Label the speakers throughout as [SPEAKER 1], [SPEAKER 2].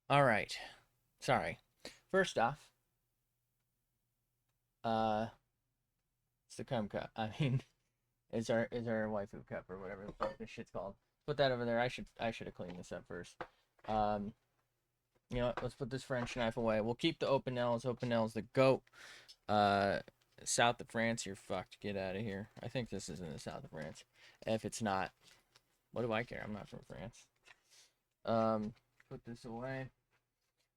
[SPEAKER 1] All right. Sorry. First off, uh, it's the cum cup. I mean, is our waifu cup or whatever the fuck this shit's called. Put that over there. I should have cleaned this up first. Um, you know what? Let's put this French knife away. We'll keep the open L's. Open L's the goat. Uh, South of France, you're fucked. Get out of here. I think this is in the south of France. If it's not, what do I care? I'm not from France. Put this away.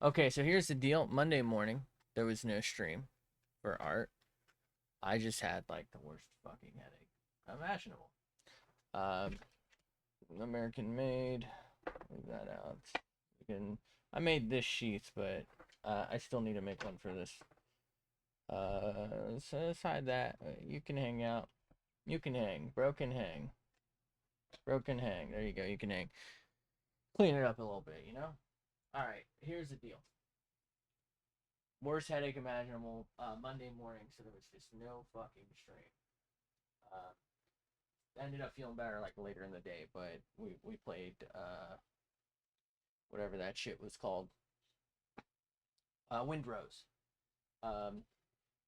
[SPEAKER 1] Okay, so here's the deal. Monday morning, there was no stream for art. I just had like the worst fucking headache imaginable. Um, American made. Leave that out. You can. I made this sheath, but I still need to make one for this. So aside that, you can hang out. You can hang. Broken hang. Broken hang. There you go. You can hang. Clean it up a little bit, you know? Alright, here's the deal. Worst headache imaginable Monday morning, so there was just no fucking stream. Uh, Ended up feeling better like later in the day, but we played whatever that shit was called. Windrose. Um,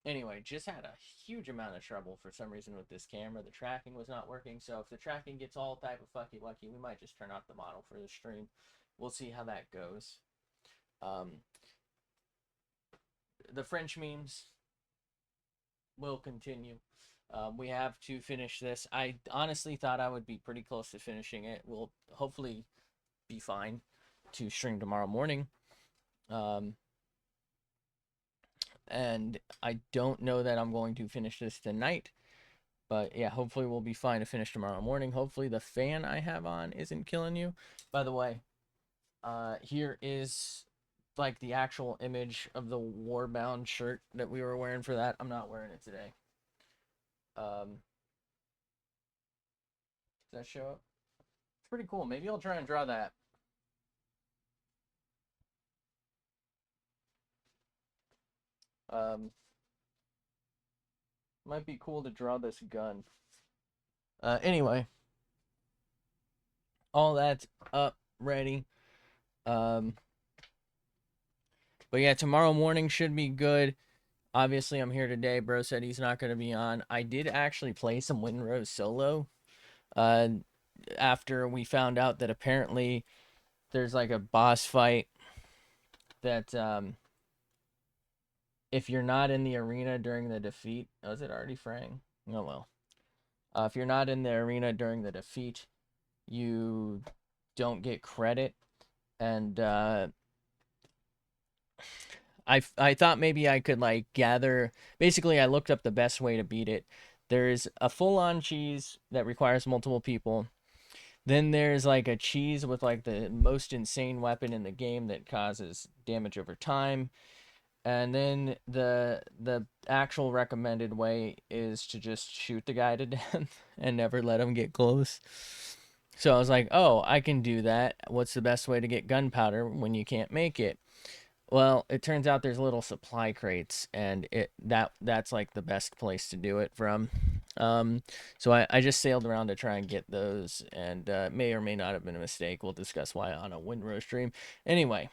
[SPEAKER 1] anyway, just had a huge amount of trouble for some reason with this camera. The tracking was not working, so if the tracking gets all type of fucky lucky, we might just turn off the model for the stream. We'll see how that goes. Um, the French memes will continue. We have to finish this. I honestly thought I would be pretty close to finishing it. We'll hopefully be fine to stream tomorrow morning. Um, and I don't know that I'm going to finish this tonight. But yeah, hopefully we'll be fine to finish tomorrow morning. Hopefully the fan I have on isn't killing you. By the way, here is like the actual image of the Warbound shirt that we were wearing for that. I'm not wearing it today. Does that show up? It's pretty cool. Maybe I'll try and draw that. Um, Might be cool to draw this gun. Anyway, all that's up, ready. Um, but yeah, tomorrow morning should be good. Obviously, I'm here today. Bro said he's not going to be on. I did actually play some Windrose solo. Uh, After we found out that apparently there's like a boss fight that if you're not in the arena during the defeat, oh, is it already fraying? Oh well. If you're not in the arena during the defeat, you don't get credit. And I thought maybe I could like gather. Basically, I looked up the best way to beat it. There's a full-on cheese that requires multiple people. Then there's like a cheese with like the most insane weapon in the game that causes damage over time. And then the actual recommended way is to just shoot the guy to death and never let him get close. So I was like, "Oh, I can do that. What's the best way to get gunpowder when you can't make it?" Well, it turns out there's little supply crates, and that's like the best place to do it from. Um, so I just sailed around to try and get those, and may or may not have been a mistake. We'll discuss why on a Windrose stream. Anyway,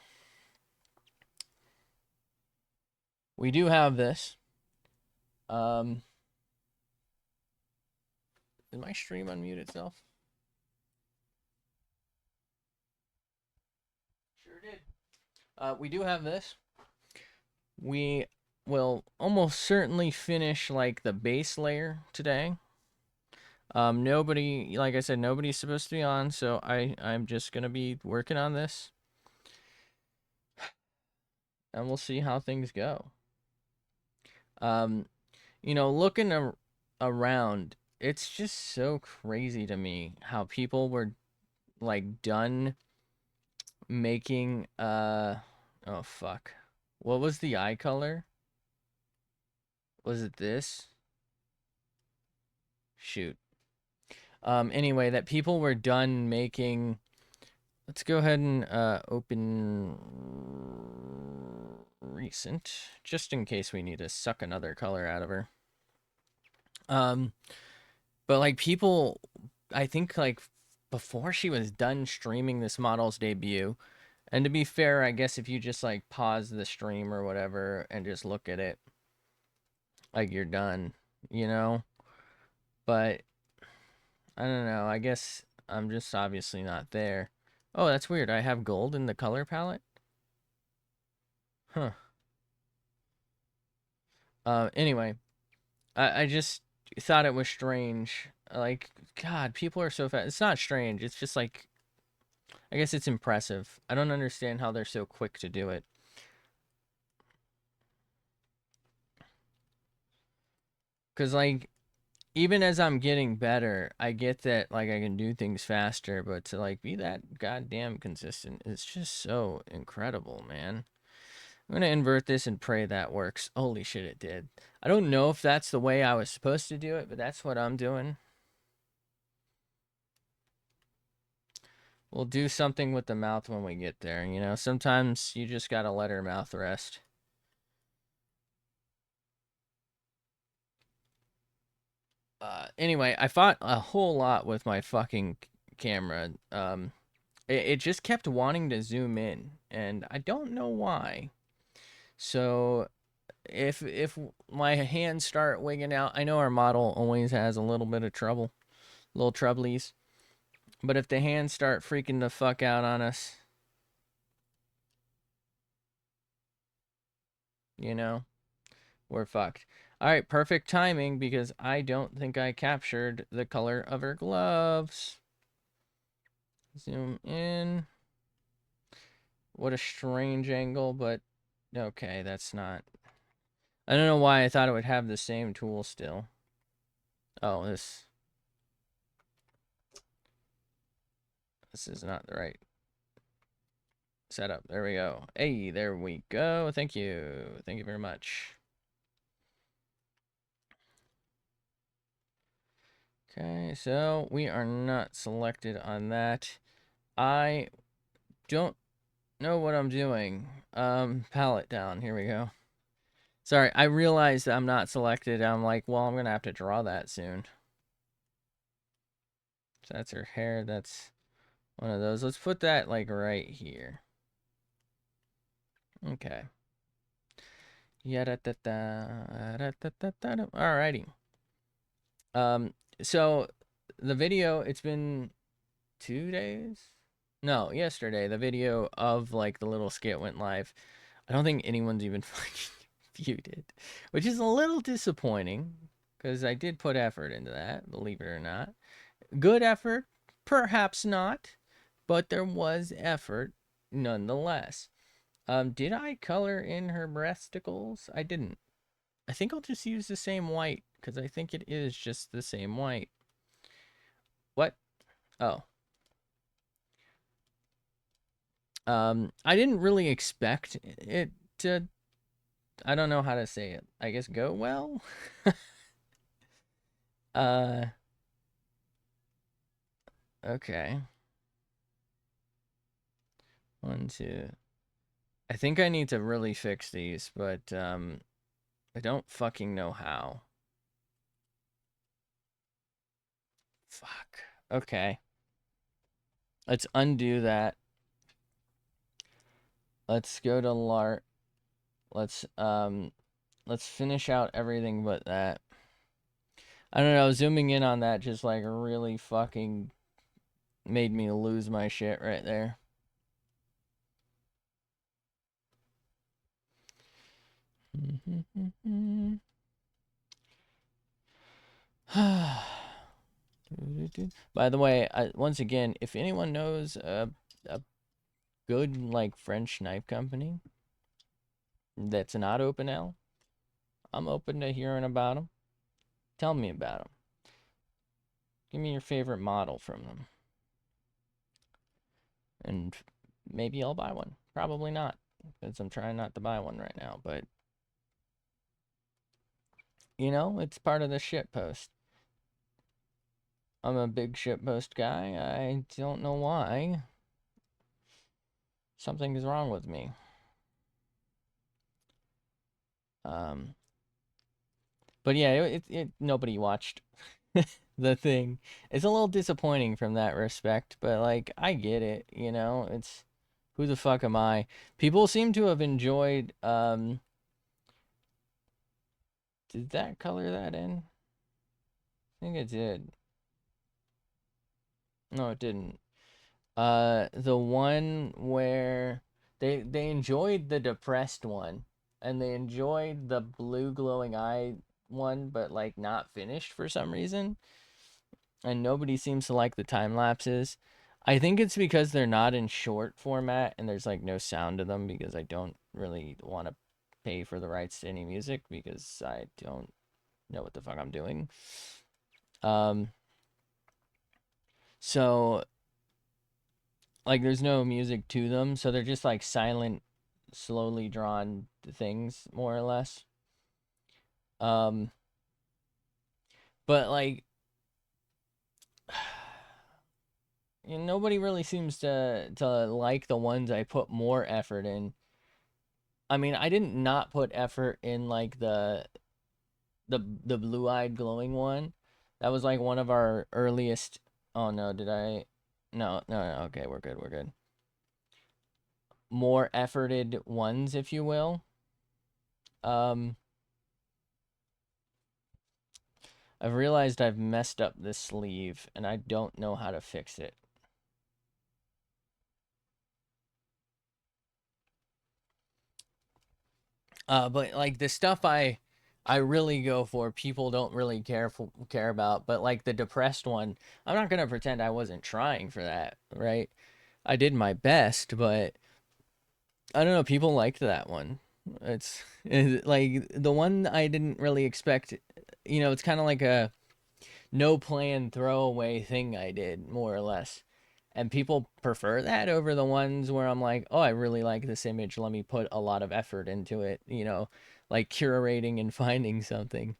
[SPEAKER 1] we do have this. Um, did my stream unmute itself? Sure did. We do have this. We will almost certainly finish like the base layer today. Nobody, like I said, nobody's supposed to be on, so I'm just gonna be working on this, and we'll see how things go. Um, looking around, it's just so crazy to me how people were like done making oh fuck. What was the eye color? Was it this? Shoot. Anyway, that people were done making. Let's go ahead and open recent, just in case we need to suck another color out of her. Um, but like people, I think like before she was done streaming this model's debut, And to be fair, I guess if you just like pause the stream or whatever and just look at it, like you're done, you know? But I don't know. I guess I'm just obviously not there. Oh, that's weird. I have gold in the color palette? Huh. Anyway, I just thought it was strange. Like, God, people are so fast. It's not strange. It's just like, I guess it's impressive. I don't understand how they're so quick to do it. Because, like, even as I'm getting better, I get that, like, I can do things faster, but to, like, be that goddamn consistent is just so incredible, man. I'm gonna invert this and pray that works. Holy shit, it did. I don't know if that's the way I was supposed to do it, but that's what I'm doing. We'll do something with the mouth when we get there, you know? Sometimes you just gotta let her mouth rest. Anyway, I fought a whole lot with my fucking camera. It just kept wanting to zoom in, and I don't know why. So if my hands start wigging out, I know our model always has a little bit of trouble, little troublies. But if the hands start freaking the fuck out on us, you know, we're fucked. All right, perfect timing because I don't think I captured the color of her gloves. Zoom in. What a strange angle, but okay, that's not. I don't know why I thought it would have the same tool still. Oh, this is not the right setup. There we go. Hey, there we go. Thank you. Thank you very much. Okay, so we are not selected on that. I don't know what I'm doing. Palette down. Here we go. Sorry, I realized I'm not selected. I'm like, well, I'm gonna have to draw that soon. So that's her hair. That's one of those. Let's put that like right here. Okay. Alrighty. So the video, it's been 2 days? No, yesterday. The video of like the little skit went live. I don't think anyone's even fucking viewed it, which is a little disappointing because I did put effort into that, believe it or not. Good effort, perhaps not, but there was effort nonetheless. Did I color in her breasticles? I didn't. I think I'll just use the same white because I think it is just the same white. What? Oh. I didn't really expect it to, I don't know how to say it. I guess go well. uh okay. One, two. I think I need to really fix these, but I don't fucking know how. Fuck. Okay. Let's undo that. Let's go to Lart. Let's finish out everything but that. I don't know, zooming in on that just like really fucking made me lose my shit right there. By the way, once again, if anyone knows a good like French knife company that's not open L, I'm open to hearing about them. Tell me about them. Give me your favorite model from them. And maybe I'll buy one. Probably not, because I'm trying not to buy one right now. But, you know, it's part of the shit post. I'm a big shit post guy. I don't know why. Something is wrong with me. But yeah, nobody watched the thing. It's a little disappointing from that respect, but like I get it, you know. It's Who the fuck am I? People seem to have enjoyed. Did that color that in? I think it did. No, it didn't. The one where they enjoyed the depressed one, and they enjoyed the blue glowing eye one, but like not finished for some reason. And nobody seems to like the time lapses. I think it's because they're not in short format and there's like no sound to them because I don't really want to pay for the rights to any music because I don't know what the fuck I'm doing. Um, so like there's no music to them, so they're just like silent, slowly drawn things more or less. Um, but like nobody really seems to like the ones I put more effort in. I mean, I didn't not put effort in like the blue-eyed glowing one. That was like one of our earliest. Oh no, did I? No, no, no. Okay, we're good. We're good. More efforted ones, if you will. Um, I've realized I've messed up this sleeve and I don't know how to fix it. But like the stuff I really go for, people don't really care about. But like the depressed one, I'm not gonna pretend I wasn't trying for that, right? I did my best, but I don't know. People liked that one. It's like the one I didn't really expect. It's kind of like a no plan throwaway thing I did, more or less. And people prefer that over the ones where I'm like, oh, I really like this image. Let me put a lot of effort into it, like curating and finding something.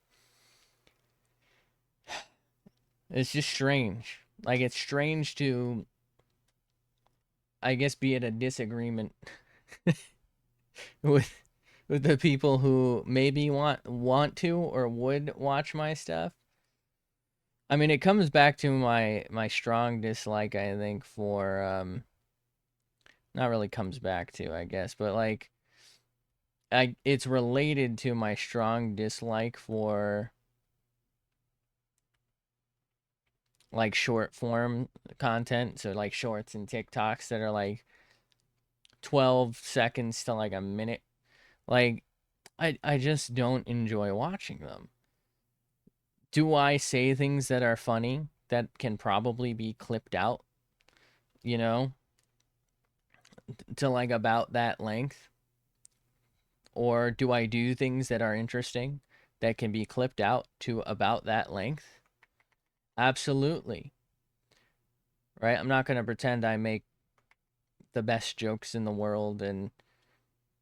[SPEAKER 1] It's just strange. Like, it's strange to, I guess, be at a disagreement with the people who maybe want to or would watch my stuff. I mean, it comes back to my strong dislike, I think, for not really comes back to, I guess, but like it's related to my strong dislike for like short form content, so like shorts and TikToks that are like 12 seconds to like a minute. Like I just don't enjoy watching them. Do I say things that are funny that can probably be clipped out, you know, to like about that length? Or do I do things that are interesting that can be clipped out to about that length? Absolutely. Right? I'm not going to pretend I make the best jokes in the world and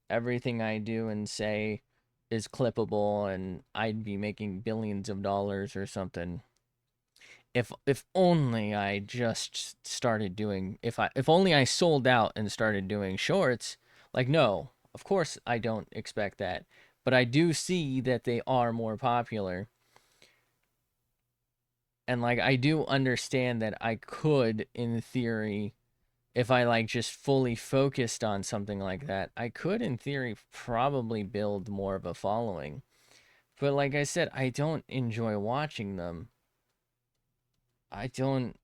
[SPEAKER 1] everything I do and say is clippable and I'd be making billions of dollars or something. If only I just started doing if only I sold out and started doing shorts, like no, of course I don't expect that. But I do see that they are more popular. And like I do understand that I could in theory if I like just fully focused on something like that, I could in theory probably build more of a following. But like I said, I don't enjoy watching them. I don't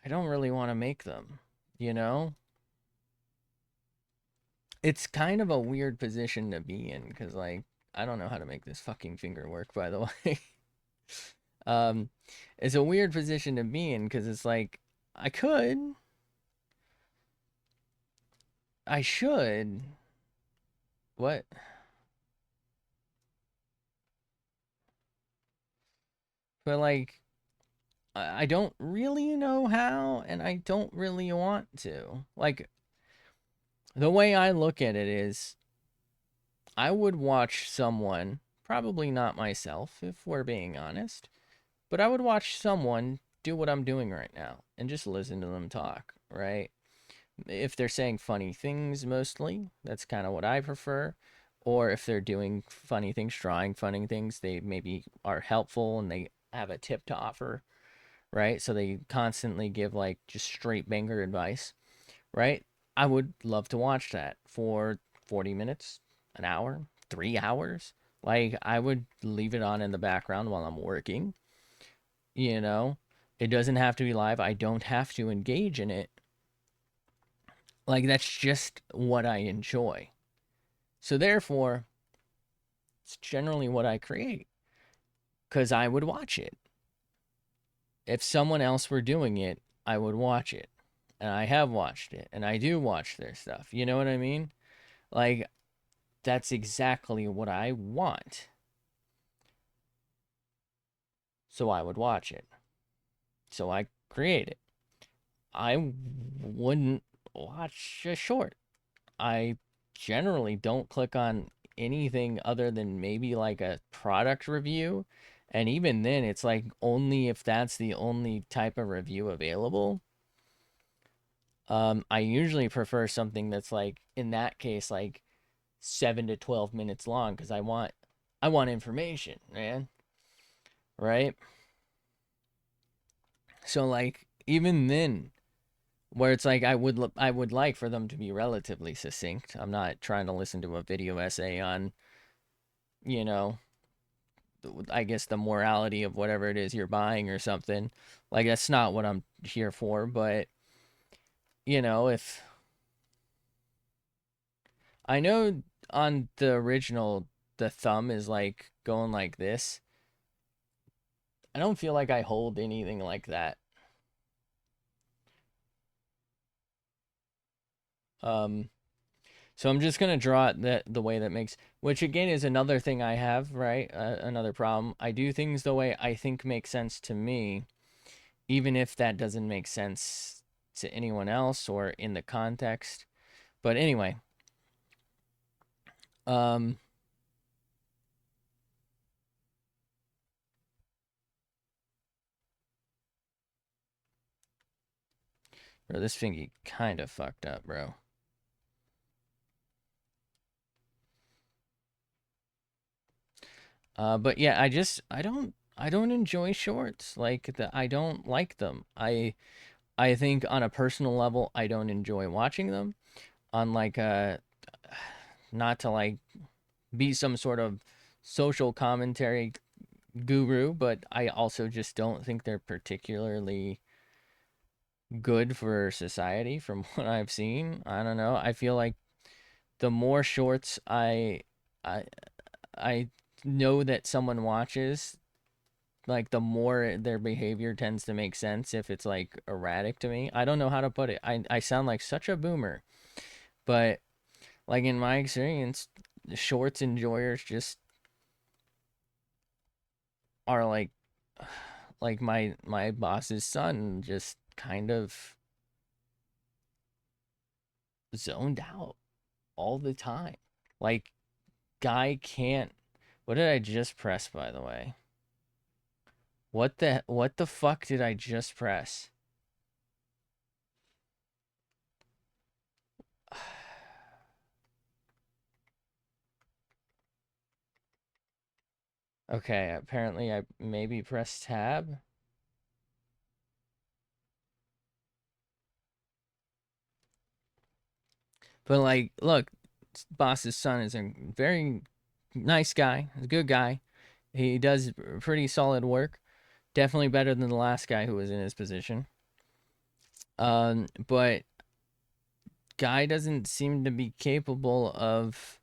[SPEAKER 1] I don't really want to make them, you know? It's kind of a weird position to be in cuz like I don't know how to make this fucking finger work by the way. um it's a weird position to be in cuz it's like I could I should what but like I don't really know how, and I don't really want to. Like, the way I look at it is, I would watch someone, probably not myself, if we're being honest, but I would watch someone do what I'm doing right now and just listen to them talk, right? If they're saying funny things mostly, that's kind of what I prefer. Or if they're doing funny things, drawing funny things, they maybe are helpful and they have a tip to offer, right? So they constantly give like just straight banger advice, right? I would love to watch that for 40 minutes, an hour, 3 hours. Like, I would leave it on in the background while I'm working, you know? It doesn't have to be live. I don't have to engage in it. Like, that's just what I enjoy. So, therefore, it's generally what I create because I would watch it. If someone else were doing it, I would watch it. And I have watched it. And I do watch their stuff. You know what I mean? Like, that's exactly what I want. So I would watch it. So I create it. I wouldn't watch a short. I generally don't click on anything other than maybe like a product review. And even then, it's like only if that's the only type of review available. I usually prefer something that's like, in that case, like 7 to 12 minutes long because I want information, man. Right? So like even then, where it's like I would like for them to be relatively succinct. I'm not trying to listen to a video essay on, you know, I guess the morality of whatever it is you're buying or something. Like that's not what I'm here for, but if I know on the original the thumb is like going like this. I don't feel like I hold anything like that. Um So I'm just gonna draw it the way that makes, which again is another thing I have, right? Another problem. I do things the way I think makes sense to me, even if that doesn't make sense to anyone else or in the context. But anyway, um, bro, this thingy kind of fucked up, bro. But yeah, I don't enjoy shorts. I don't like them. I think on a personal level, I don't enjoy watching them. On like not to like be some sort of social commentary guru, but I also just don't think they're particularly good for society from what I've seen. I don't know. I feel like the more shorts I I know that someone watches, like the more their behavior tends to make sense if it's like erratic to me. I don't know how to put it. I sound like such a boomer, but like in my experience, the shorts enjoyers just are like my boss's son just kind of zoned out all the time. Like guy can't. What did I just press, by the way? What the fuck did I just press? Okay, apparently I maybe pressed tab. But like, look, boss's son is a very nice guy, a good guy. He does pretty solid work. Definitely better than the last guy who was in his position. But guy doesn't seem to be capable of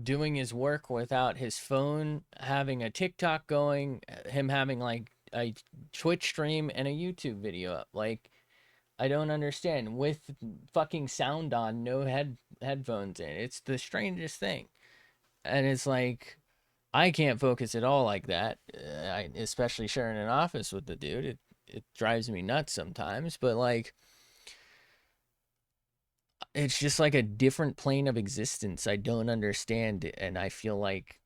[SPEAKER 1] doing his work without his phone having a TikTok going, him having like a Twitch stream and a YouTube video up. Like I don't understand with fucking sound on, no headphones in. It's the strangest thing. And it's like I can't focus at all like that. Especially sharing an office with the dude. It drives me nuts sometimes, but like it's just like a different plane of existence I don't understand, and I feel like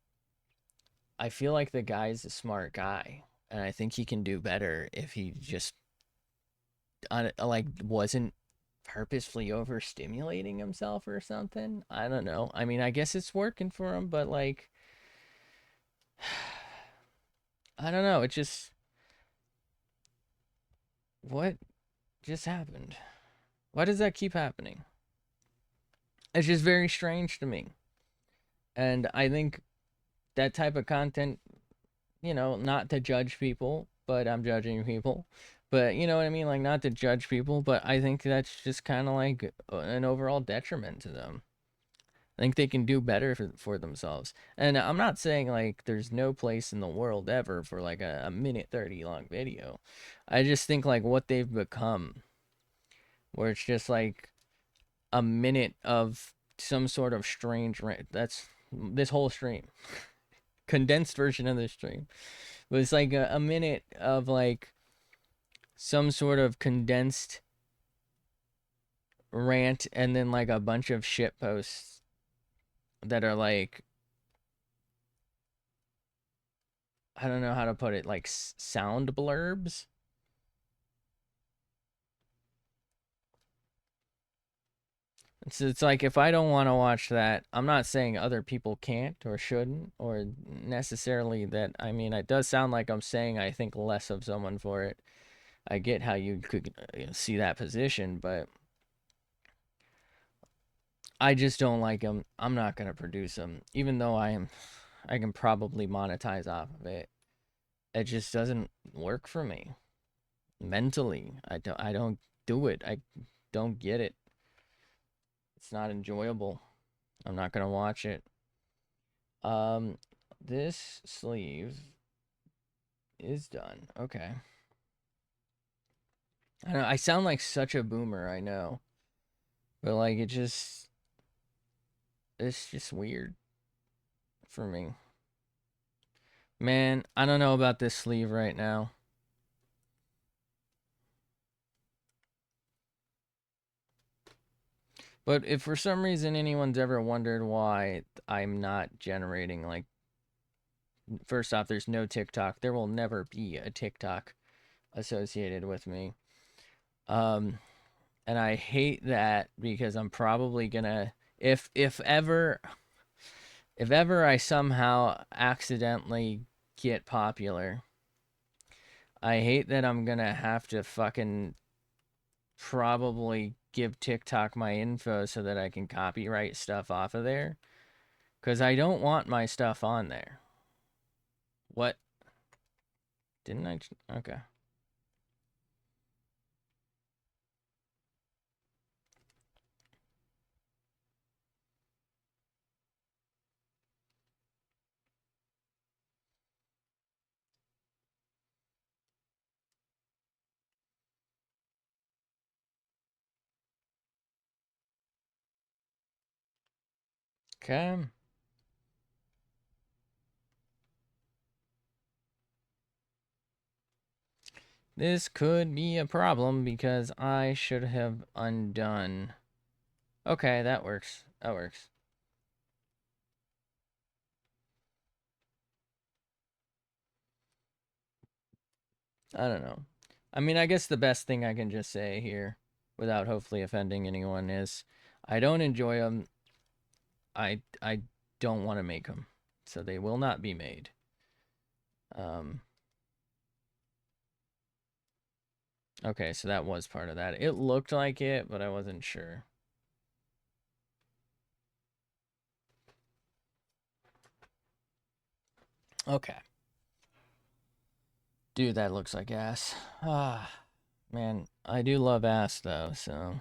[SPEAKER 1] the guy's a smart guy, and I think he can do better if he just like wasn't purposefully overstimulating himself or something. I don't know. I mean, I guess it's working for him, but like I don't know. It just what just happened? Why does that keep happening? It's just very strange to me. And I think that type of content, not to judge people, but I'm judging people. But you know what I mean? Like, not to judge people, but I think that's just kind of like an overall detriment to them. I think they can do better for themselves. And I'm not saying like there's no place in the world ever for like a minute 30 long video. I just think like what they've become, where it's just like a minute of some sort of strange that's this whole stream, condensed version of this stream. But it's like a minute of like some sort of condensed rant and then like a bunch of shit posts that are like, I don't know how to put it, like sound blurbs. It's like if I don't want to watch that, I'm not saying other people can't or shouldn't or necessarily that. I mean, it does sound like I'm saying I think less of someone for it. I get how you could see that position, but I just don't like them. I'm not gonna produce them, even though I can probably monetize off of it. It just doesn't work for me mentally. I don't do it. I don't get it. It's not enjoyable. I'm not gonna watch it. Um, this sleeve is done. Okay. I know I sound like such a boomer, I know. But like it's just weird for me. Man, I don't know about this sleeve right now. But if for some reason anyone's ever wondered why I'm not generating, like, first off, there's no TikTok. There will never be a TikTok associated with me. Um, and I hate that because I'm probably gonna, if ever I somehow accidentally get popular, I hate that I'm gonna have to fucking probably give TikTok my info so that I can copyright stuff off of there. Because I don't want my stuff on there. What? Didn't I? Okay. Okay. This could be a problem because I should have undone. Okay, that works. That works. I don't know. I mean, I guess the best thing I can just say here, without hopefully offending anyone, is I don't enjoy them. I don't want to make them, so they will not be made. Um. Okay, so that was part of that. It looked like it, but I wasn't sure. Okay. Dude, that looks like ass. Ah, man, I do love ass though, so.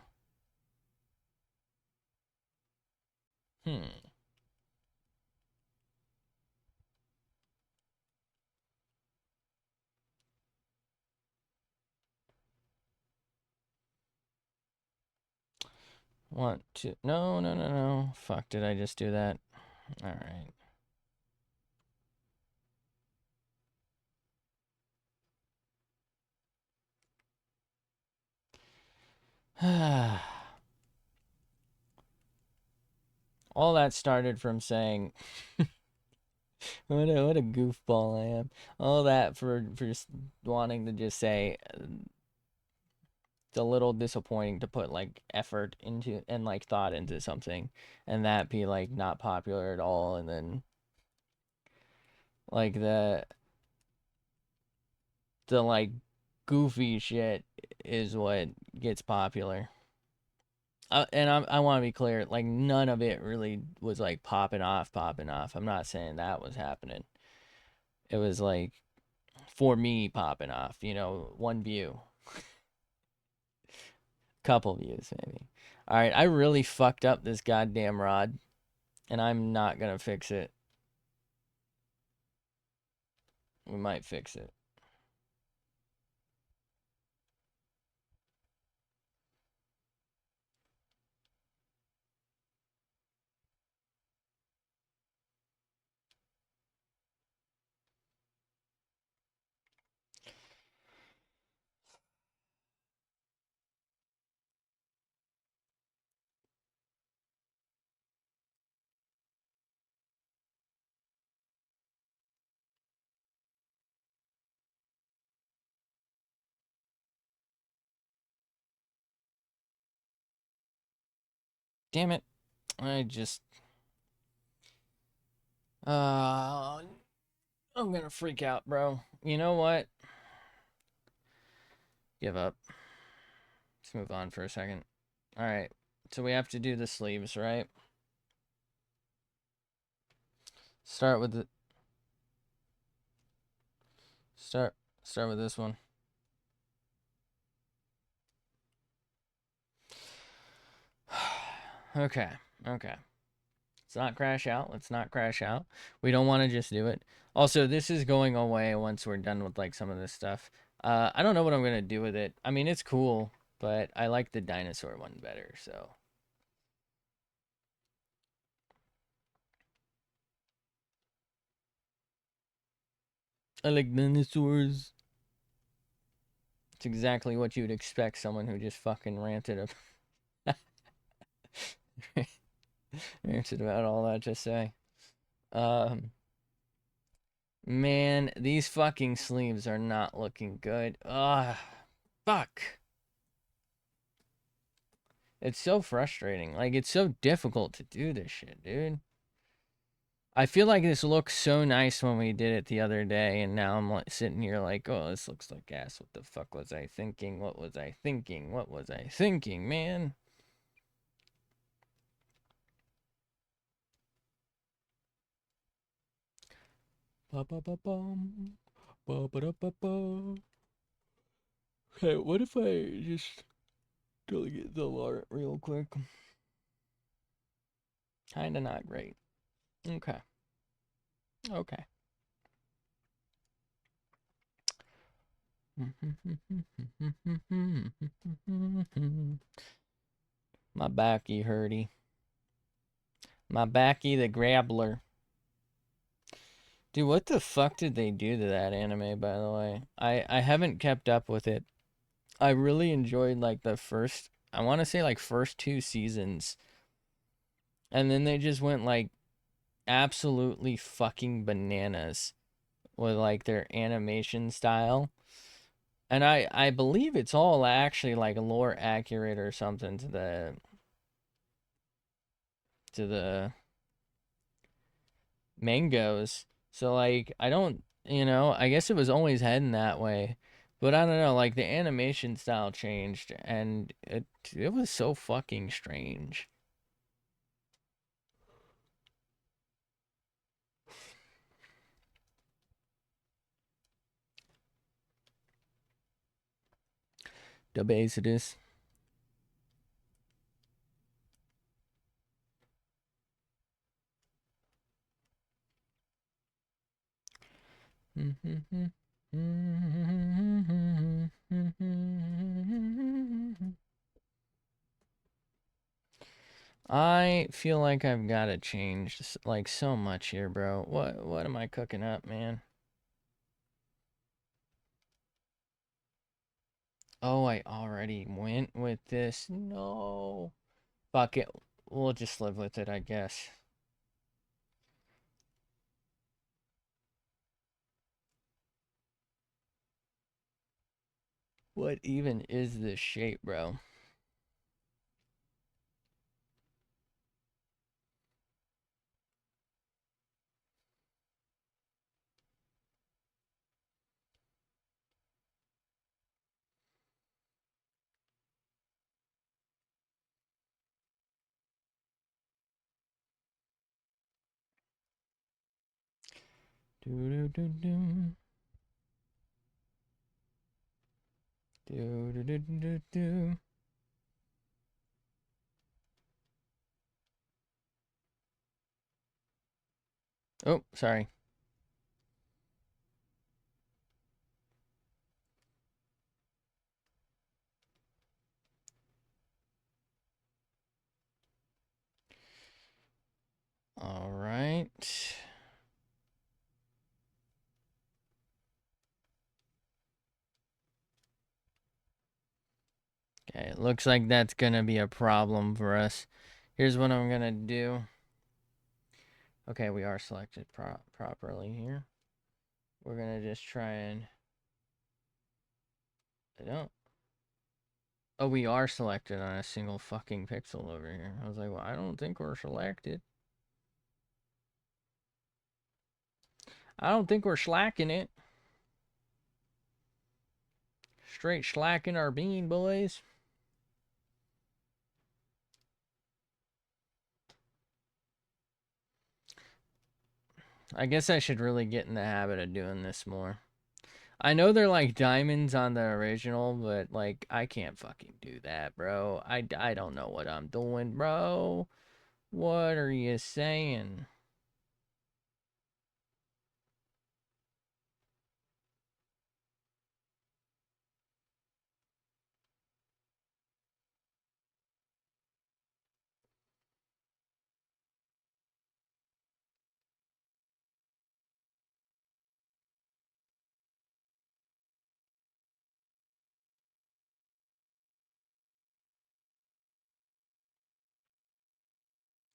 [SPEAKER 1] Hmm. Want to. No, no, no, no. Fuck, did I just do that? Alright. All that started from saying, what a goofball I am. All that for just wanting to just say, it's a little disappointing to put like effort into and like thought into something and that be like not popular at all, and then like the like goofy shit is what gets popular. and I want to be clear, like none of it really was like popping off, popping off. I'm not saying that was happening. It was like for me popping off, you know, one view, couple views maybe. All right, I really fucked up this goddamn rod, and I'm not gonna fix it. We might fix it. Damn it! I just I'm gonna freak out, bro. You know what? Give up. Let's move on for a second. All right. So we have to do the sleeves, right? Start with the start start with this one. Okay. Okay. Let's not crash out. Let's not crash out. We don't want to just do it. Also, this is going away once we're done with like some of this stuff. I don't know what I'm gonna do with it. I mean, it's cool, but I like the dinosaur one better. So I like dinosaurs. It's exactly what you'd expect someone who just fucking ranted ranted about all that to say. Um, Man, these fucking sleeves are not looking good. Ugh, fuck. It's so frustrating. Like, it's so difficult to do this shit, dude. I feel like this looked so nice when we did it the other day, and now I'm like sitting here like, oh, this looks like ass. What the fuck was I thinking? What was I thinking? What was I thinking, man? Ba ba ba bum. Ba ba da ba ba. Okay, what if I just delete the art real quick? Kinda not great. Okay. Okay. My backy hurty. My backy the grabbler. Dude, what the fuck did they do to that anime, by the way? I haven't kept up with it. I really enjoyed like the first, I want to say like first two seasons. And then they just went like absolutely fucking bananas with like their animation style. And I believe it's all actually like lore accurate or something to the mangoes. So like I don't, I guess it was always heading that way. But I don't know, like the animation style changed and it was so fucking strange. The base it is. I feel like I've got to change like so much here, bro. What am I cooking up, man? Oh, I already went with this. No. Fuck it. We'll just live with it, I guess. What even is this shape, bro? Do do do do. Do do do do do. Oh, sorry. All right. Okay, it looks like that's gonna be a problem for us. Here's what I'm gonna do. Okay, we are selected properly here. We're gonna just try and... I don't... Oh, we are selected on a single fucking pixel over here. I was like, well, I don't think we're selected. I don't think we're slacking it. Straight slacking our bean, boys. I guess I should really get in the habit of doing this more. I know they're like diamonds on the original, but like I can't fucking do that, bro. I don't know what I'm doing, bro. What are you saying?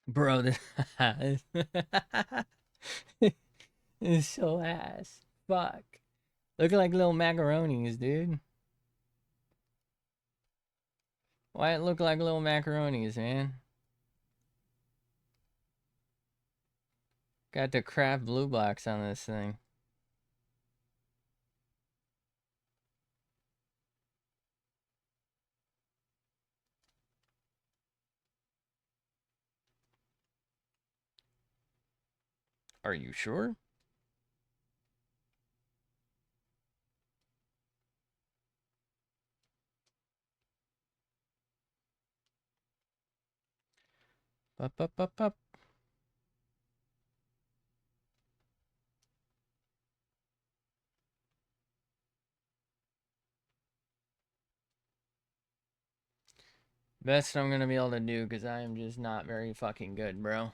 [SPEAKER 1] Bro, this is so ass. Fuck. Looking like little macaronis, dude. Why it look like little macaronis, man? Got the craft blue box on this thing. Are you sure? Up, up, up, up. Best I'm gonna be able to do, because I am just not very fucking good, bro.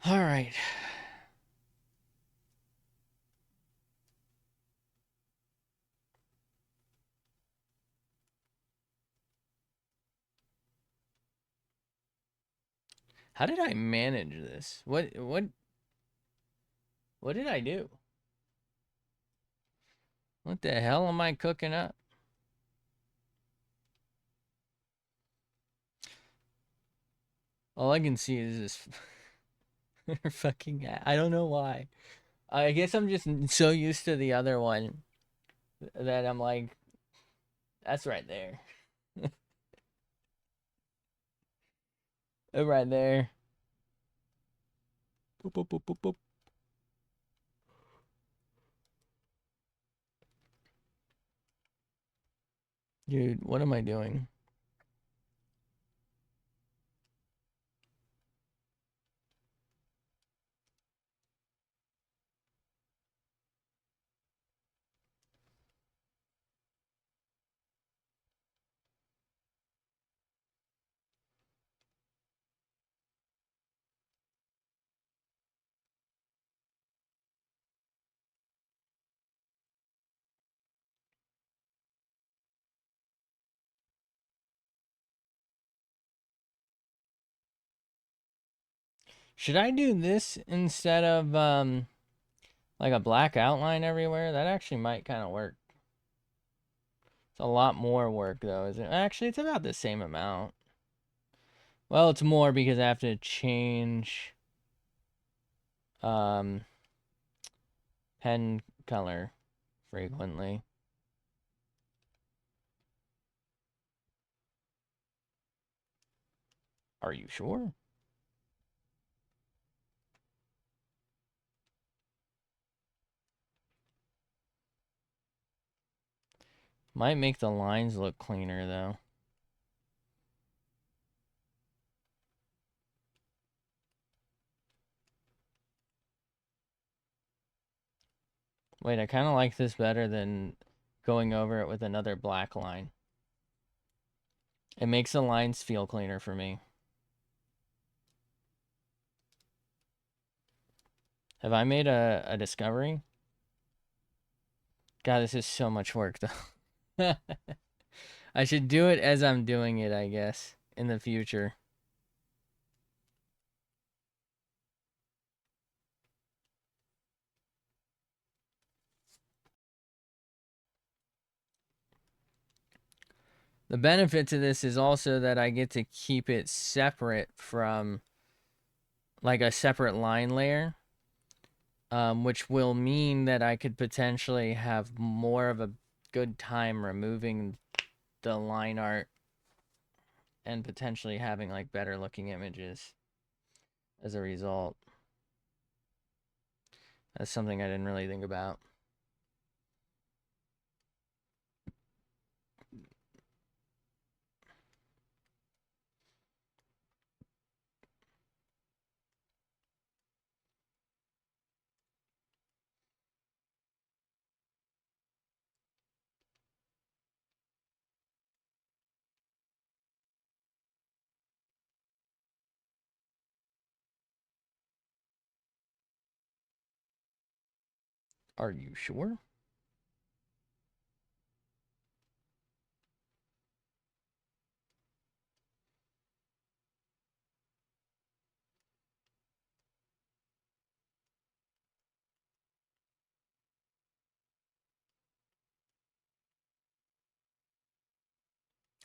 [SPEAKER 1] Alright. How did I manage this? What did I do? What the hell am I cooking up? All I can see is this fucking... I don't know why. I guess I'm just so used to the other one that I'm like, that's right there. Right there. Boop, boop, boop, boop, boop. Dude, what am I doing? Should I do this instead of like a black outline everywhere? That actually might kind of work. It's a lot more work though, isn't it? Actually, it's about the same amount. Well, it's more because I have to change um pen color frequently. Are you sure? Might make the lines look cleaner, though. Wait, I kind of like this better than going over it with another black line. It makes the lines feel cleaner for me. Have I made a discovery? God, this is so much work, though. I should do it as I'm doing it, I guess, in the future. The benefit to this is also that I get to keep it separate from, like, a separate line layer, which will mean that I could potentially have more of a good time removing the line art and potentially having, like, better looking images as a result. That's something I didn't really think about. Are you sure?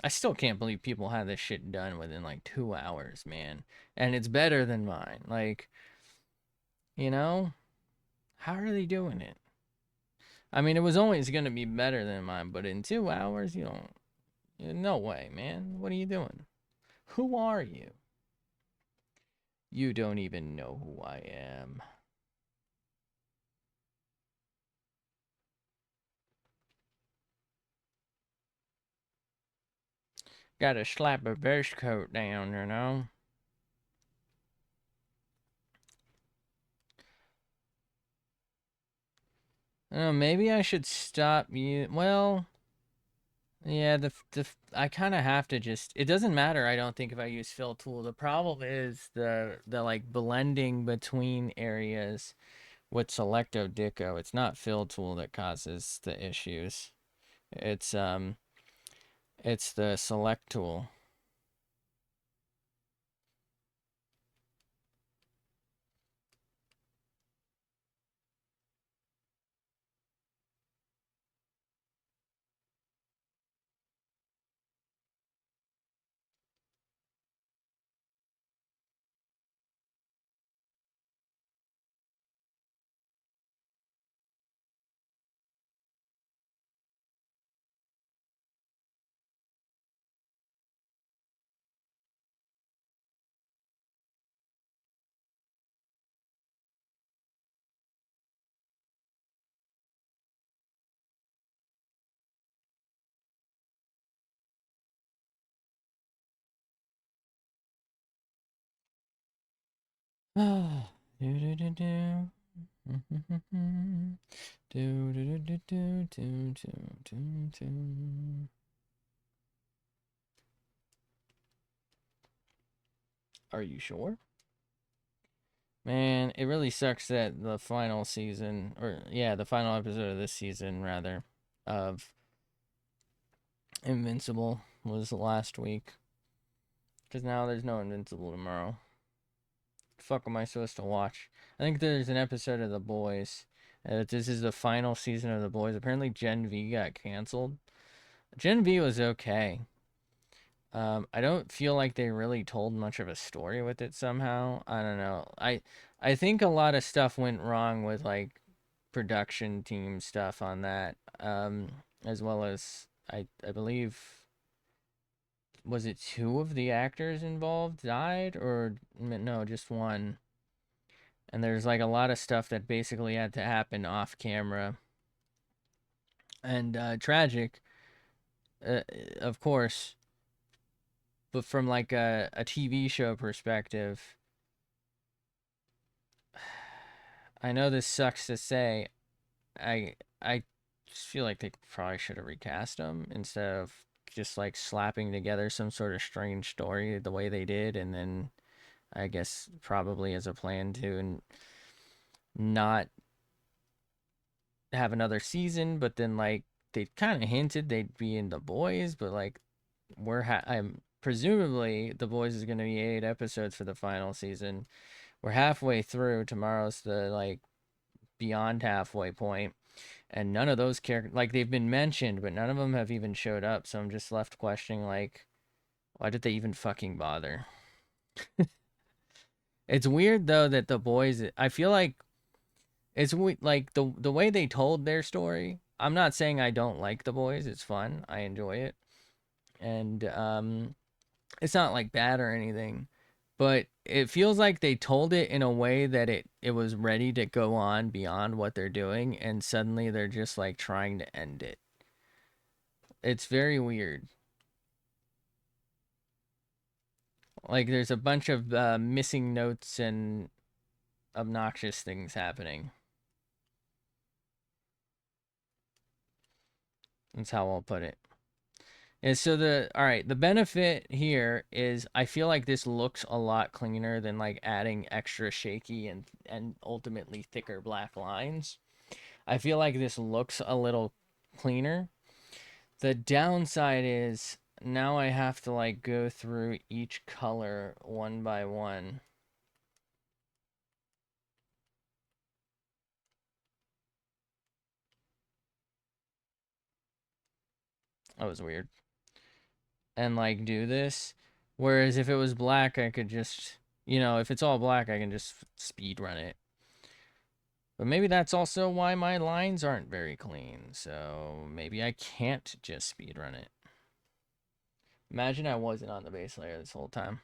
[SPEAKER 1] I still can't believe people had this shit done within like 2 hours, man. And it's better than mine. Like, you know, how are they doing it? I mean, it was always going to be better than mine, but in 2 hours, you don't. No way, man. What are you doing? Who are you? You don't even know who I am. Gotta slap a verse coat down, you know? Maybe I should stop you. Well, yeah, I kind of have to just. It doesn't matter. I don't think if I use fill tool. The problem is the like blending between areas with selecto deco. It's not fill tool that causes the issues. It's it's the select tool. Do do do do. Do do do do do do do do. Are you sure? Man, it really sucks that the final season, or yeah, the final episode of this season, rather, of Invincible was last week. Because now there's no Invincible tomorrow. The fuck am I supposed to watch? I think there's an episode of The Boys. This is the final season of The Boys. Apparently, Gen V got canceled. Gen V was okay. I don't feel like they really told much of a story with it somehow. I don't know. I think a lot of stuff went wrong with like production team stuff on that. As well as I believe, was it two of the actors involved died, or no, just one. And there's like a lot of stuff that basically had to happen off camera and tragic. uh, of course, but from like a TV show perspective, I know this sucks to say. I just feel like they probably should have recast him instead of just like slapping together some sort of strange story the way they did, and then I guess probably as a plan to not have another season, but then like they kind of hinted they'd be in the boys, but like I'm presumably the boys is going to be 8 episodes for the final season. We're halfway through. Tomorrow's the like beyond halfway point, and none of those characters like they've been mentioned, but none of them have even showed up. So I'm just left questioning like, why did they even fucking bother? It's weird though that the boys. I feel like like the way they told their story. I'm not saying I don't like the boys. It's fun. I enjoy it, and it's not like bad or anything. But it feels like they told it in a way that it was ready to go on beyond what they're doing, and suddenly they're just like trying to end it. It's very weird. Like there's a bunch of missing notes and obnoxious things happening. That's how I'll put it. And so the benefit here is I feel like this looks a lot cleaner than like adding extra shaky and ultimately thicker black lines. I feel like this looks a little cleaner. The downside is now I have to like go through each color one by one. That was weird. And like do this. Whereas if it was black, I could just, if it's all black, I can just speed run it. But maybe that's also why my lines aren't very clean. So maybe I can't just speed run it. Imagine I wasn't on the base layer this whole time.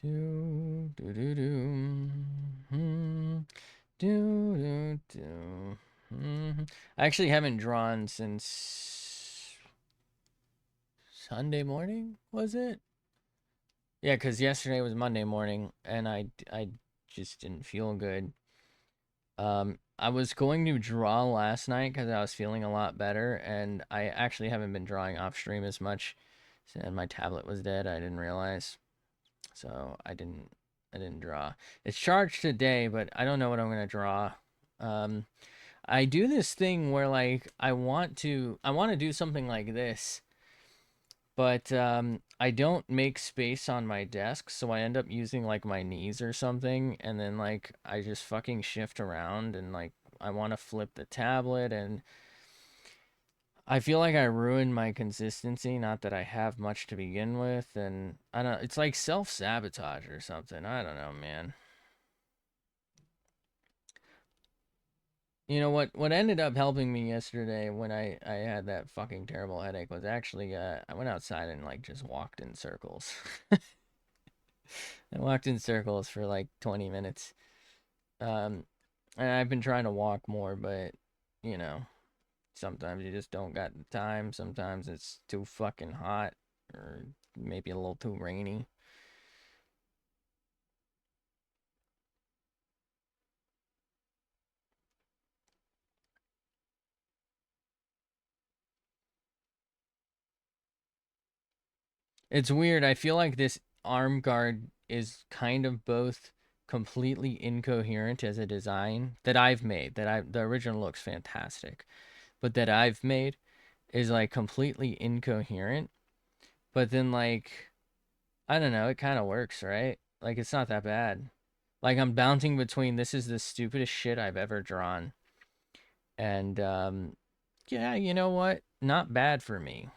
[SPEAKER 1] Do do do do. Do do do. I actually haven't drawn since Sunday morning, was it? Yeah, because yesterday was Monday morning, and I just didn't feel good. I was going to draw last night because I was feeling a lot better, and I actually haven't been drawing off stream as much. And my tablet was dead. I didn't realize, so I didn't draw. It's charged today, but I don't know what I'm gonna draw. Um, I do this thing where like I want to do something like this, but I don't make space on my desk, so I end up using like my knees or something, and then like I just fucking shift around, and like I want to flip the tablet, and I feel like I ruined my consistency. Not that I have much to begin with, and I don't. It's like self-sabotage or something. I don't know, man. You know what ended up helping me yesterday when I had that fucking terrible headache was actually I went outside and like just walked in circles. I walked in circles for like 20 minutes. Um, and I've been trying to walk more, but you know, sometimes you just don't got the time. Sometimes it's too fucking hot or maybe a little too rainy. It's weird. I feel like this arm guard is kind of both completely incoherent as a design that I've made. The original looks fantastic, but that I've made is like completely incoherent. But then like I don't know, it kind of works, right? Like it's not that bad. Like I'm bouncing between this is the stupidest shit I've ever drawn and yeah, you know what? Not bad for me.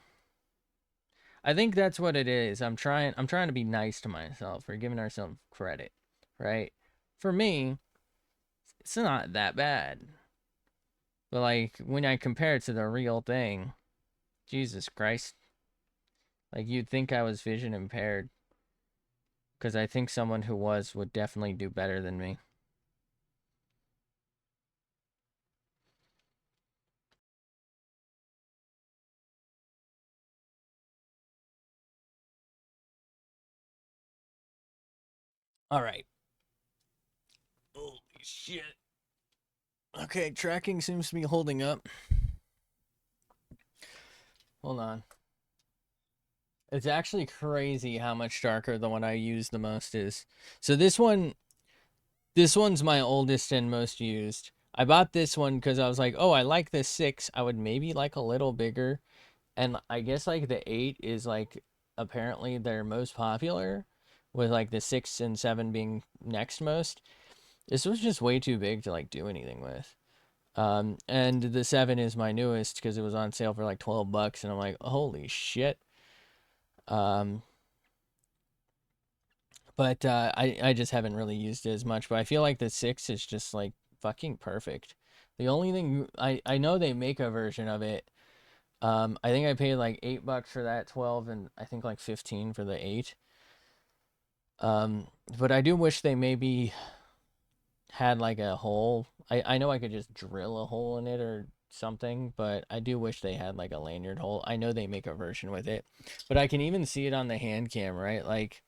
[SPEAKER 1] I think that's what it is. I'm trying to be nice to myself. We're giving ourselves credit, right? For me, it's not that bad. But like when I compare it to the real thing, Jesus Christ. Like you'd think I was vision impaired. because I think someone who was would definitely do better than me. All right. Holy shit. Okay, tracking seems to be holding up. Hold on. It's actually crazy how much darker the one I use the most is. So this one's my oldest and most used. I bought this one because I was like, oh, I like this 6. I would maybe like a little bigger. And I guess like the 8 is like apparently their most popular, with like the 6 and 7 being next most. This was just way too big to like do anything with. And the 7 is my newest because it was on sale for like $12, and I'm like, holy shit. Um, but I just haven't really used it as much. But I feel like the 6 is just like fucking perfect. The only thing I know they make a version of it. I think I paid like $8 for that 12, and I think like 15 for the 8. Um, but I do wish they maybe had like a hole. I know I could just drill a hole in it or something, but I do wish they had like a lanyard hole. I know they make a version with it, but I can even see it on the hand cam, right? Like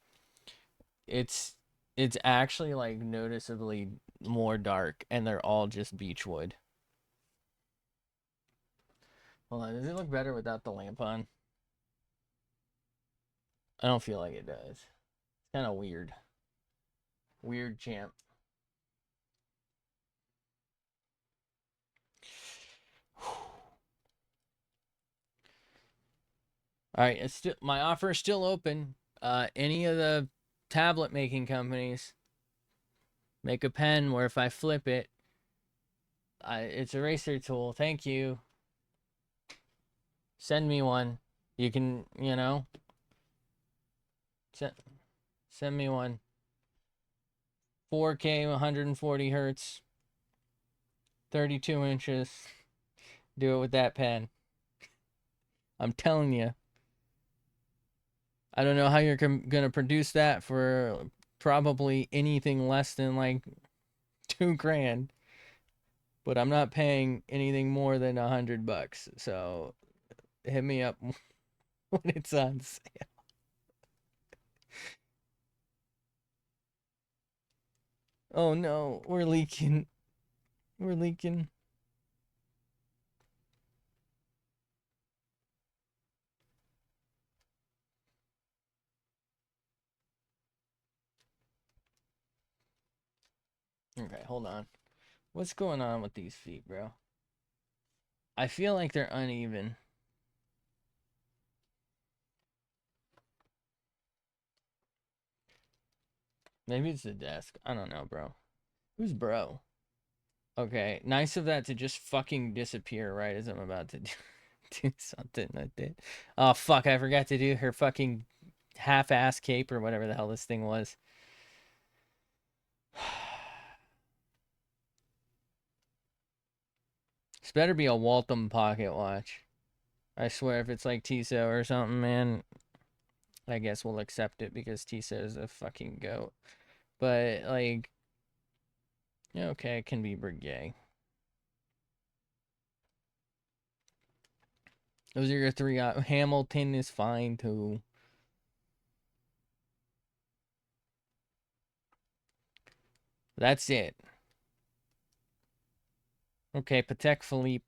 [SPEAKER 1] it's it's actually like noticeably more dark, and they're all just beechwood. Hold on, does it look better without the lamp on? I don't feel like it does. It's kind of weird. Weird champ. All right, it's still my offer is still open. Any of the tablet making companies make a pen where if I flip it, it's a eraser tool. Thank you. Send me one. You can, send, send me one. 4K, 140 hertz, 32 inches. Do it with that pen. I'm telling you. I don't know how you're gonna produce that for probably anything less than like 2 grand, but I'm not paying anything more than $100. So hit me up when it's on sale. Oh no, we're leaking. We're leaking. Okay, hold on. What's going on with these feet, bro? I feel like they're uneven. Maybe it's the desk. I don't know, bro. Who's bro? Okay, nice of that to just fucking disappear right as I'm about to do something like that. Oh, fuck, I forgot to do her fucking half-ass cape or whatever the hell this thing was. This better be a Waltham pocket watch. I swear, if it's like Tissot or something, man, I guess we'll accept it because Tissot is a fucking goat. But, like, yeah, okay, it can be Breguet. Those are your 3. Hamilton is fine, too. That's it. Okay, Patek Philippe,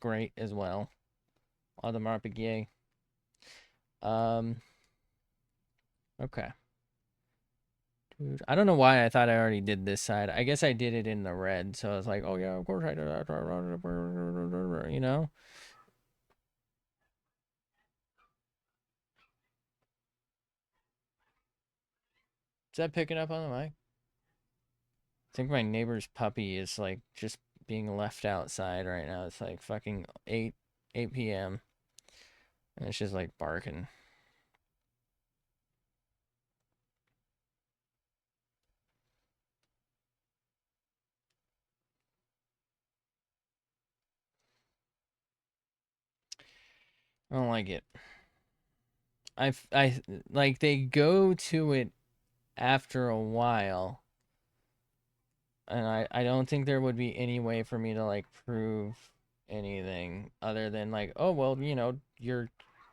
[SPEAKER 1] great as well. Audemars Piguet. Um, okay. Dude, I don't know why I thought I already did this side. I guess I did it in the red, so I was like, oh yeah, of course I did that. You know? Is that picking up on the mic? I think my neighbor's puppy is like just being left outside right now. It's like fucking 8 p.m. and it's just like barking. I don't like it. I like they go to it after a while, and I don't think there would be any way for me to like prove anything other than like, oh well,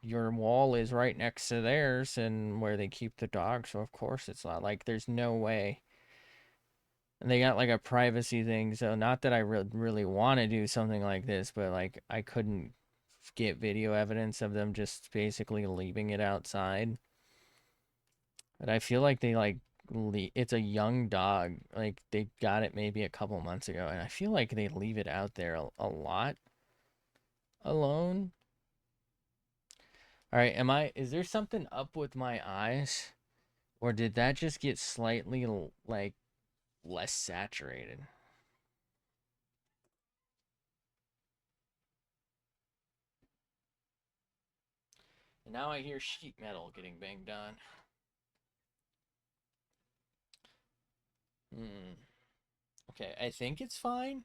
[SPEAKER 1] your wall is right next to theirs and where they keep the dog, so of course it's not like there's no way. And they got like a privacy thing, so not that I really want to do something like this, but like I couldn't get video evidence of them just basically leaving it outside. But I feel like they like it's a young dog. Like they got it maybe a couple months ago, and I feel like they leave it out there a lot alone. All right, is there something up with my eyes, or did that just get slightly like less saturated? And now I hear sheet metal getting banged on. Hmm. Okay, I think it's fine.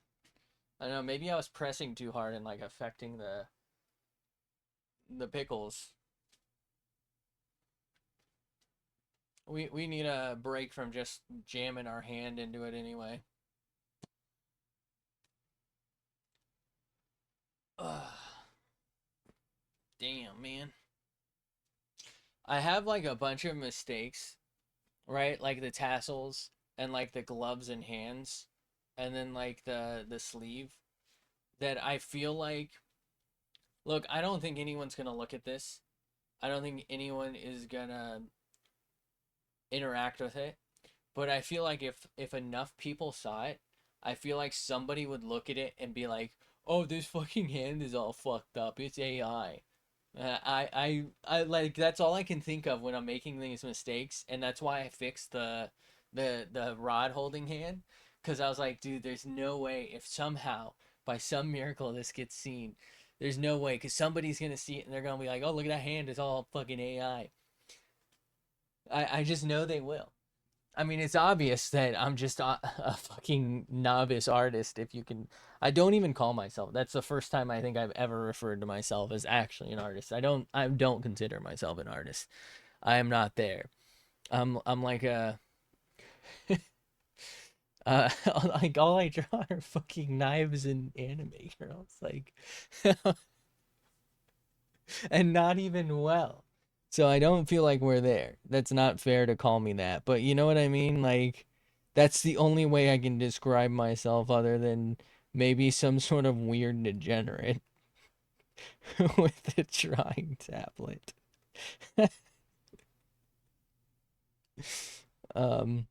[SPEAKER 1] I don't know, maybe I was pressing too hard and like affecting the pickles. We need a break from just jamming our hand into it anyway. Ugh. Damn, man. I have like a bunch of mistakes, right? Like the tassels and like the gloves and hands and then like the sleeve that I feel like, look, I don't think anyone's going to look at this. I don't think anyone is going to interact with it. But I feel like if enough people saw it, I feel like somebody would look at it and be like, "Oh, this fucking hand is all fucked up. It's AI." I like that's all I can think of when I'm making these mistakes, and that's why I fixed the rod holding hand, because I was like, dude, there's no way if somehow by some miracle this gets seen, there's no way because somebody's gonna see it and they're gonna be like, oh, look at that hand, it's all fucking AI. I just know they will. I mean, it's obvious that I'm just a fucking novice artist. If you can, I don't even call myself. That's the first time I think I've ever referred to myself as actually an artist. I don't consider myself an artist. I am not there. I'm like a, like all I draw are fucking knives and anime girls, like, and not even well. So I don't feel like we're there. That's not fair to call me that, but you know what I mean? Like, that's the only way I can describe myself other than maybe some sort of weird degenerate with a drawing tablet. um,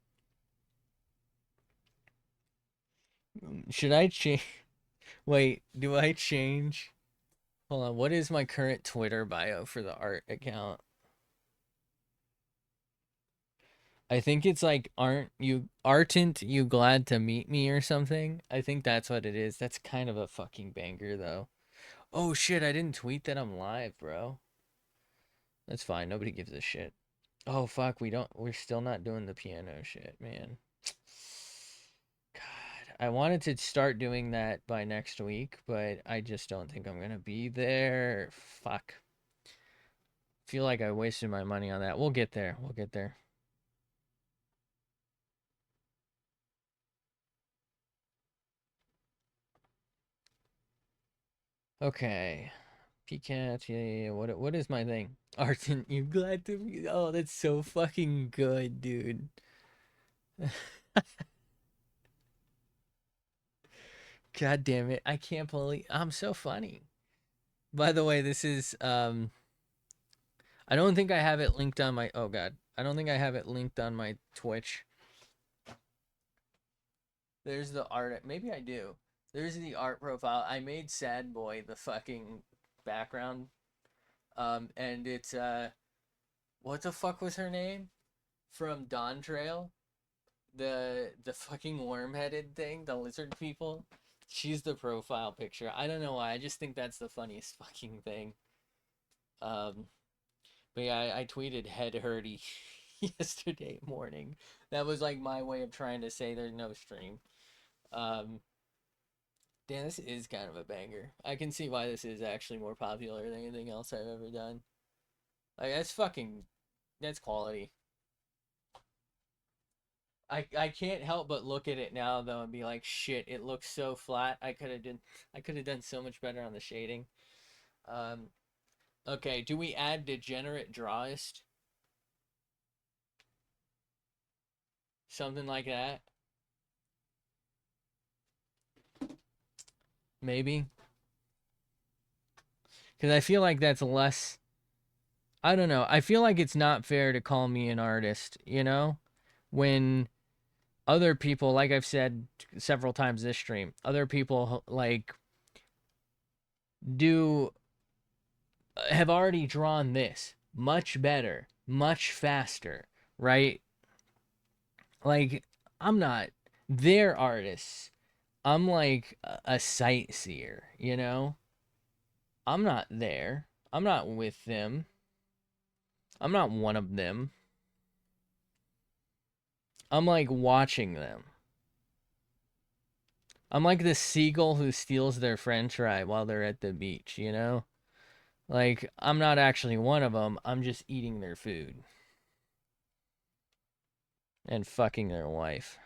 [SPEAKER 1] should I change? Wait, do I change? Hold on, what is my current Twitter bio for the art account? I think it's like aren't you glad to meet me or something? I think that's what it is. That's kind of a fucking banger though. Oh shit, I didn't tweet that I'm live, bro. That's fine. Nobody gives a shit. Oh fuck, we're still not doing the piano shit, man. God, I wanted to start doing that by next week, but I just don't think I'm gonna be there. Fuck. Feel like I wasted my money on that. We'll get there. We'll get there. Okay. Pecan, yeah, yeah, yeah. What is my thing? Arton, you glad to be? Oh, that's so fucking good, dude. God damn it. I can't believe I'm so funny. By the way, this is I don't think I have it linked on my, oh god. I don't think I have it linked on my Twitch. There's the art. Maybe I do. There's the art profile. I made Sad Boy the fucking background. And it's what the fuck was her name? From Dawn Trail? The fucking worm-headed thing, the lizard people. She's the profile picture. I don't know why. I just think that's the funniest fucking thing. Um, but yeah, I tweeted head hurty yesterday morning. That was like my way of trying to say there's no stream. Um, damn, this is kind of a banger. I can see why this is actually more popular than anything else I've ever done. Like that's quality. I can't help but look at it now though and be like, shit, it looks so flat. I could have done so much better on the shading. Um, okay, do we add degenerate drawist? Something like that? Maybe. Because I feel like that's less. I don't know. I feel like it's not fair to call me an artist, you know? When other people, like I've said several times this stream, other people like do have already drawn this much better, much faster, right? Like I'm not their artists. I'm like a sightseer, you know? I'm not there. I'm not with them. I'm not one of them. I'm like watching them. I'm like the seagull who steals their french fry while they're at the beach, you know? Like, I'm not actually one of them. I'm just eating their food and fucking their wife.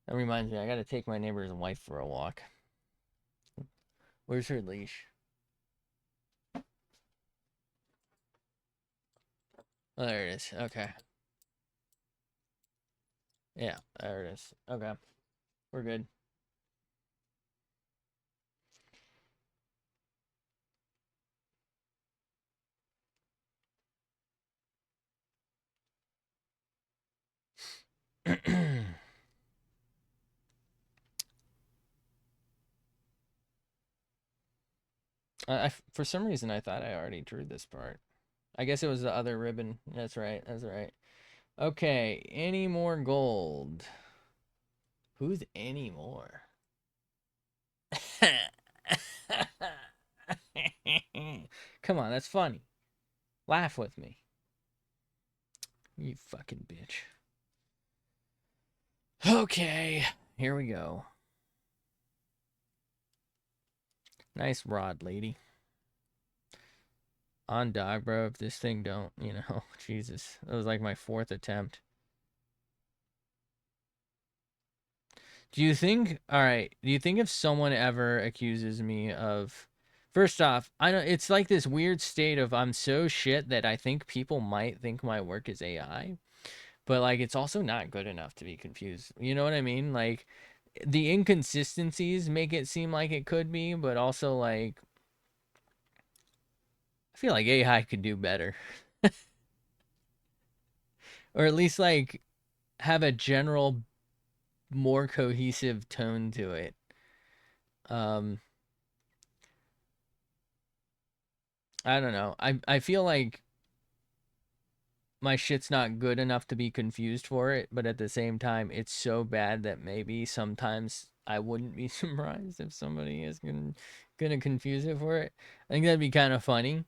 [SPEAKER 1] That reminds me, I gotta take my neighbor's wife for a walk. Where's her leash? Oh, there it is. Okay. Yeah, there it is. Okay. We're good. For some reason, I thought I already drew this part. I guess it was the other ribbon. That's right. That's right. Okay. Any more gold? Who's any more? Come on, that's funny. Laugh with me. You fucking bitch. Okay, here we go. Nice rod, lady. On dog, bro. If this thing don't, Jesus. That was like my fourth attempt. Do you think, all right, do you think if someone ever accuses me of, first off, I don't, it's like this weird state of I'm so shit that I think people might think my work is AI, but like it's also not good enough to be confused. You know what I mean? Like the inconsistencies make it seem like it could be, but also like I feel like AI could do better, or at least like have a general more cohesive tone to it. Um, I don't know. I feel like my shit's not good enough to be confused for it, but at the same time, it's so bad that maybe sometimes I wouldn't be surprised if somebody is gonna confuse it for it. I think that'd be kind of funny.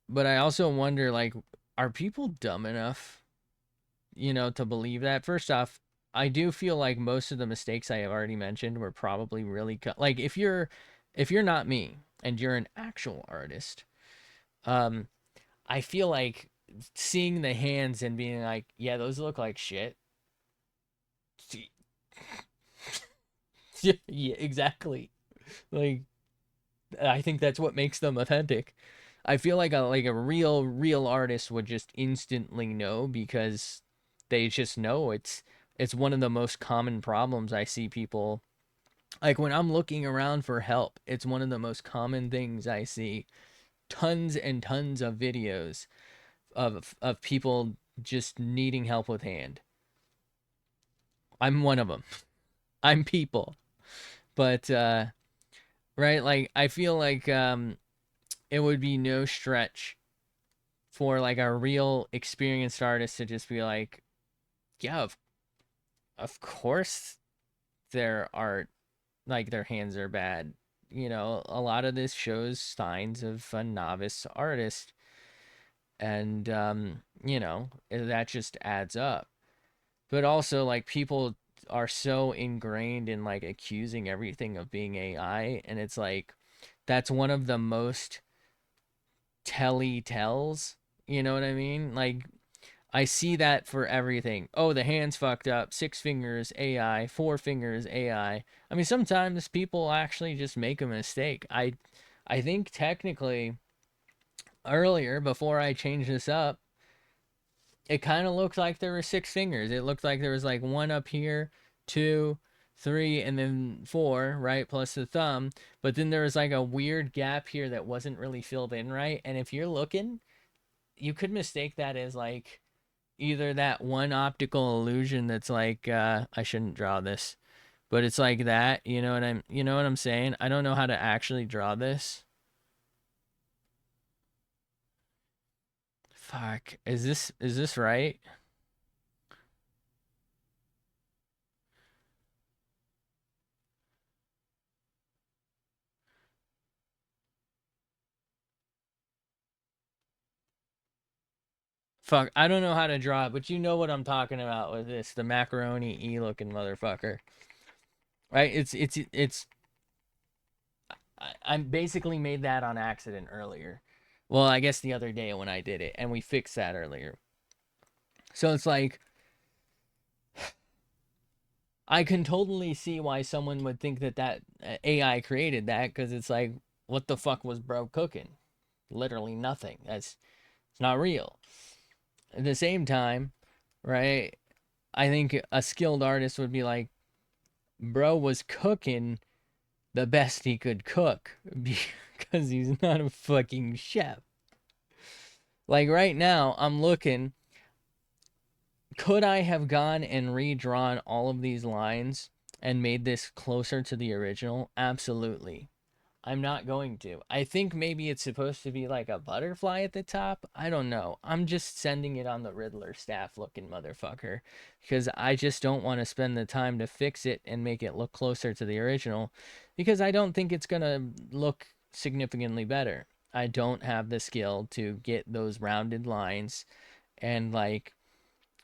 [SPEAKER 1] But I also wonder, like, are people dumb enough, to believe that? First off, I do feel like most of the mistakes I have already mentioned were probably really like if you're not me and you're an actual artist, um, I feel like seeing the hands and being like, yeah, those look like shit. Yeah, exactly. Like, I think that's what makes them authentic. I feel like a real artist would just instantly know because they just know it's one of the most common problems I see people like when I'm looking around for help. It's one of the most common things I see. Tons and tons of videos of people just needing help with hand. I'm one of them. I'm people. But right, like I feel like it would be no stretch for like a real experienced artist to just be like, yeah, of course their art, like their hands are bad. A lot of this shows signs of a novice artist, and that just adds up. But also, like people are so ingrained in like accusing everything of being AI, and it's like that's one of the most tells. You know what I mean? Like, I see that for everything. Oh, the hand's fucked up. 6 fingers, AI. 4 fingers, AI. I mean, sometimes people actually just make a mistake. I think technically earlier, before I changed this up, it kind of looked like there were 6 fingers. It looked like there was like one up here, two, three, and then four, right? Plus the thumb. But then there was like a weird gap here that wasn't really filled in right. And if you're looking, you could mistake that as like either that one optical illusion that's like I shouldn't draw this, but it's like that. You know what I'm saying? I don't know how to actually draw this. Fuck. Is this right? Fuck, I don't know how to draw it, but you know what I'm talking about with this, the macaroni E looking motherfucker. Right? It's I basically made that on accident earlier. Well, I guess the other day when I did it, and we fixed that earlier. So it's like I can totally see why someone would think that AI created that, because it's like, what the fuck was bro cooking? Literally nothing. It's not real. At the same time, right? I think a skilled artist would be like, bro was cooking the best he could cook because he's not a fucking chef. Like right now, I'm looking. Could I have gone and redrawn all of these lines and made this closer to the original? Absolutely. I'm not going to. I think maybe it's supposed to be like a butterfly at the top. I don't know. I'm just sending it on the Riddler staff looking motherfucker because I just don't want to spend the time to fix it and make it look closer to the original because I don't think it's going to look significantly better. I don't have the skill to get those rounded lines and like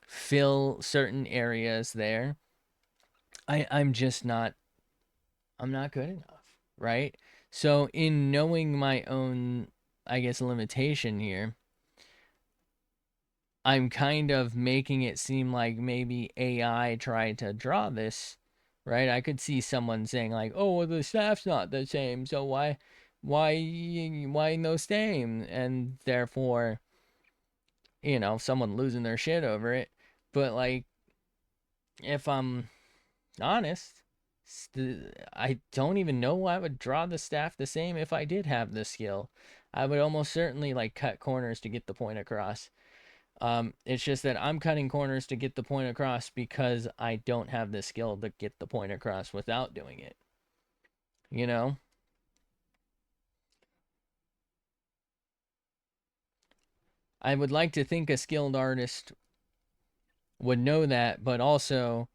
[SPEAKER 1] fill certain areas there. I'm just not I'm not good enough, right? So, in knowing my own, I guess, limitation here, I'm kind of making it seem like maybe AI tried to draw this, right? I could see someone saying like, "Oh, well, the staff's not the same, so why no same?" And therefore, someone losing their shit over it. But like, if I'm honest, I don't even know I would draw the staff the same if I did have the skill. I would almost certainly like cut corners to get the point across. It's just that I'm cutting corners to get the point across because I don't have the skill to get the point across without doing it. You know, I would like to think a skilled artist would know that, but also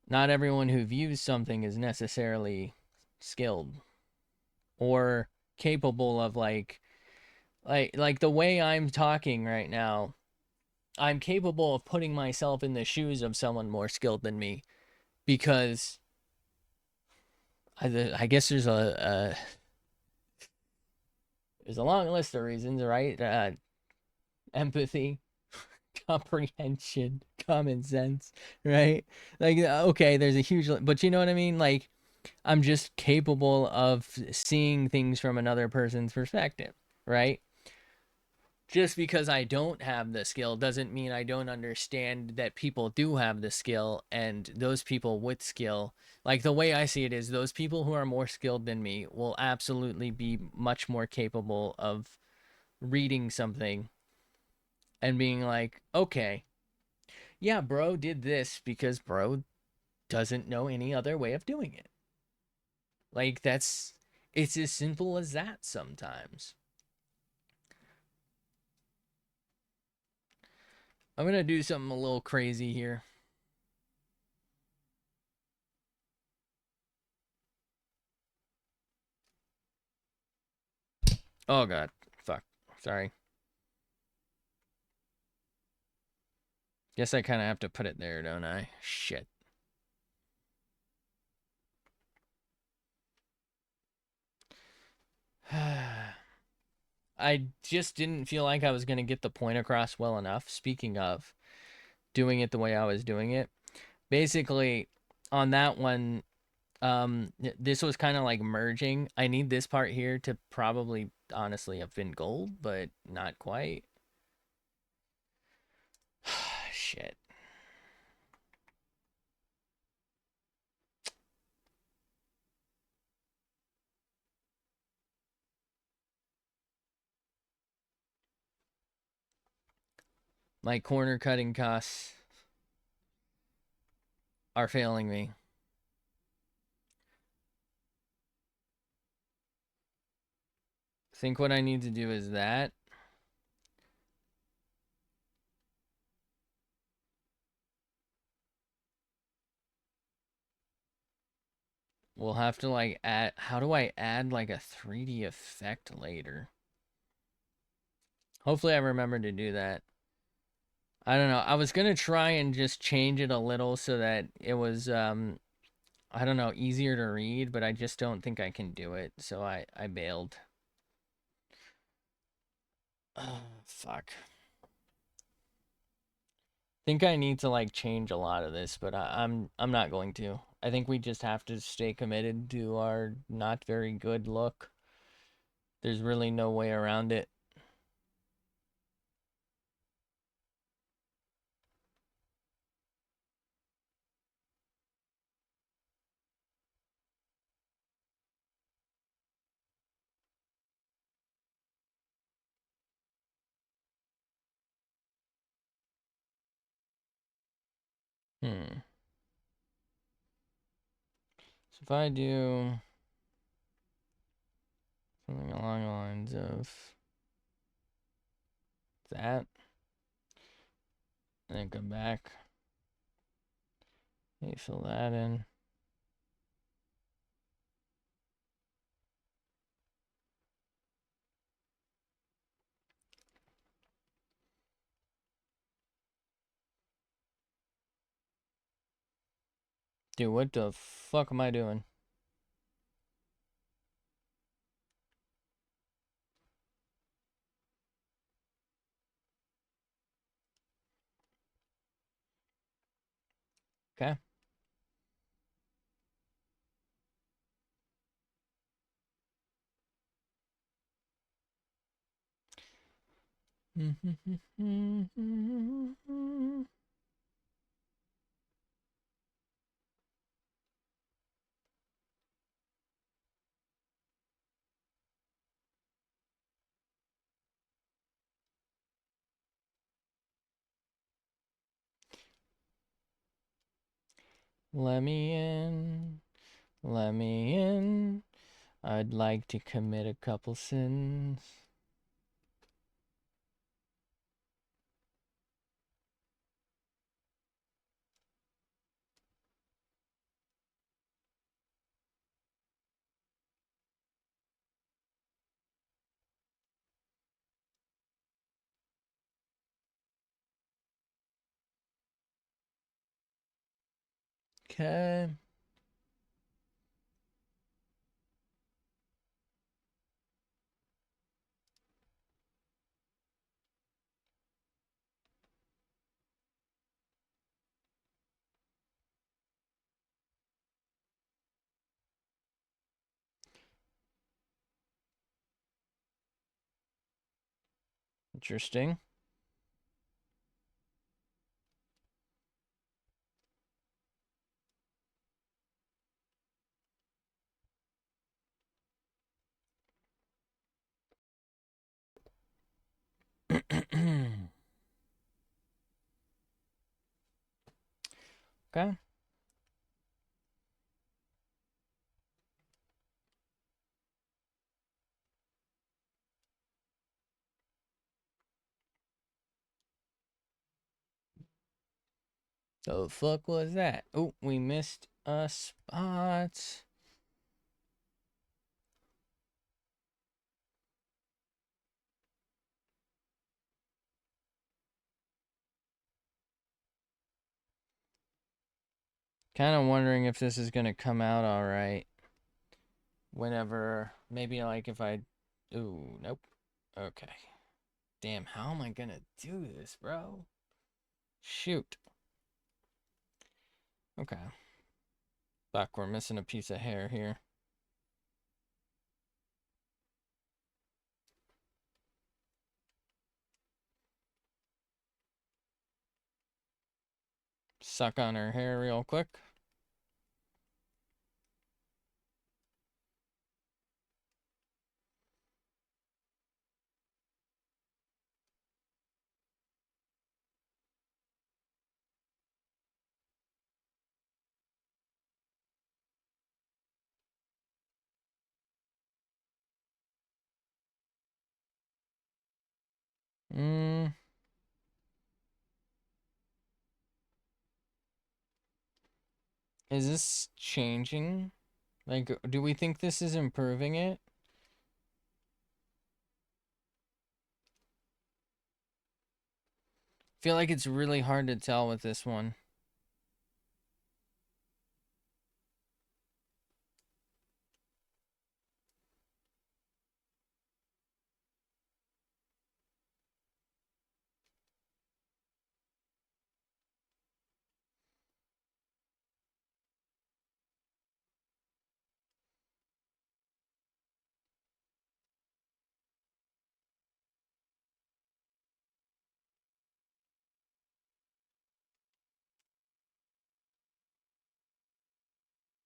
[SPEAKER 1] not everyone who views something is necessarily skilled or capable of like the way I'm talking right now, I'm capable of putting myself in the shoes of someone more skilled than me because I guess there's a long list of reasons, right? Empathy, comprehension, common sense, right? Like okay, there's a huge, but you know what I mean? Like I'm just capable of seeing things from another person's perspective, right? Just because I don't have the skill doesn't mean I don't understand that people do have the skill, and those people with skill, like the way I see it is those people who are more skilled than me will absolutely be much more capable of reading something and being like, okay, yeah, bro did this because bro doesn't know any other way of doing it. Like it's as simple as that sometimes. I'm gonna do something a little crazy here. Oh god, fuck, sorry. Guess I kind of have to put it there, don't I? Shit. I just didn't feel like I was gonna get the point across well enough. Speaking of doing it the way I was doing it, basically on that one, this was kind of like merging. I need this part here to probably honestly have been gold, but not quite. Shit. My corner cutting costs are failing me. I think what I need to do is that. We'll have to like add, how do I add like a 3D effect later? Hopefully I remember to do that. I don't know. I was gonna try and just change it a little so that it was I don't know, easier to read, but I just don't think I can do it. So I bailed. Fuck. Think I need to like change a lot of this, but I'm not going to. I think we just have to stay committed to our not very good look. There's really no way around it. Hmm. So if I do something along the lines of that, and then come back, hey, fill that in. Dude, what the fuck am I doing? Okay. Let me in. Let me in. I'd like to commit a couple sins. Okay. Interesting. Okay. The fuck was that? Oh, we missed a spot. Kind of wondering if this is gonna come out all right. Whenever, maybe like if I, ooh, nope. Okay. Damn, how am I gonna do this, bro? Shoot. Okay. Fuck, we're missing a piece of hair here. Suck on her hair real quick. Mm. Is this changing? Like, do we think this is improving it? Feel like it's really hard to tell with this one.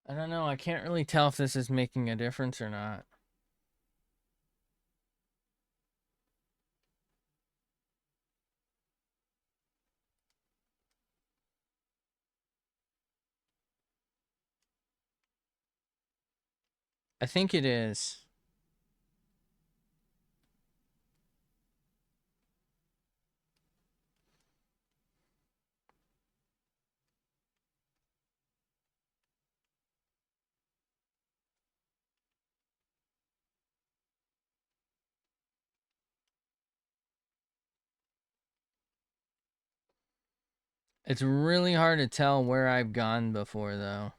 [SPEAKER 1] I don't know. I can't really tell if this is making a difference or not. I think it is. It's really hard to tell where I've gone before, though.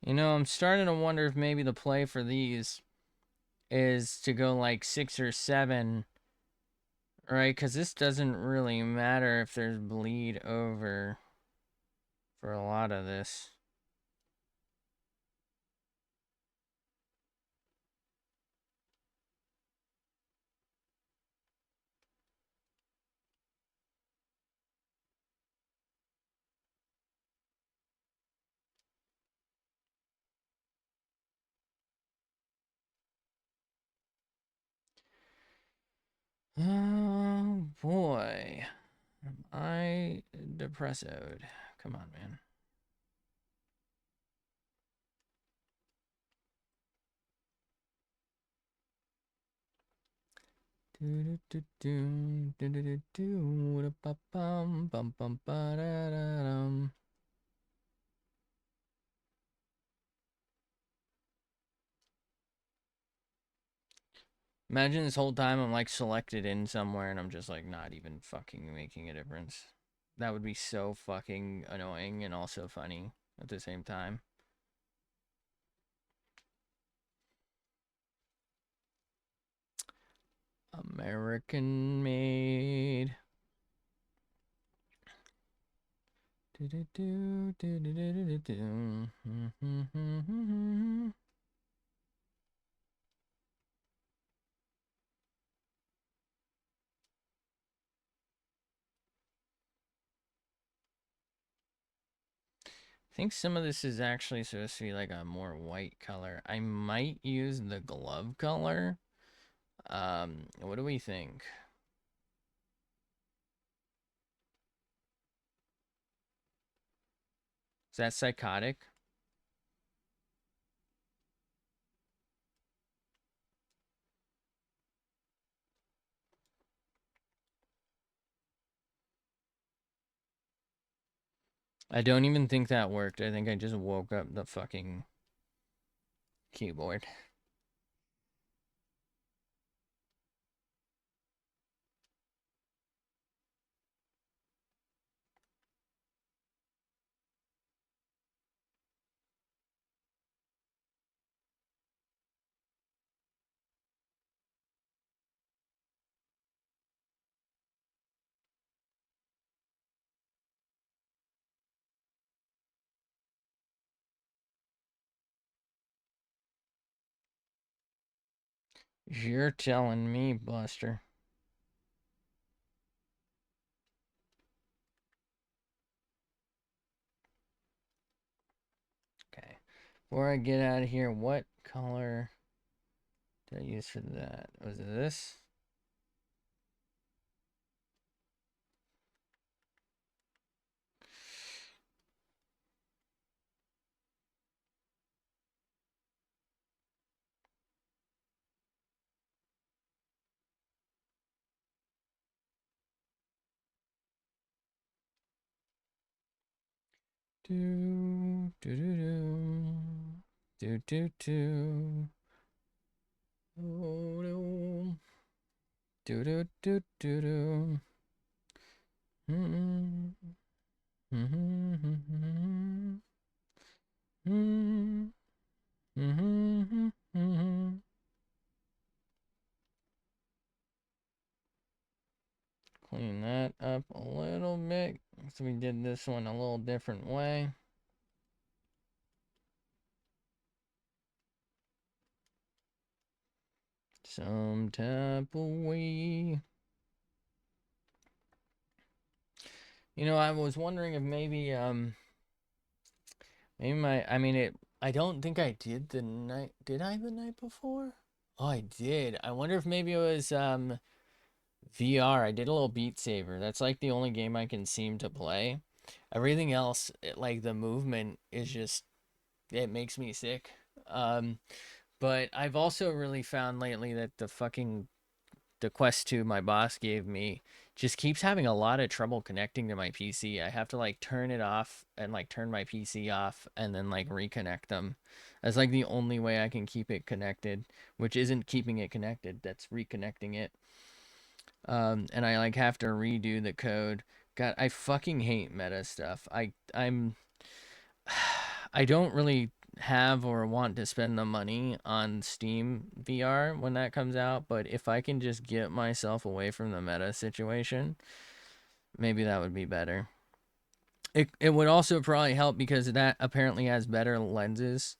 [SPEAKER 1] You know, I'm starting to wonder if maybe the play for these is to go like 6 or 7, right? Because this doesn't really matter if there's bleed over for a lot of this. Oh boy. Am I depressed? Come on, man. Imagine this whole time I'm like selected in somewhere and I'm just like not even fucking making a difference. That would be so fucking annoying and also funny at the same time. American made. I think some of this is actually supposed to be like a more white color. I might use the glove color. What do we think? Is that psychotic? I don't even think that worked. I think I just woke up the fucking keyboard. You're telling me, Buster. Okay. Before I get out of here, what color did I use for that? Was it this? Do do do do do do do do do do do do. Mm-hmm. Mm-hmm. Mm-hmm. Mm-hmm. Mm-hmm. Clean that up a little bit. So we did this one a little different way. Some type of way. You know, I was wondering if maybe I mean it I don't think I did the night did I the night before? Oh, I did. I wonder if maybe it was VR. I did a little Beat Saber. That's like the only game I can seem to play. Everything else, like the movement is just it makes me sick. Um but I've also really found lately that the Quest 2 my boss gave me just keeps having a lot of trouble connecting to my PC. I have to like turn it off and like turn my PC off and then like reconnect them. That's like the only way I can keep it connected, which isn't keeping it connected, that's reconnecting it. And I like have to redo the code. God, I fucking hate meta stuff. I don't really have or want to spend the money on Steam VR when that comes out, but if I can just get myself away from the meta situation, maybe that would be better. It would also probably help because that apparently has better lenses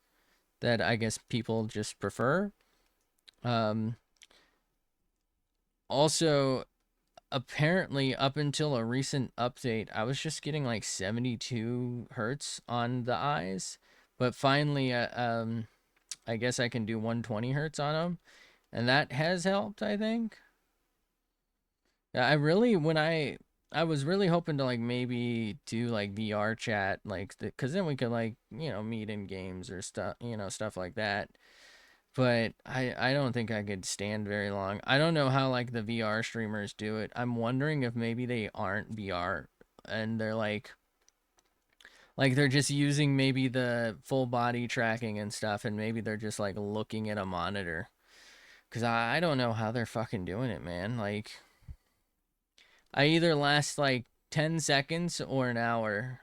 [SPEAKER 1] that I guess people just prefer. Um, Also, apparently, up until a recent update, I was just getting like 72 hertz on the eyes, but finally, I guess I can do 120 hertz on them, and that has helped, I think. Yeah, I was really hoping to like maybe do like VR chat, like because then we could like meet in games or stuff, stuff like that. But I don't think I could stand very long. I don't know how like the VR streamers do it. I'm wondering if maybe they aren't VR and they're like they're just using maybe the full body tracking and stuff, and maybe they're just like looking at a monitor. Cause I don't know how they're fucking doing it, man. Like I either last like 10 seconds or an hour.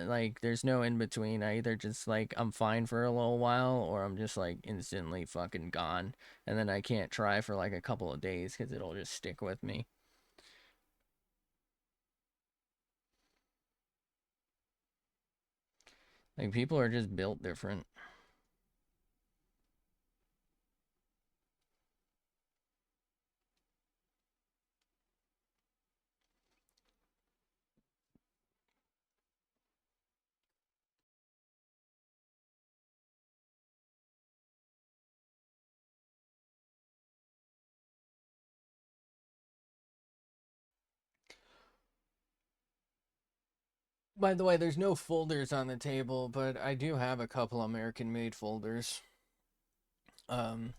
[SPEAKER 1] Like there's no in between. I either just like I'm fine for a little while or I'm just like instantly fucking gone. And then I can't try for like a couple of days because it'll just stick with me. Like people are just built different. By the way, there's no folders on the table, but I do have a couple American made folders. Um,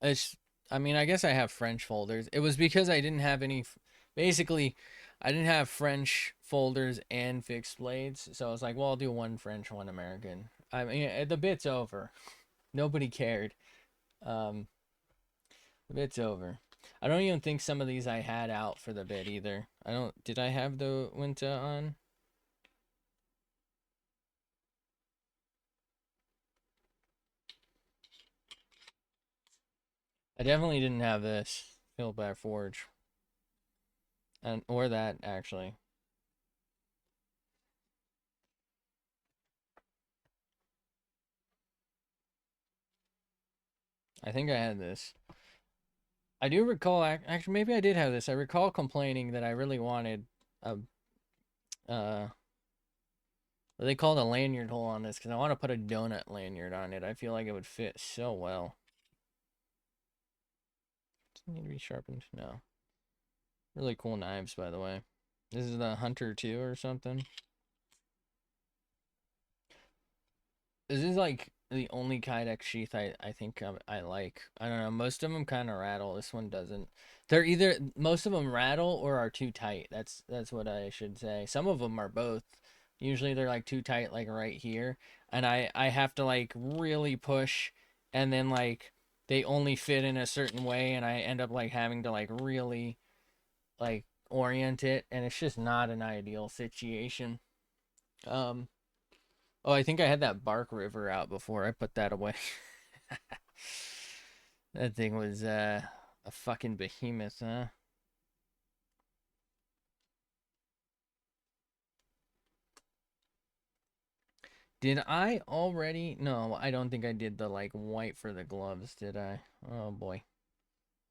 [SPEAKER 1] it's, I mean, I guess I have French folders. It was because I didn't have any. Basically, I didn't have French folders and fixed blades, so I was like, well, I'll do one French, one American. I mean, the bit's over. Nobody cared. Um, the bit's over. I don't even think some of these I had out for the bit either. I don't. Did I have the Winter on? I definitely didn't have this Filled by Forge, and or that actually. I think I had this. I do recall. Actually, maybe I did have this. I recall complaining that I really wanted a what they call a lanyard hole on this because I want to put a donut lanyard on it. I feel like it would fit so well. Does it need to be sharpened? No. Really cool knives, by the way. This is the Hunter 2 or something. This is like the only Kydex sheath I think I like. I don't know. Most of them kind of rattle. This one doesn't. They're either most of them rattle or are too tight. That's what I should say. Some of them are both. Usually they're like too tight, like right here, and I have to like really push, and then like they only fit in a certain way, and I end up like having to like really like orient it, and it's just not an ideal situation. Um, Oh, I think I had that Bark River out before I put that away. That thing was a fucking behemoth, huh? Did I already? No, I don't think I did the like white for the gloves, did I? Oh boy.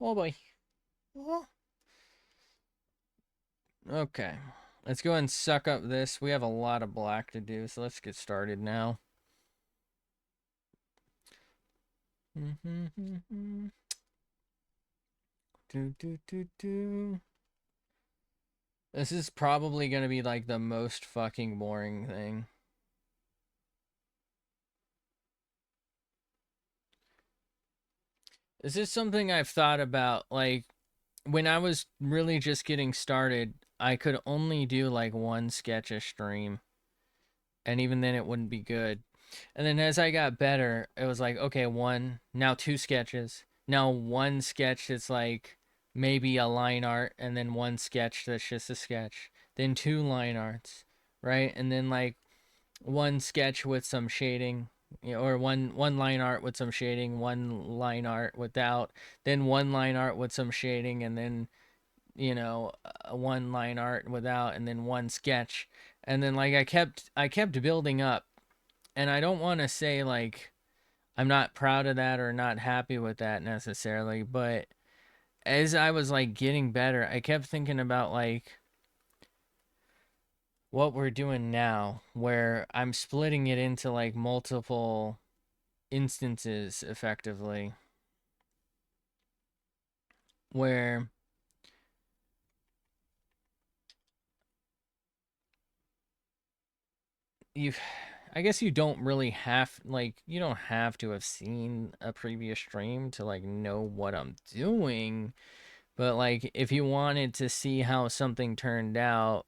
[SPEAKER 1] Oh boy. Oh. Okay. Let's go ahead and suck up this. We have a lot of black to do, so let's get started now. Do, do, do, do. This is probably going to be like the most fucking boring thing. This is something I've thought about. Like, when I was really just getting started, I could only do like one sketch a stream. And even then, it wouldn't be good. And then as I got better, it was like, okay, one, now two sketches. Now one sketch that's like maybe a line art, and then one sketch that's just a sketch. Then two line arts, right? And then like one sketch with some shading, or one line art with some shading, one line art without, then one line art with some shading, and then one line art without, and then one sketch, and then like I kept building up, and I don't want to say like I'm not proud of that or not happy with that necessarily, but as I was like getting better, I kept thinking about like what we're doing now, where I'm splitting it into like multiple instances effectively, where you I guess you don't really have like you don't have to have seen a previous stream to like know what I'm doing, but like if you wanted to see how something turned out,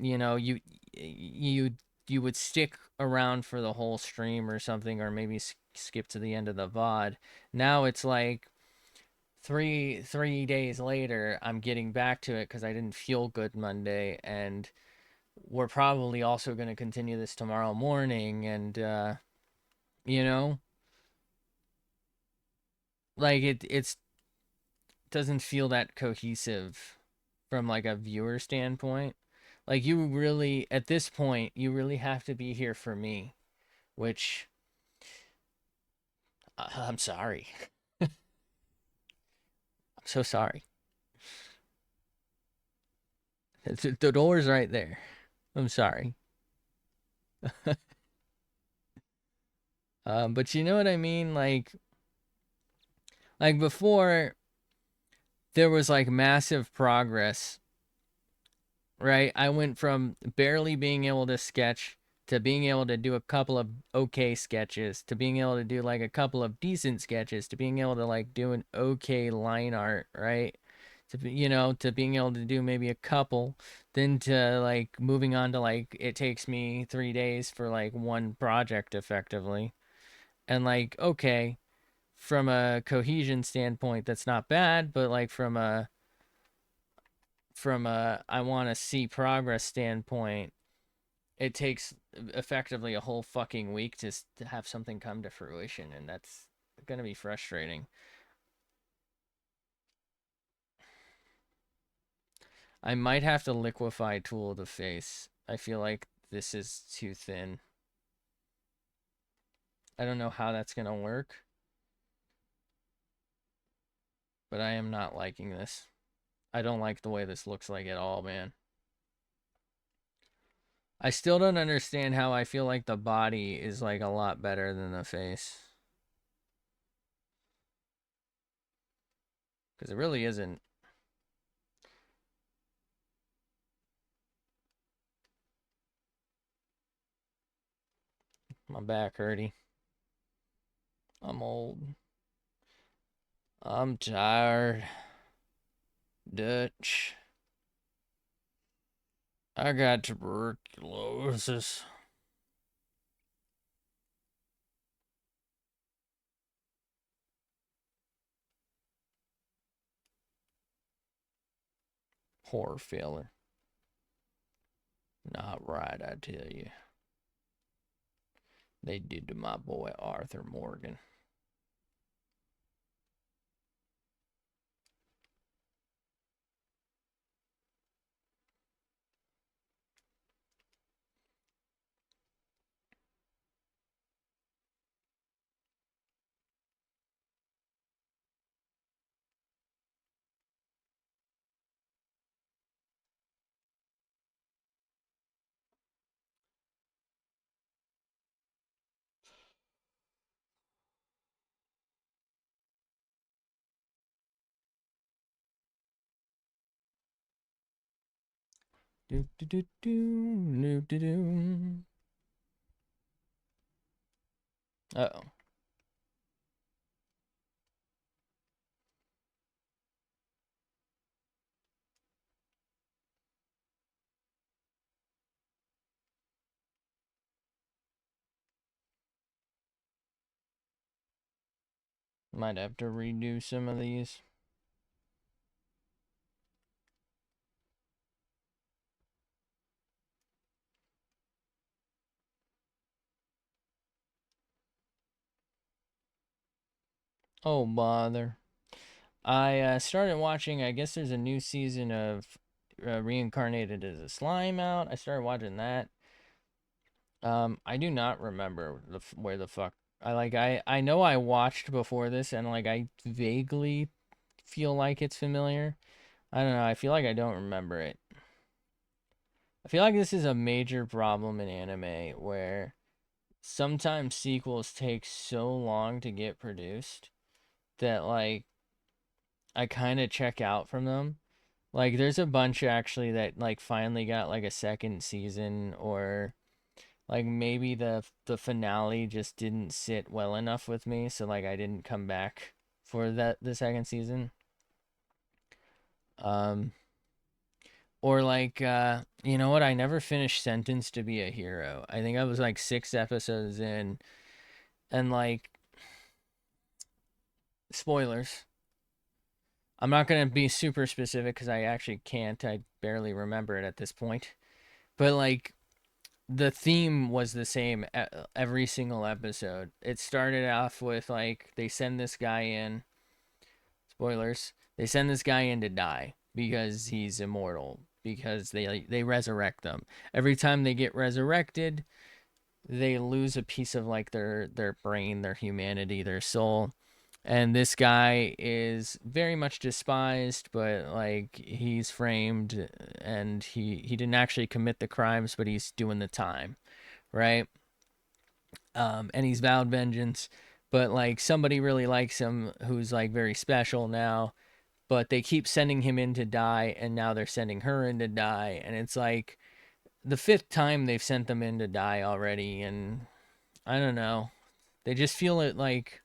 [SPEAKER 1] you know, you you would stick around for the whole stream or something, or maybe skip to the end of the VOD. Now it's like three days later, I'm getting back to it because I didn't feel good Monday, and we're probably also going to continue this tomorrow morning, and you know, like it's doesn't feel that cohesive from like a viewer standpoint. Like you really at this point you really have to be here for me, which I'm sorry. I'm so sorry. The door's right there. I'm sorry. But you know what I mean? Like before, there was like massive progress, right? I went from barely being able to sketch to being able to do a couple of okay sketches to being able to do like a couple of decent sketches to being able to like do an okay line art, right? to to being able to do maybe a couple, then to like moving on to like it takes me 3 days for like one project effectively. And like, okay, from a cohesion standpoint, that's not bad, but like from a I want to see progress standpoint, it takes effectively a whole fucking week to have something come to fruition, and that's gonna be frustrating. I might have to liquefy tool the face. I feel like this is too thin. I don't know how that's gonna work, but I am not liking this. I don't like the way this looks like at all, man. I still don't understand how I feel like the body is like a lot better than the face. Because it really isn't. My back hurty. I'm old. I'm tired. Dutch. I got tuberculosis. Poor fella. Not right, I tell you. They did to my boy Arthur Morgan. Do do do do do do do. Uh-oh. Might have to redo some of these. Oh, bother. I started watching, I guess there's a new season of Reincarnated as a Slime out. I started watching that. I do not remember where the fuck I know I watched before this and like I vaguely feel like it's familiar. I don't know. I feel like I don't remember it. I feel like this is a major problem in anime where sometimes sequels take so long to get produced that like I kind of check out from them. Like there's a bunch actually that like finally got like a second season, or like maybe the finale just didn't sit well enough with me, so like I didn't come back for the second season. Um or like you know what? I never finished Sentenced to Be a Hero. I think I was like 6 episodes in, and like spoilers. I'm not going to be super specific cuz I actually can't. I barely remember it at this point. But like the theme was the same every single episode. It started off with like they send this guy in, spoilers. They send this guy in to die because he's immortal, because they resurrect them. Every time they get resurrected, they lose a piece of like their brain, their humanity, their soul. And this guy is very much despised, but like he's framed, and he didn't actually commit the crimes, but he's doing the time, right? And he's vowed vengeance, but like somebody really likes him who's like very special now, but they keep sending him in to die, and now they're sending her in to die, and it's like the fifth time they've sent them in to die already, and I don't know. They just feel it like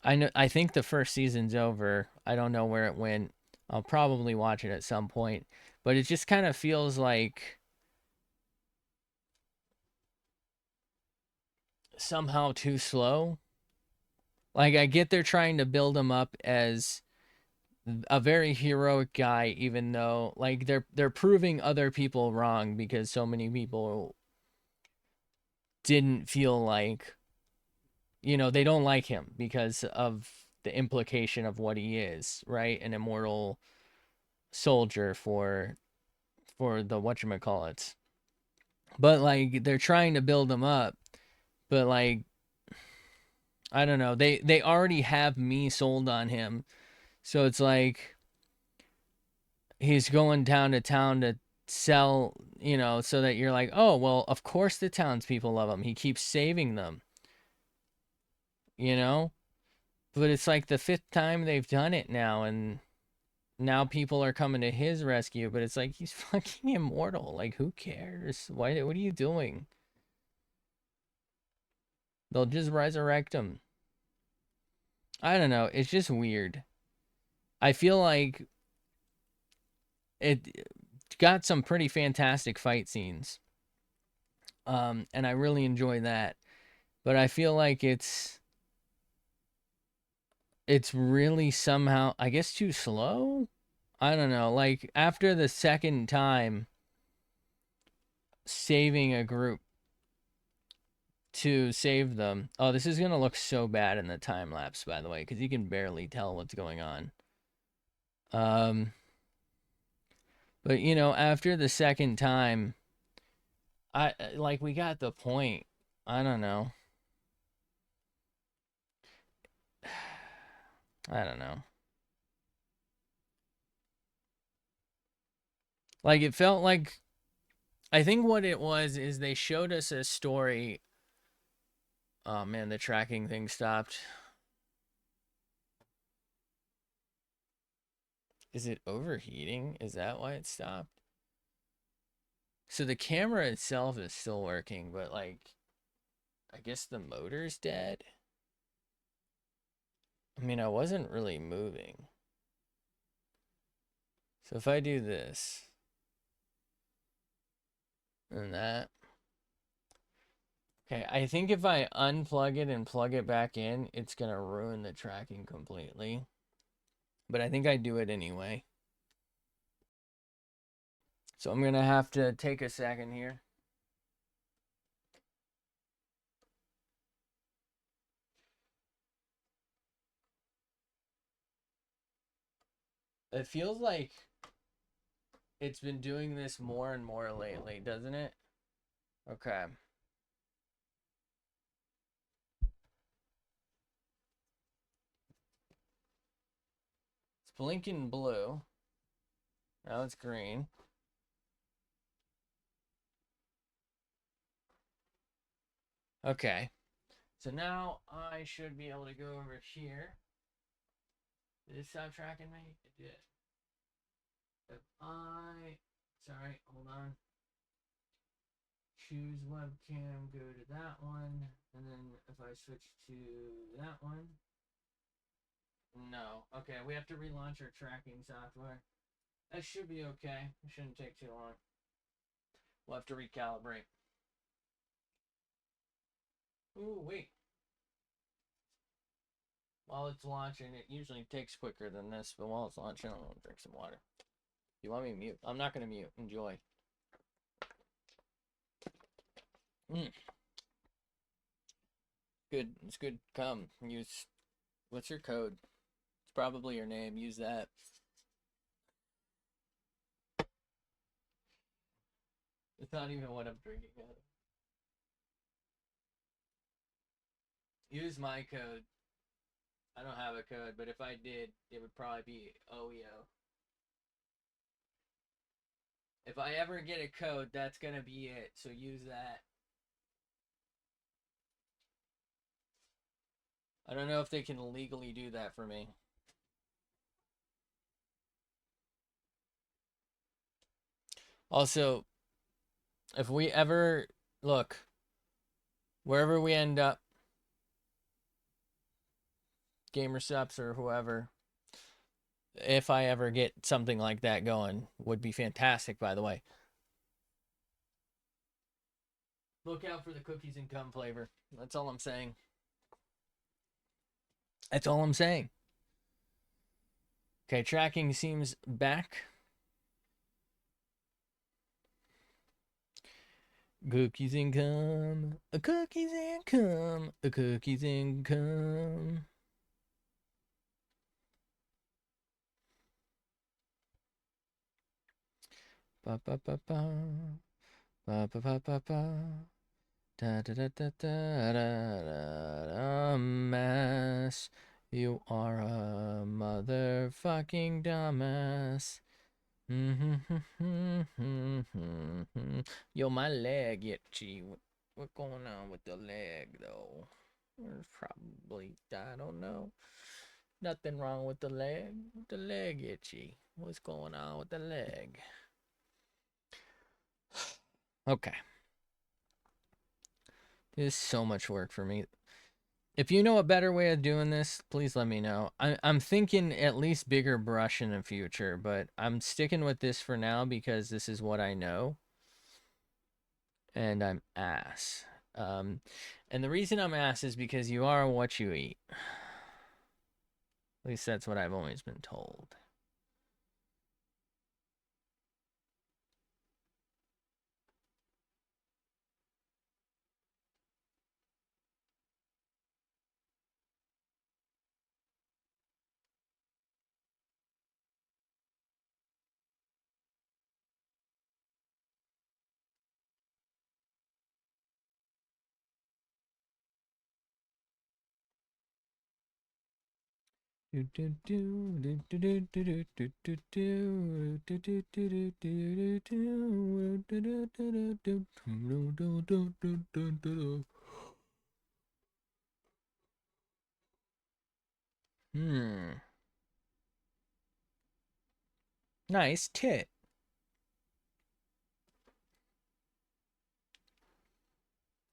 [SPEAKER 1] I think the first season's over. I don't know where it went. I'll probably watch it at some point, but it just kind of feels like somehow too slow. Like I get they're trying to build him up as a very heroic guy, even though like they're proving other people wrong because so many people didn't feel like, they don't like him because of the implication of what he is, right? An immortal soldier for the whatchamacallits. But like they're trying to build him up, but like I don't know. They already have me sold on him. So it's like he's going town to town to sell, so that you're like, oh, well, of course the townspeople love him. He keeps saving them, you know? But it's like the fifth time they've done it now, and now people are coming to his rescue, but it's like he's fucking immortal. Like, who cares? What are you doing? They'll just resurrect him. I don't know. It's just weird. I feel like it got some pretty fantastic fight scenes. And I really enjoy that. But I feel like it's really somehow, I guess, too slow. I don't know. Like after the second time saving a group to save them. Oh, this is going to look so bad in the time lapse, by the way, because you can barely tell what's going on. Um, but after the second time, I like we got the point. I don't know. I don't know. Like it felt like I think what it was is they showed us a story. Oh man, the tracking thing stopped. Is it overheating? Is that why it stopped? So the camera itself is still working, but like I guess the motor's dead. I mean, I wasn't really moving. So if I do this and that. Okay, I think if I unplug it and plug it back in, it's going to ruin the tracking completely. But I think I do it anyway. So I'm going to have to take a second here. It feels like it's been doing this more and more lately, doesn't it? Okay. It's blinking blue. Now it's green. Okay. So now I should be able to go over here. Did it stop tracking me? It did. If I... Sorry, hold on. Choose webcam, go to that one, and then if I switch to that one, no. Okay, we have to relaunch our tracking software. That should be okay. It shouldn't take too long. We'll have to recalibrate. Ooh, wait. While it's launching, it usually takes quicker than this, but while it's launching, I'm gonna drink some water. You want me to mute? I'm not gonna mute. Enjoy. Mm. Good. It's good. Come. Use. What's your code? It's probably your name. Use that. It's not even what I'm drinking out of. Use my code. I don't have a code, but if I did, it would probably be OEO. If I ever get a code, that's gonna be it. So use that. I don't know if they can legally do that for me. Also, if we ever look, wherever we end up, Gamer Subs or whoever, if I ever get something like that going, would be fantastic, by the way. Look out for the cookies and cum flavor. That's all I'm saying. That's all I'm saying. Okay, tracking seems back. Cookies and cum, cookies and cum, cookies and cum. Ba ba ba ba, ba ba ba ba ba. Da da da da da da da. Dumbass, you are a motherfucking dumbass. Yo, my leg itchy. What's going on with the leg, though? There's probably, I don't know. Nothing wrong with the leg. The leg itchy. What's going on with the leg? Okay. This is so much work for me. If you know a better way of doing this, please let me know. I'm thinking at least bigger brush in the future, but I'm sticking with this for now because this is what I know. And I'm ass. And the reason I'm ass is because you are what you eat. At least that's what I've always been told. Nice tit.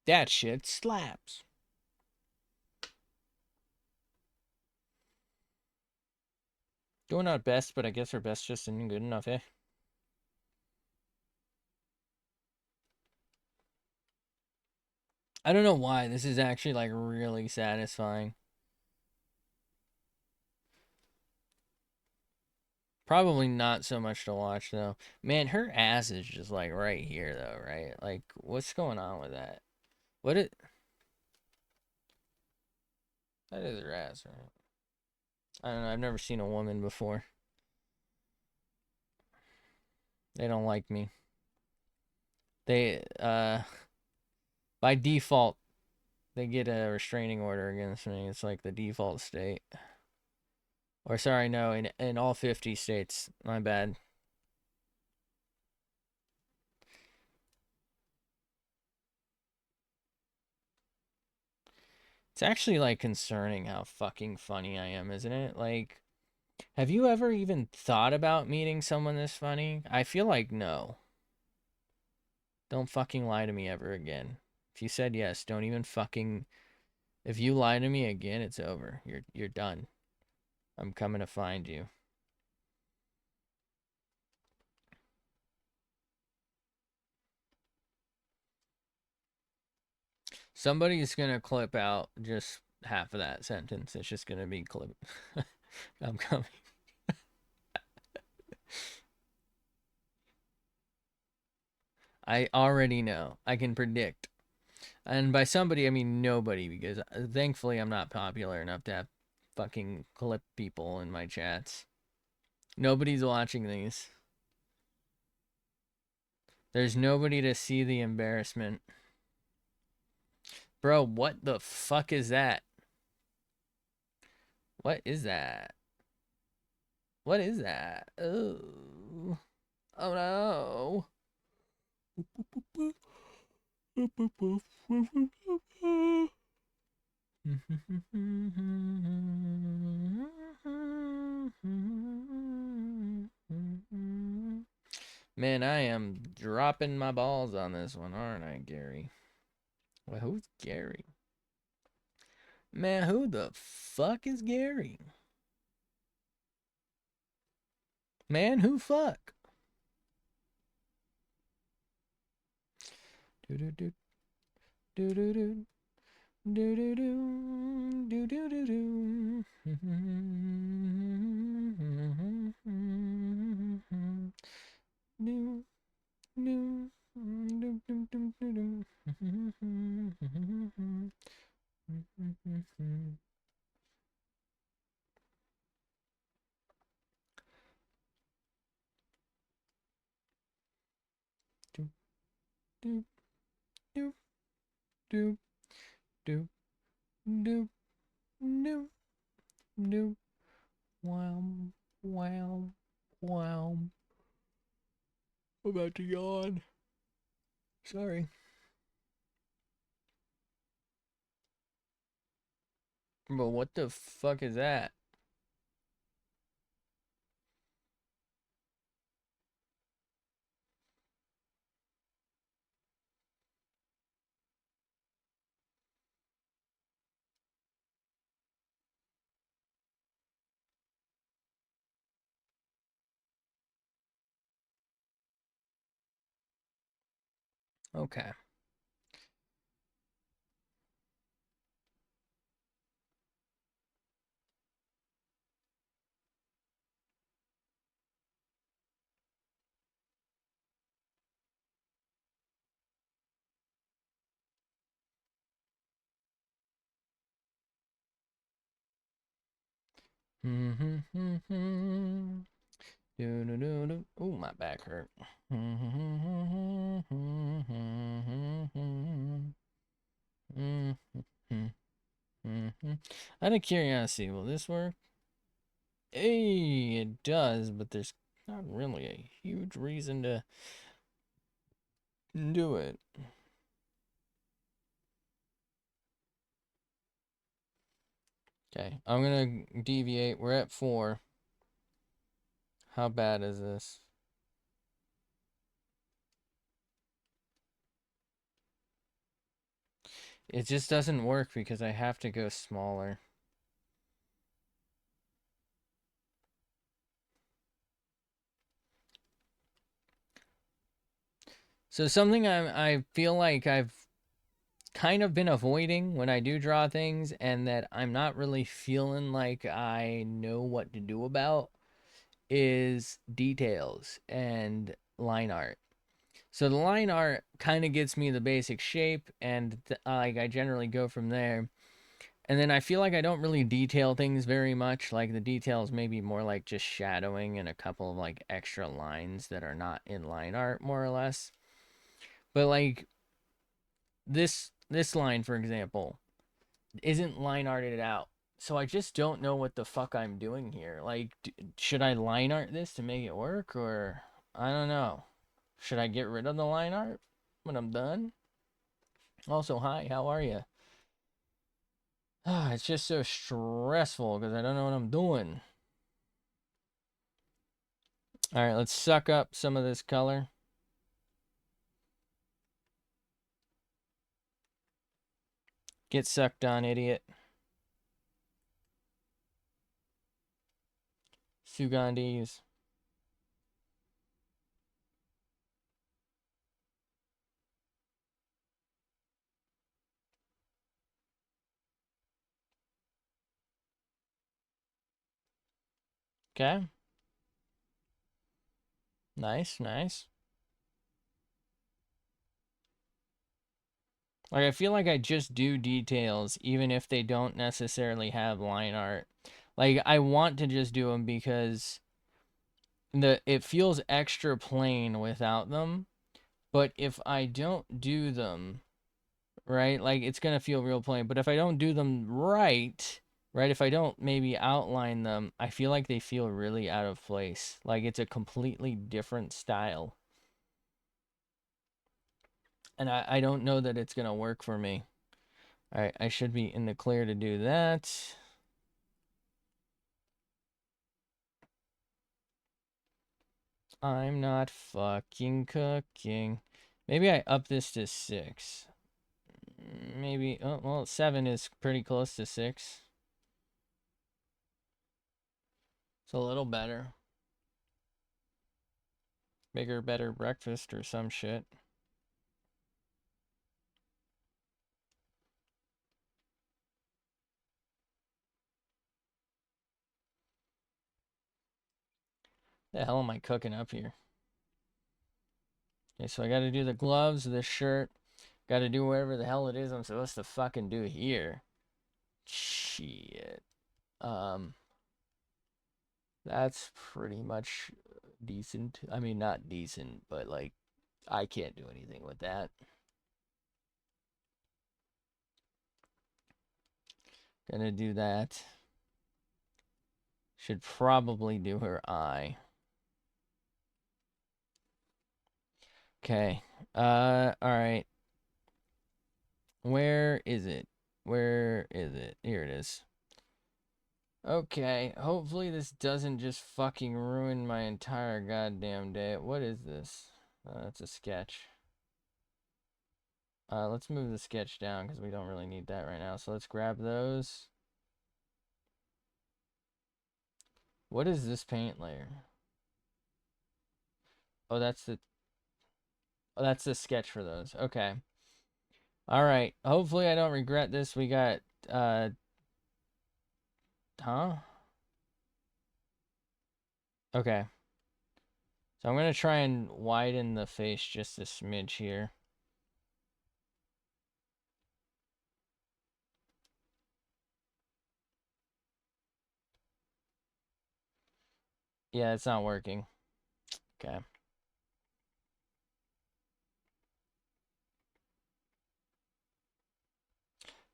[SPEAKER 1] That shit slaps. Doing our best, but I guess our best just isn't good enough, eh? I don't know why. This is actually like really satisfying. Probably not so much to watch though. Man, her ass is just like right here though, right? Like, what's going on with that? What it? That is her ass, right? I don't know. I've never seen a woman before. They don't like me. They by default they get a restraining order against me. It's like the default state. Or sorry, no, in all 50 states. My bad. It's actually like concerning how fucking funny I am, isn't it? Like, have you ever even thought about meeting someone this funny? I feel like no. Don't fucking lie to me ever again. If you said yes, don't even fucking. If you lie to me again, it's over. You're done. I'm coming to find you. Somebody's gonna clip out just half of that sentence. It's just gonna be clip. I'm coming. I already know. I can predict. And by somebody, I mean nobody, because thankfully I'm not popular enough to have fucking clip people in my chats. Nobody's watching these. There's nobody to see the embarrassment. Bro, what the fuck is that? What is that? What is that? Oh. Oh no. Man, I am dropping my balls on this one, aren't I, Gary? Well, who's Gary? Man, who the fuck is Gary? Man, who fuck? Do do do do do do do do do do do do do. Do do do do do do do. Do do do do do do do do. Wow, wow, wow. I'm about to yawn. Sorry. But what the fuck is that? Okay. Oh, my back hurt. Out of curiosity, will this work? Hey, it does, but there's not really a huge reason to do it. Okay, I'm gonna deviate. We're at 4. How bad is this? It just doesn't work because I have to go smaller. So something I feel like I've kind of been avoiding when I do draw things and that I'm not really feeling like I know what to do about is details and line art. So the line art kind of gets me the basic shape and like I generally go from there. And then I feel like I don't really detail things very much. Like the details maybe more like just shadowing and a couple of like extra lines that are not in line art more or less. But like this line for example isn't line arted out. So I just don't know what the fuck I'm doing here. Like should I line art this to make it work or I don't know. Should I get rid of the line art when I'm done? Also, hi, how are you? It's just so stressful because I don't know what I'm doing. All right, let's suck up some of this color. Get sucked on, idiot. Sugandis. Okay. Nice, nice. Like, I feel like I just do details, even if they don't necessarily have line art. Like, I want to just do them because it feels extra plain without them. But if I don't do them, right, like, it's going to feel real plain. But if I don't do them right, if I don't maybe outline them, I feel like they feel really out of place. Like, it's a completely different style. And I don't know that it's going to work for me. All right, I should be in the clear to do that. I'm not fucking cooking. Maybe I up this to 6. maybe. Oh, well, 7 is pretty close to 6. It's a little better. Bigger, better breakfast or some shit. The hell am I cooking up here? Okay, so I got to do the gloves, the shirt. Got to do whatever the hell it is I'm supposed to fucking do here. Shit. That's pretty much decent. I mean, not decent, but like, I can't do anything with that. Gonna do that. Should probably do her eye. Okay. Alright. Where is it? Where is it? Here it is. Okay. Hopefully this doesn't just fucking ruin my entire goddamn day. What is this? That's a sketch. Let's move the sketch down because we don't really need that right now. So let's grab those. What is this paint layer? Oh, that's the sketch for those. Okay. All right. Hopefully I don't regret this. We got huh? Okay. So I'm going to try and widen the face just a smidge here. Yeah, it's not working. Okay.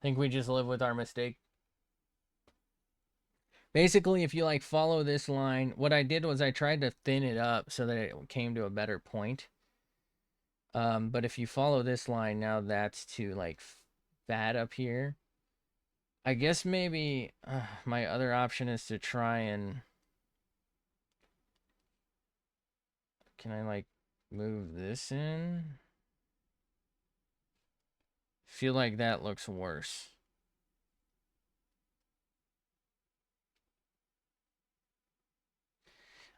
[SPEAKER 1] Think we just live with our mistake. Basically, if you like follow this line, what I did was I tried to thin it up so that it came to a better point. But if you follow this line, now that's to like fat up here. I guess maybe my other option is to try and... Can I like move this in? Feel like that looks worse.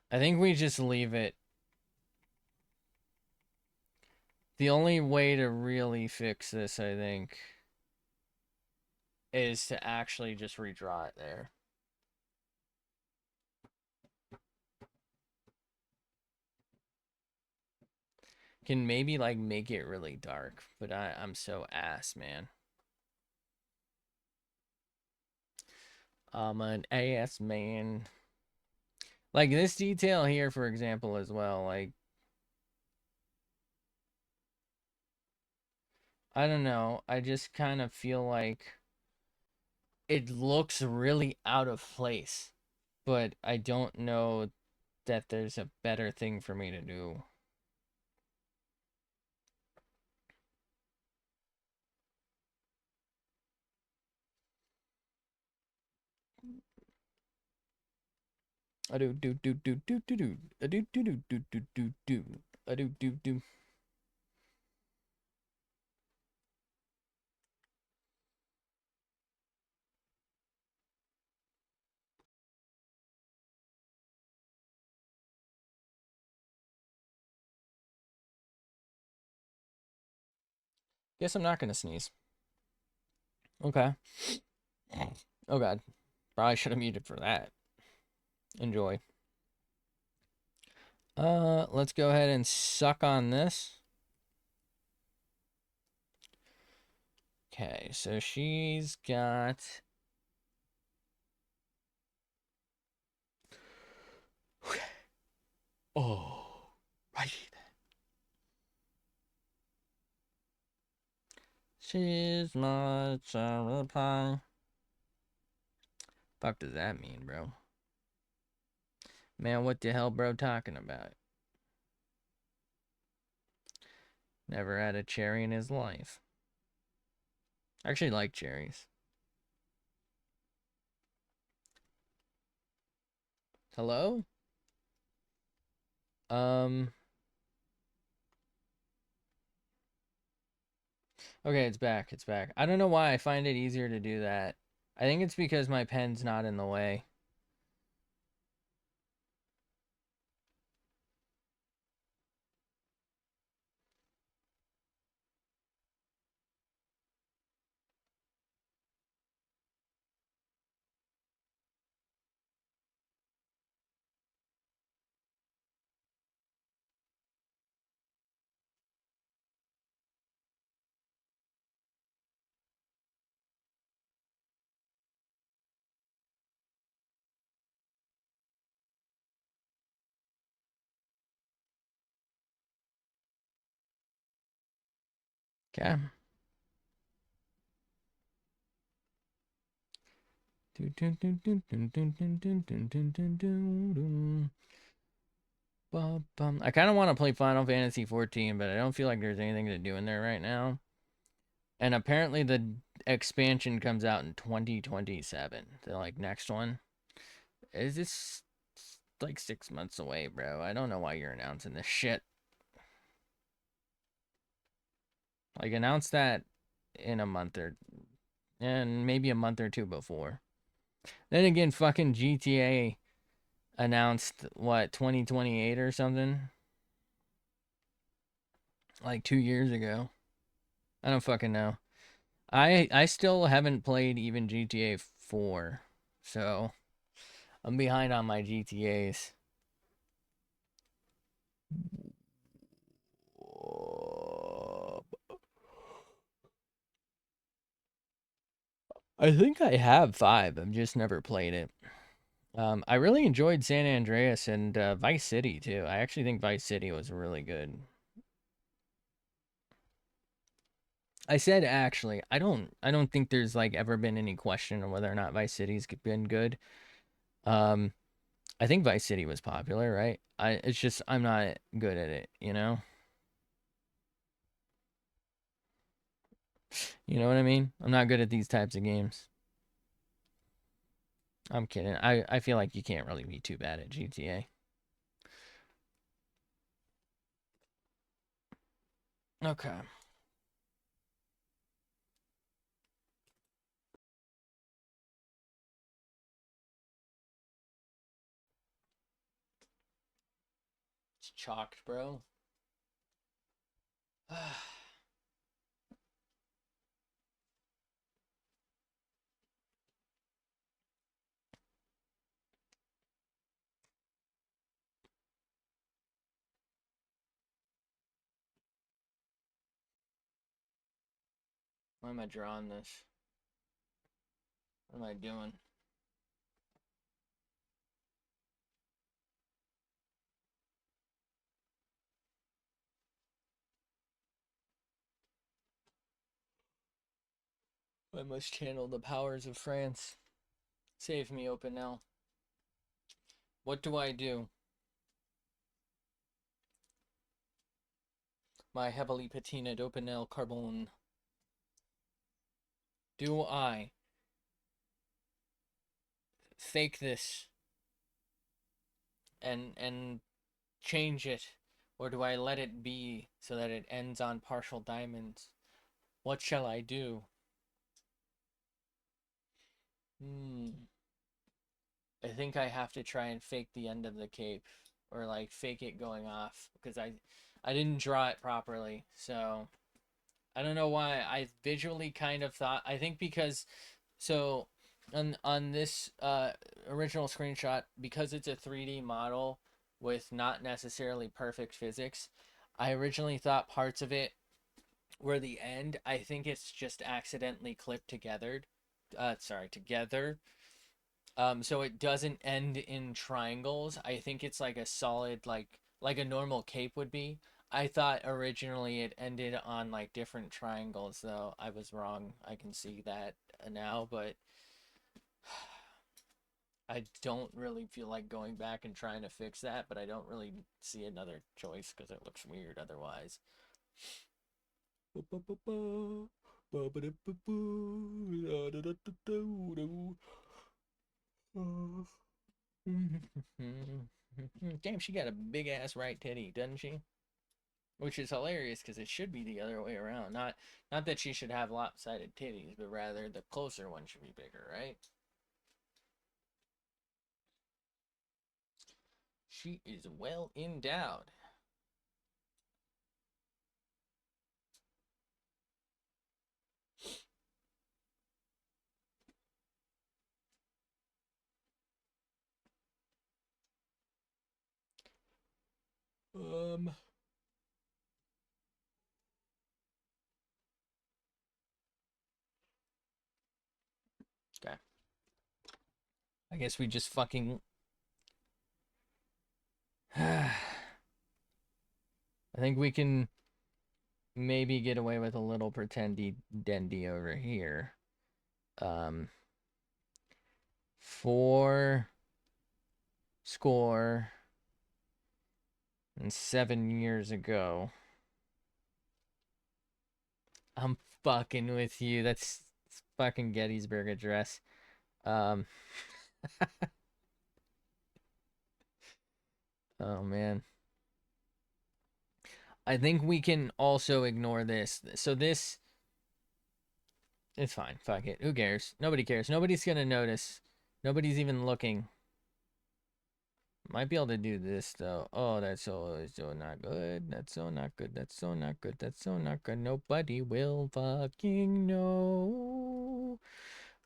[SPEAKER 1] I think we just leave it. The only way to really fix this, I think, is to actually just redraw it there. Can maybe like make it really dark, but I'm so ass, man. I'm an ass man. Like this detail here, for example, as well. Like, I don't know. I just kind of feel like it looks really out of place, but I don't know that there's a better thing for me to do. I do do do do do do do. I do do do do do do do. I do do do. Guess I'm not gonna sneeze. Okay. Oh god. Probably should have muted for that. Enjoy. Let's go ahead and suck on this. Okay, so she's got... Oh, right. She's my cherry pie. Fuck does that mean, bro? Man, what the hell bro talking about? Never had a cherry in his life. I actually like cherries. Hello? Okay, it's back. It's back. I don't know why I find it easier to do that. I think it's because my pen's not in the way. Okay. I kind of want to play Final Fantasy 14, but I don't feel like there's anything to do in there right now. And apparently the expansion comes out in 2027. The like next one. Is this like 6 months away, bro? I don't know why you're announcing this shit. Like announce that in a month or and maybe a month or two before. Then again, fucking GTA announced what 2028 or something like 2 years ago. I don't fucking know. I still haven't played even GTA 4, so I'm behind on my GTAs. I think I have 5. I've just never played it. I really enjoyed San Andreas and Vice City too. I actually think Vice City was really good. I said actually, I don't think there's like ever been any question on whether or not Vice City's been good. Um, I think Vice City was popular, right? It's just I'm not good at it, you know? You know what I mean? I'm not good at these types of games. I'm kidding. I feel like you can't really be too bad at GTA. Okay. It's chalked, bro. Why am I drawing this? What am I doing? I must channel the powers of France. Save me, Opinel. What do I do? My heavily patinaed Opinel Carbone. Do I fake this and change it, or do I let it be so that it ends on partial diamonds? What shall I do? Hmm. I think I have to try and fake the end of the cape, or like fake it going off because I didn't draw it properly. So I don't know why I visually kind of thought. I think because so on this original screenshot, because it's a 3D model with not necessarily perfect physics, I originally thought parts of it were the end. I think it's just accidentally clipped together. Sorry, together. So it doesn't end in triangles. I think it's like a solid like a normal cape would be. I thought originally it ended on like different triangles, though I was wrong. I can see that now, but I don't really feel like going back and trying to fix that, but I don't really see another choice because it looks weird otherwise. Damn, she got a big ass right titty, doesn't she? Which is hilarious because it should be the other way around. Not that she should have lopsided titties, but rather the closer one should be bigger, right? She is well endowed. Um. Okay. I guess we just fucking. I think we can maybe get away with a little pretendy dendy over here. Um. 4 score and 7 years ago. I'm fucking with you. That's fucking Gettysburg Address. Um. Oh man. I think we can also ignore this. So this, it's fine. Fuck it. Who cares? Nobody cares. Nobody's gonna notice. Nobody's even looking. Might be able to do this though. Oh, that's so not good. That's so not good. That's so not good. That's so not good. Nobody will fucking know.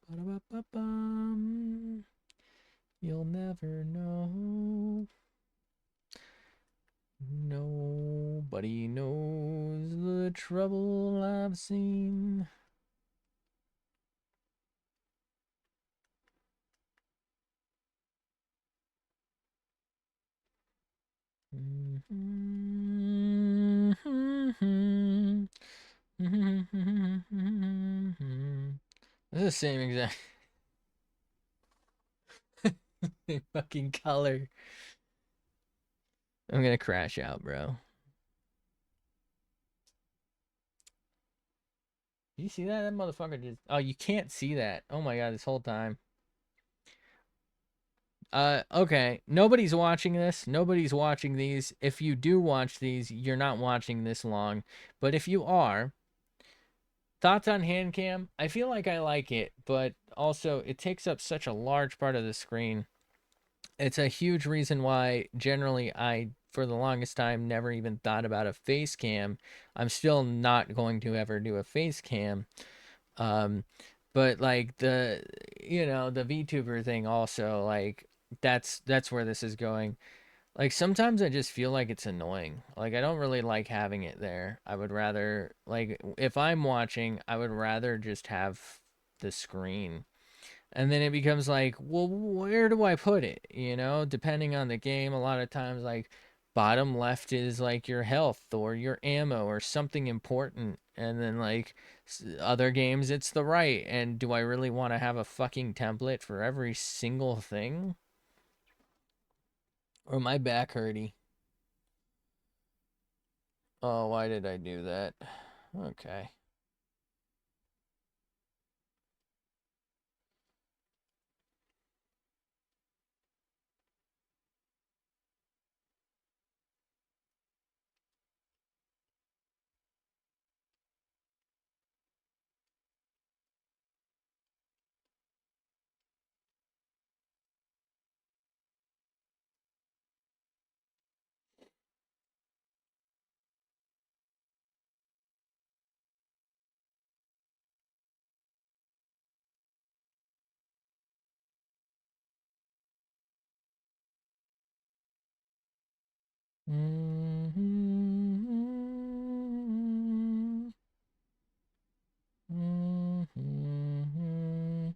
[SPEAKER 1] Ba-da-ba-ba-bum. You'll never know. Nobody knows the trouble I've seen. It's the same exact fucking color. I'm gonna crash out, bro. You see that? That motherfucker just. Oh, you can't see that. Oh my god, this whole time. Okay. Nobody's watching this. Nobody's watching these. If you do watch these, you're not watching this long. But if you are, thoughts on hand cam? I feel like I like it, but also it takes up such a large part of the screen. It's a huge reason why generally I for the longest time never even thought about a face cam. I'm still not going to ever do a face cam. Um but like the VTuber thing also like that's where this is going. Like sometimes I just feel like it's annoying. Like I don't really like having it there. I would rather like if I'm watching, I would rather just have the screen. And then it becomes like, well, where do I put it? Depending on the game, a lot of times like bottom left is like your health or your ammo or something important. And then like other games, it's the right. And do I really want to have a fucking template for every single thing? Or my back hurty? Oh, why did I do that? Okay. Mm-hmm. Mm-hmm.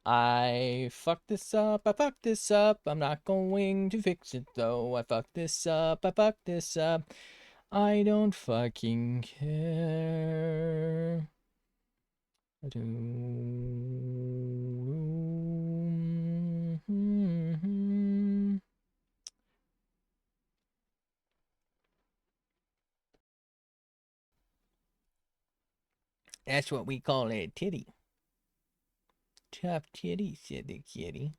[SPEAKER 1] I fucked this up, I fucked this up. I'm not going to fix it though. I fucked this up, I fucked this up. I don't fucking care. That's what we call a titty. Tough titty, said the kitty.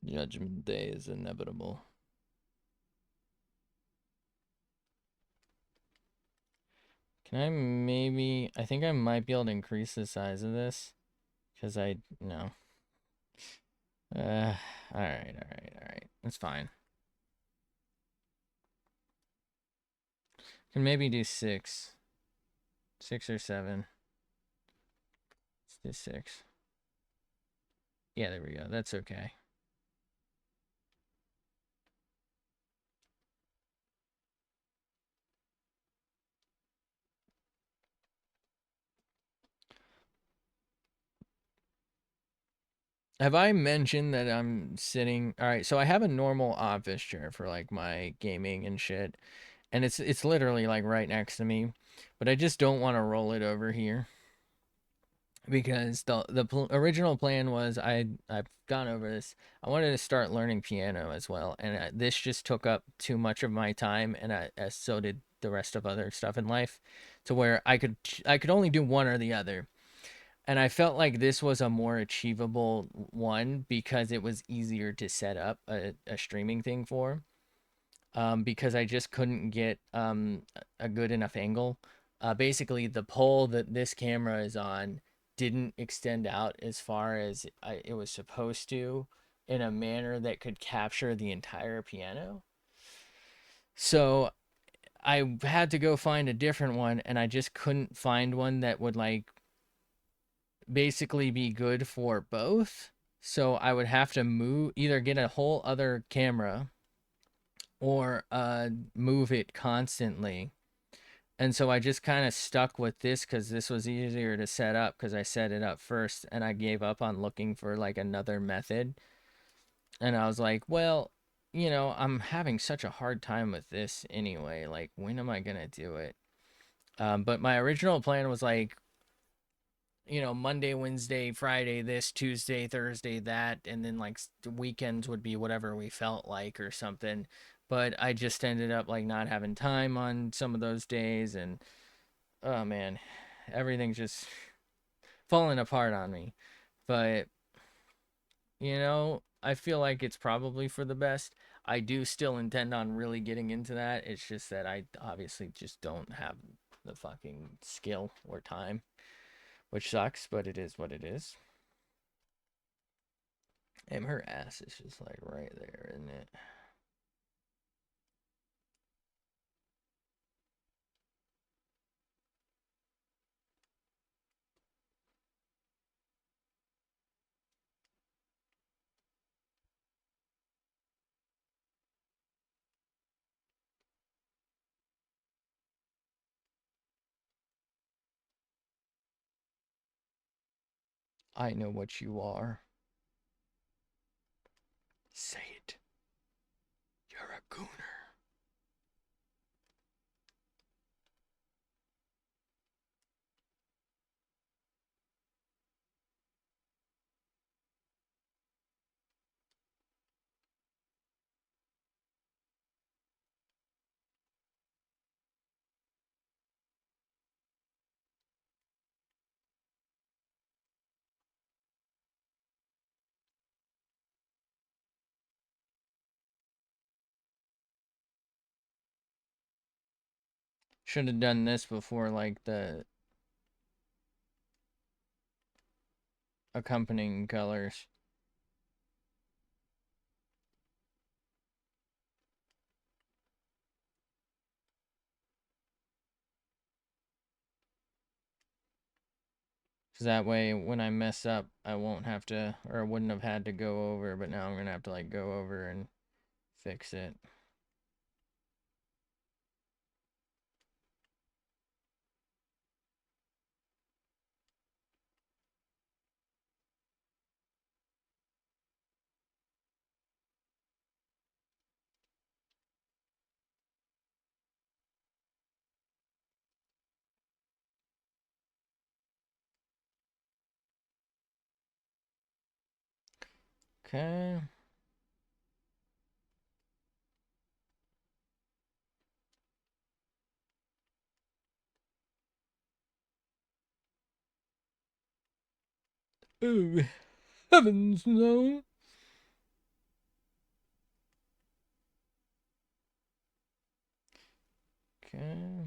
[SPEAKER 1] Judgment Day is inevitable. Can I maybe... I think I might be able to increase the size of this. Because I... No. Alright, alright. That's fine. Can maybe do 6. 6 or 7. Let's do 6. Yeah, there we go. That's okay. Have I mentioned that I'm sitting... Alright, so I have a normal office chair for like my gaming and shit. And it's literally like right next to me. But I just don't want to roll it over here. Because the original plan was I've gone over this. I wanted to start learning piano as well, and this just took up too much of my time, and so did the rest of other stuff in life, to where I could only do one or the other, and I felt like this was a more achievable one because it was easier to set up a streaming thing for because I just couldn't get a good enough angle. Basically, the pole that this camera is on didn't extend out as far as it was supposed to in a manner that could capture the entire piano. So I had to go find a different one, and I just couldn't find one that would like basically be good for both. So I would have to move, either get a whole other camera or move it constantly. And so I just kind of stuck with this because this was easier to set up because I set it up first, and I gave up on looking for like another method. And I was like, well, I'm having such a hard time with this anyway. Like, when am I going to do it? But my original plan was like, Monday, Wednesday, Friday, this, Tuesday, Thursday, that, and then like the weekends would be whatever we felt like or something. But I just ended up like not having time on some of those days, and oh man, everything's just falling apart on me. But, I feel like it's probably for the best. I do still intend on really getting into that. It's just that I obviously just don't have the fucking skill or time, which sucks, but it is what it is. And her ass is just like right there, isn't it? I know what you are. Say it. You're a gooner. Should have done this before, like, the accompanying colors. Because that way, when I mess up, I won't have to, or I wouldn't have had to go over, but now I'm going to have to, like, go over and fix it. Okay. Oh, heavens no. Okay.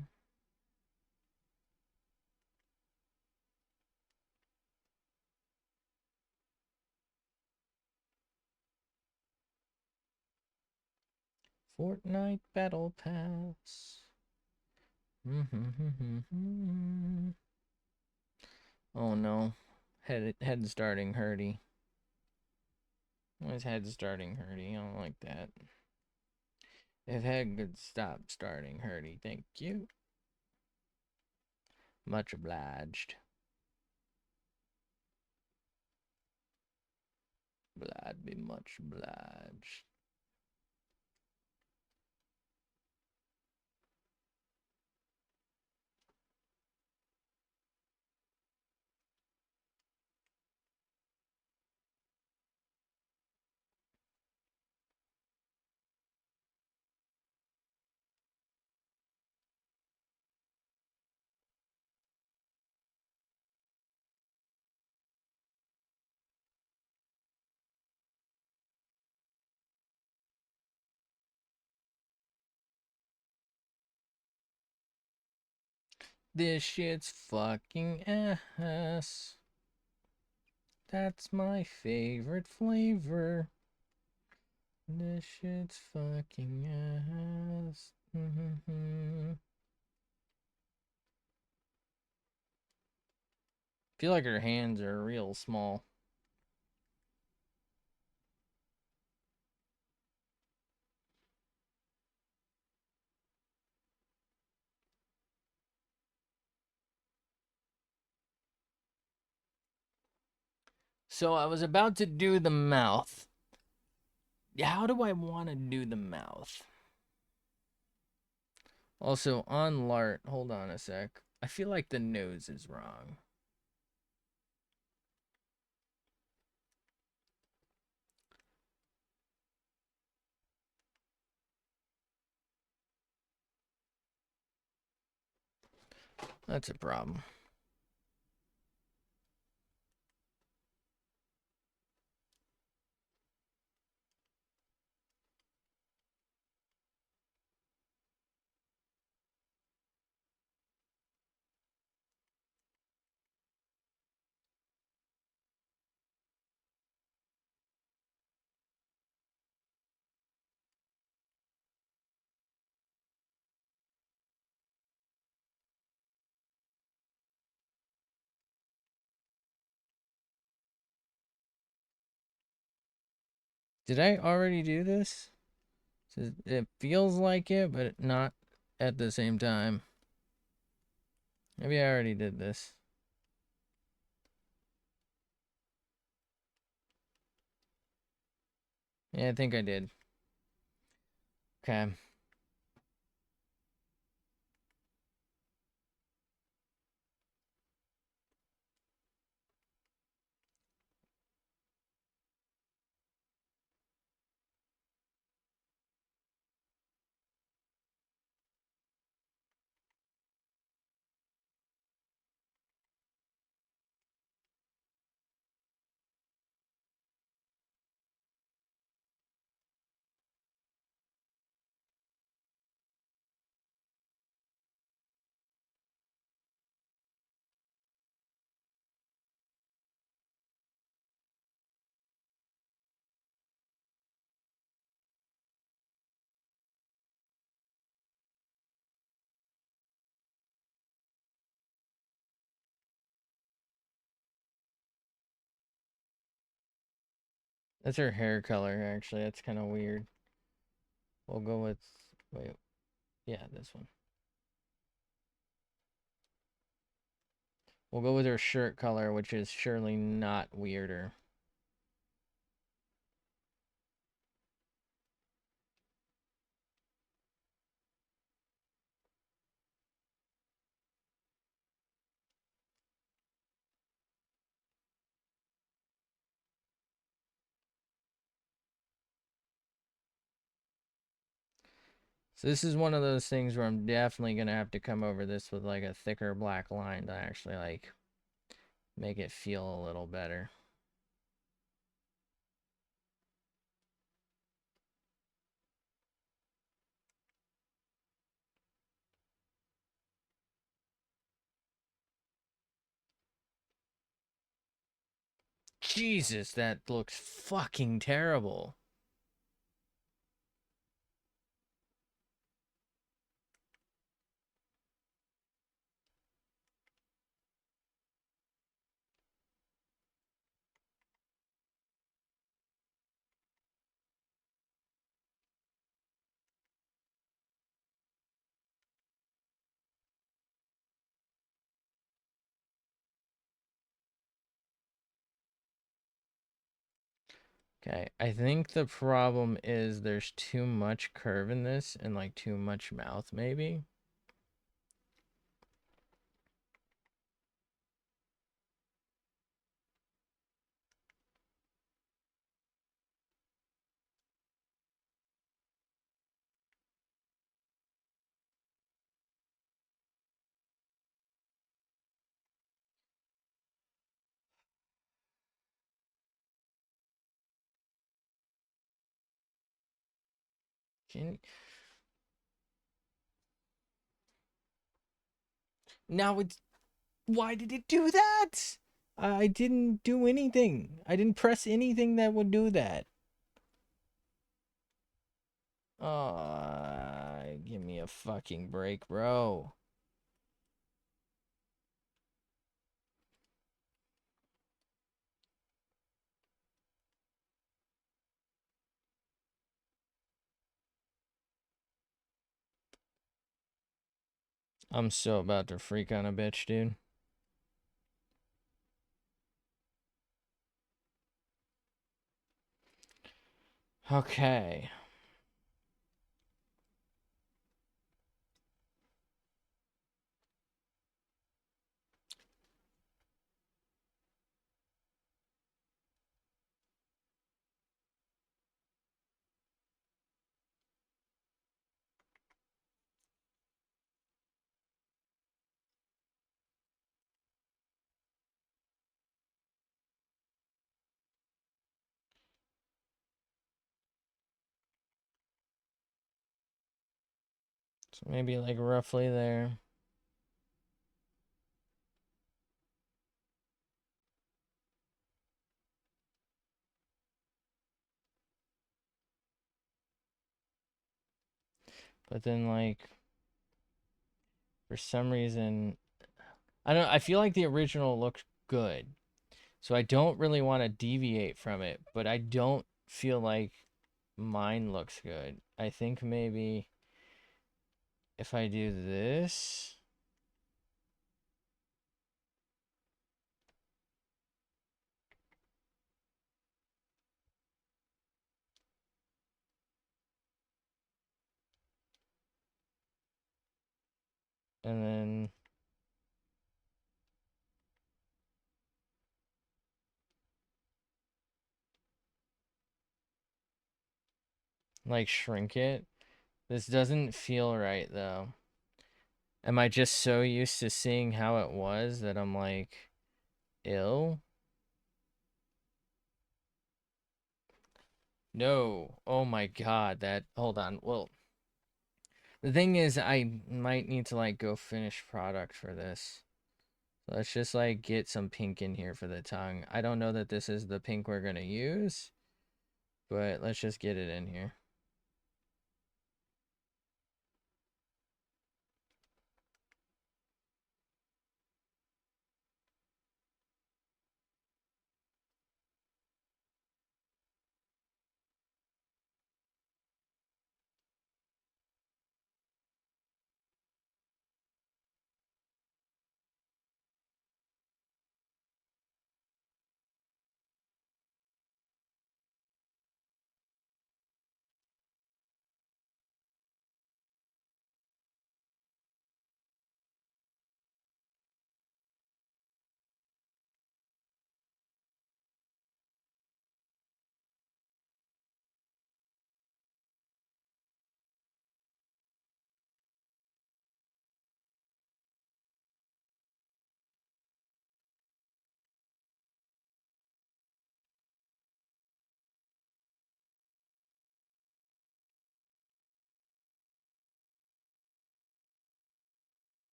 [SPEAKER 1] Fortnite Battle Pass. Oh no. Head starting hurty. Why is head starting hurty? I don't like that. If head could stop starting hurty, thank you. Much obliged. I'd be much obliged. This shit's fucking ass. That's my favorite flavor. This shit's fucking ass. Feel like her hands are real small. So I was about to do the mouth. How do I want to do the mouth? Also, on Lart, hold on a sec. I feel like the nose is wrong. That's a problem. Did I already do this? It feels like it, but not at the same time. Maybe I already did this. Yeah, I think I did. Okay. That's her hair color, actually. That's kind of weird. We'll go with... Wait. Yeah, this one. We'll go with her shirt color, which is surely not weirder. So this is one of those things where I'm definitely going to have to come over this with like a thicker black line to actually like make it feel a little better. Jesus, that looks fucking terrible. Okay, I think the problem is there's too much curve in this and like too much mouth maybe. Can now it's why did it do that? I didn't do anything. I didn't press anything that would do that. Give me a fucking break, bro. I'm so about to freak on a bitch, dude. Okay. So maybe like roughly there. But then like for some reason I don't know, I feel like the original looked good. So I don't really want to deviate from it, but I don't feel like mine looks good. I think maybe if I do this, and then like shrink it. This doesn't feel right though. Am I just so used to seeing how it was that I'm like ill? No. Oh my God, that hold on. Well, the thing is I might need to like go finish product for this. Let's just like get some pink in here for the tongue. I don't know that this is the pink we're gonna use, but let's just get it in here.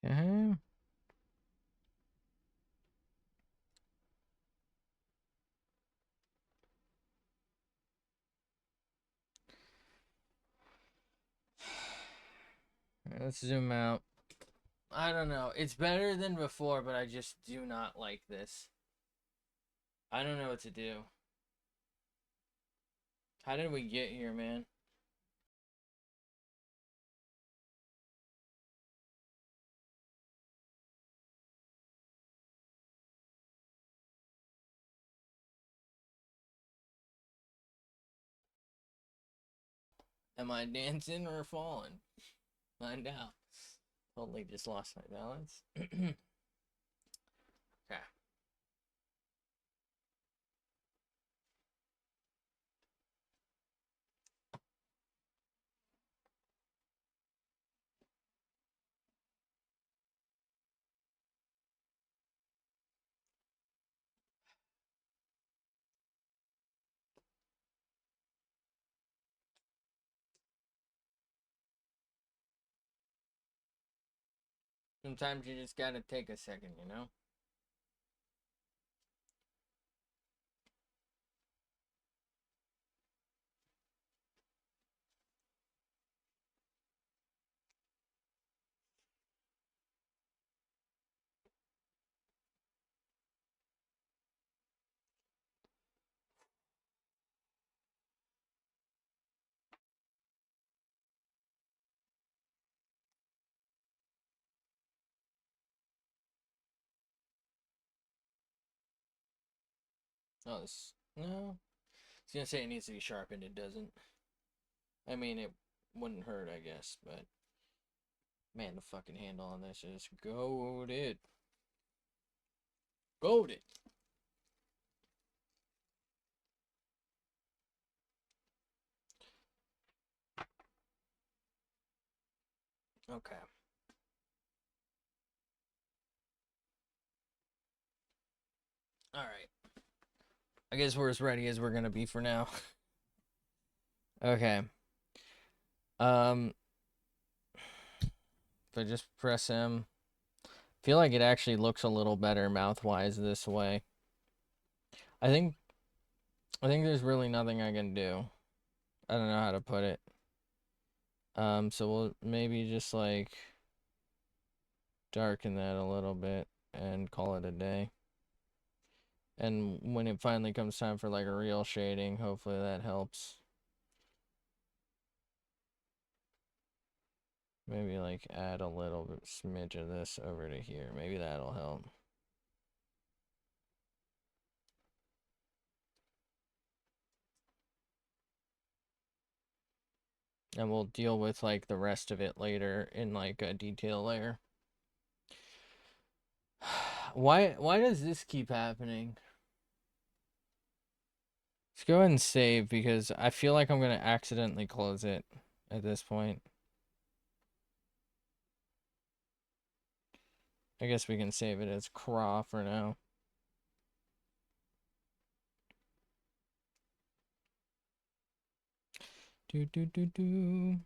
[SPEAKER 1] Okay. Let's zoom out. I don't know. It's better than before, but I just do not like this. I don't know what to do. How did we get here, man? Am I dancing or falling? Find out. Totally just lost my balance. Okay. Sometimes you just gotta take a second, you know? Oh, this. No. I was gonna say it needs to be sharpened. It doesn't. I mean, it wouldn't hurt, I guess, but. Man, the fucking handle on this is goated. Goated. Okay. Alright. I guess we're as ready as we're gonna be for now. Okay. Um, if I just press M, I feel like it actually looks a little better mouth-wise this way. I think there's really nothing I can do. I don't know how to put it. So we'll maybe just like darken that a little bit and call it a day. And when it finally comes time for like a real shading, hopefully that helps. Maybe like add a little bit smidge of this over to here. Maybe that'll help. And we'll deal with like the rest of it later in like a detail layer. Why does this keep happening? Let's go ahead and save because I feel like I'm gonna accidentally close it at this point. I guess we can save it as craw for now. Do do do do.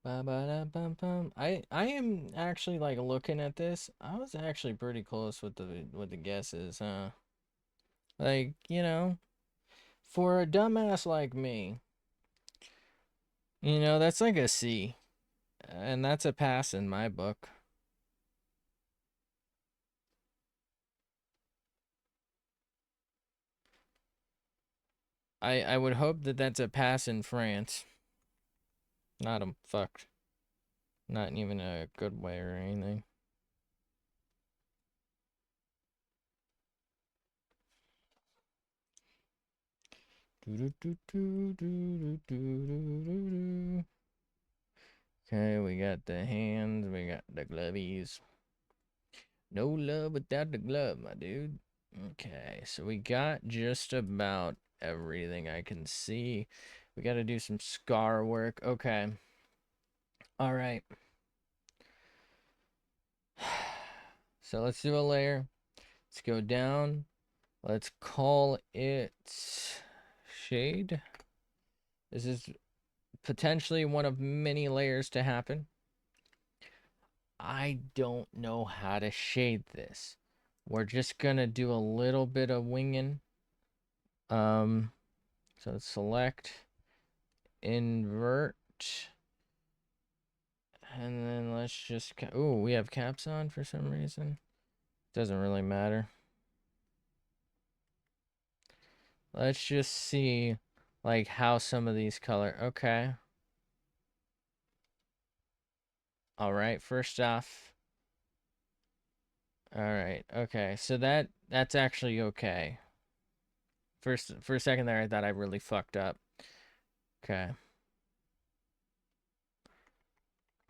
[SPEAKER 1] Ba ba da bum bum. I am actually like looking at this. I was actually pretty close with the guesses, huh? Like, you know, for a dumbass like me, you know, that's like a C. And that's a pass in my book. I would hope that that's a pass in France. Not a fucked. Not even a good way or anything. Okay, we got the hands, we got the glovies. No love without the glove, my dude. Okay, so we got just about everything I can see. We got to do some scar work. Okay. All right. So let's do a layer. Let's go down. Let's call it shade. This is potentially one of many layers to happen. I don't know how to shade this. We're just gonna do a little bit of winging. So select, invert, and then let's just, oh, we have caps on for some reason. Doesn't really matter. Let's just see like how some of these color, okay. All right, first off. All right, okay, so that's actually okay. For a second there, I thought I really fucked up. Okay.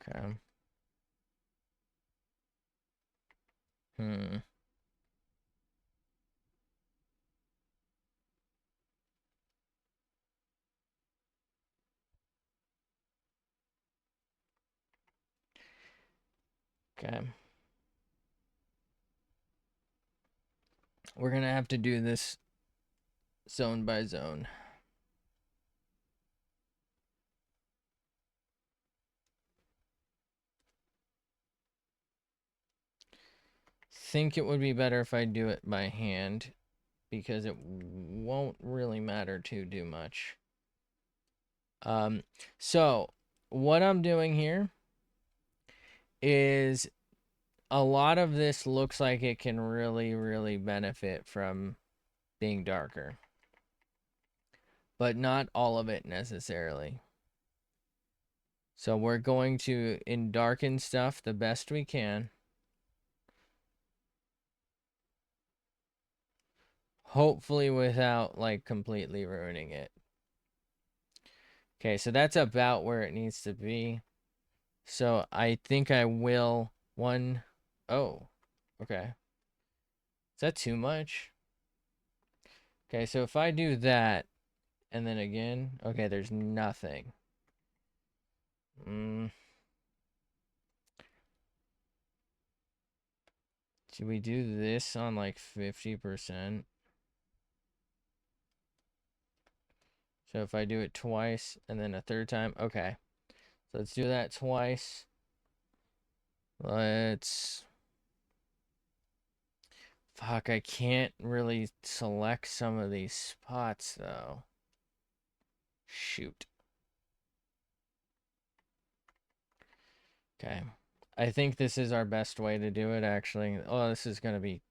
[SPEAKER 1] Okay. Hmm. Okay. We're gonna have to do this zone by zone. Think it would be better if I do it by hand because it won't really matter too much. So what I'm doing here is a lot of this looks like it can really benefit from being darker, but not all of it necessarily. So we're going to darken stuff the best we can. Hopefully without like completely ruining it. Okay, so that's about where it needs to be. So I think I will oh, okay. Is that too much? Okay, so if I do that, and then again, okay, there's nothing. Should we do this on like 50%? So if I do it twice and then a third time, okay. So let's do that twice. Let's... Fuck, I can't really select some of these spots though. Shoot. Okay. I think this is our best way to do it, actually. Oh, this is going to be...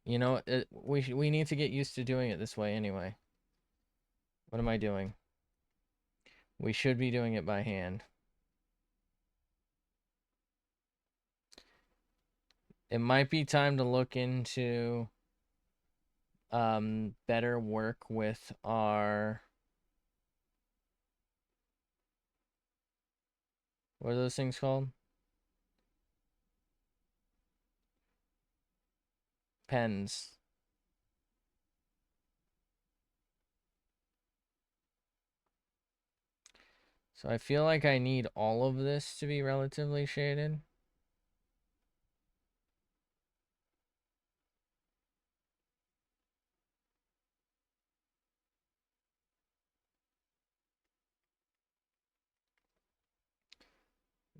[SPEAKER 1] You know, we need to get used to doing it this way anyway. What am I doing? We should be doing it by hand. It might be time to look into better work with our... What are those things called? Pens. So I feel like I need all of this to be relatively shaded.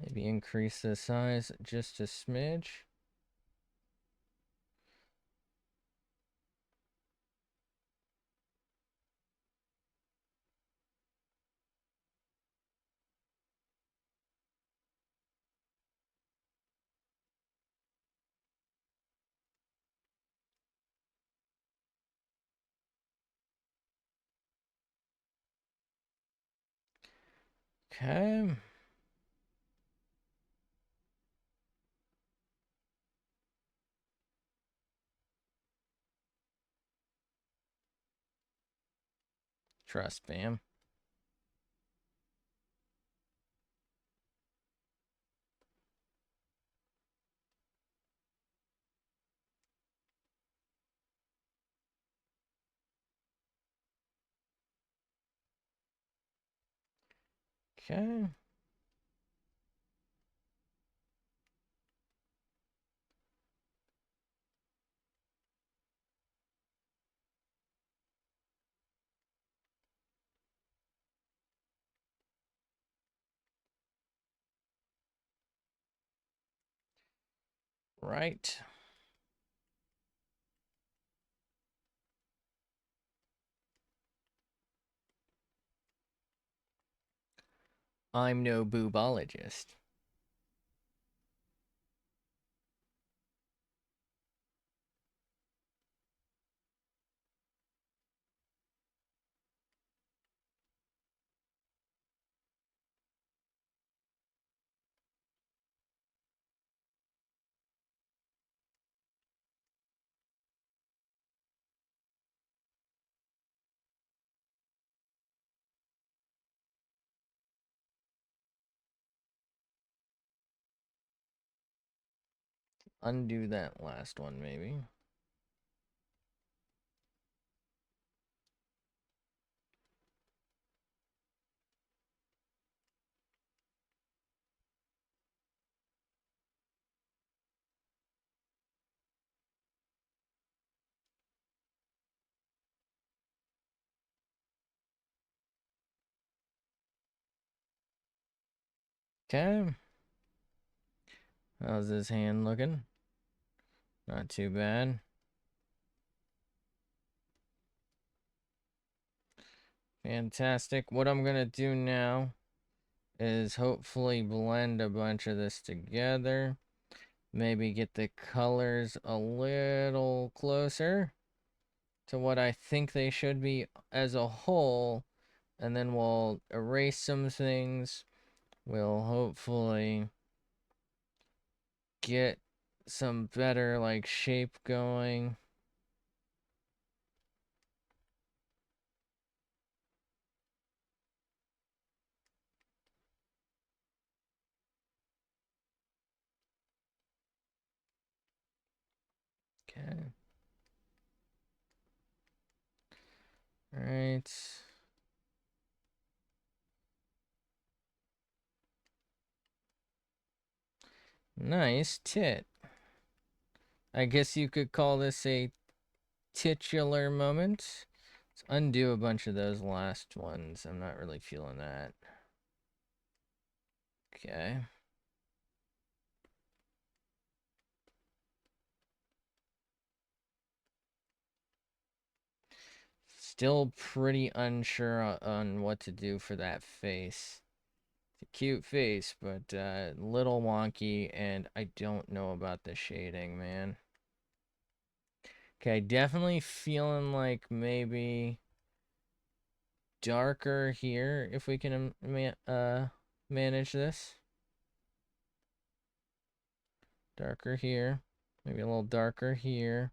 [SPEAKER 1] Maybe increase the size just a smidge. Okay. Trust, fam. Okay. Right. I'm no boobologist. Undo that last one, maybe. Okay. How's his hand looking? Not too bad. Fantastic. What I'm gonna do now is hopefully blend a bunch of this together. Maybe get the colors a little closer to what I think they should be as a whole. And then we'll erase some things. We'll hopefully get some better like shape going. Okay. All right. Nice tit. I guess you could call this a titular moment. Let's undo a bunch of those last ones. I'm not really feeling that. Okay. Still pretty unsure on what to do for that face. It's a cute face, but a little wonky, and I don't know about the shading, man. Okay, definitely feeling like maybe darker here if we can manage this. Darker here. Maybe a little darker here.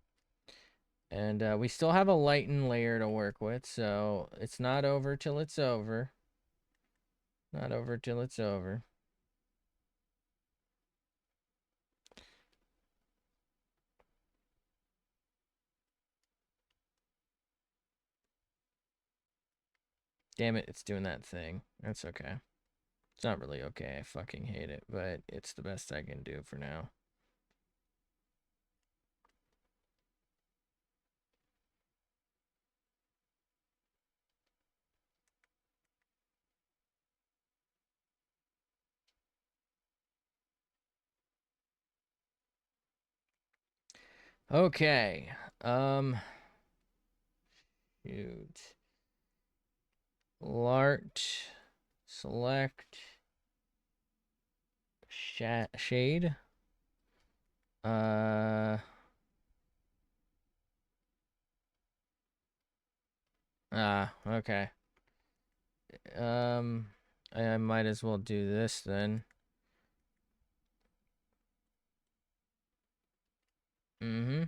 [SPEAKER 1] And we still have a lighten layer to work with, so it's not over till it's over. Not over till it's over. Damn it, it's doing that thing. That's okay. It's not really okay. I fucking hate it, but it's the best I can do for now. Okay. Shoot. Lart. Select. Shade. Uh. Okay. Um, I might as well do this then. Mm-hmm.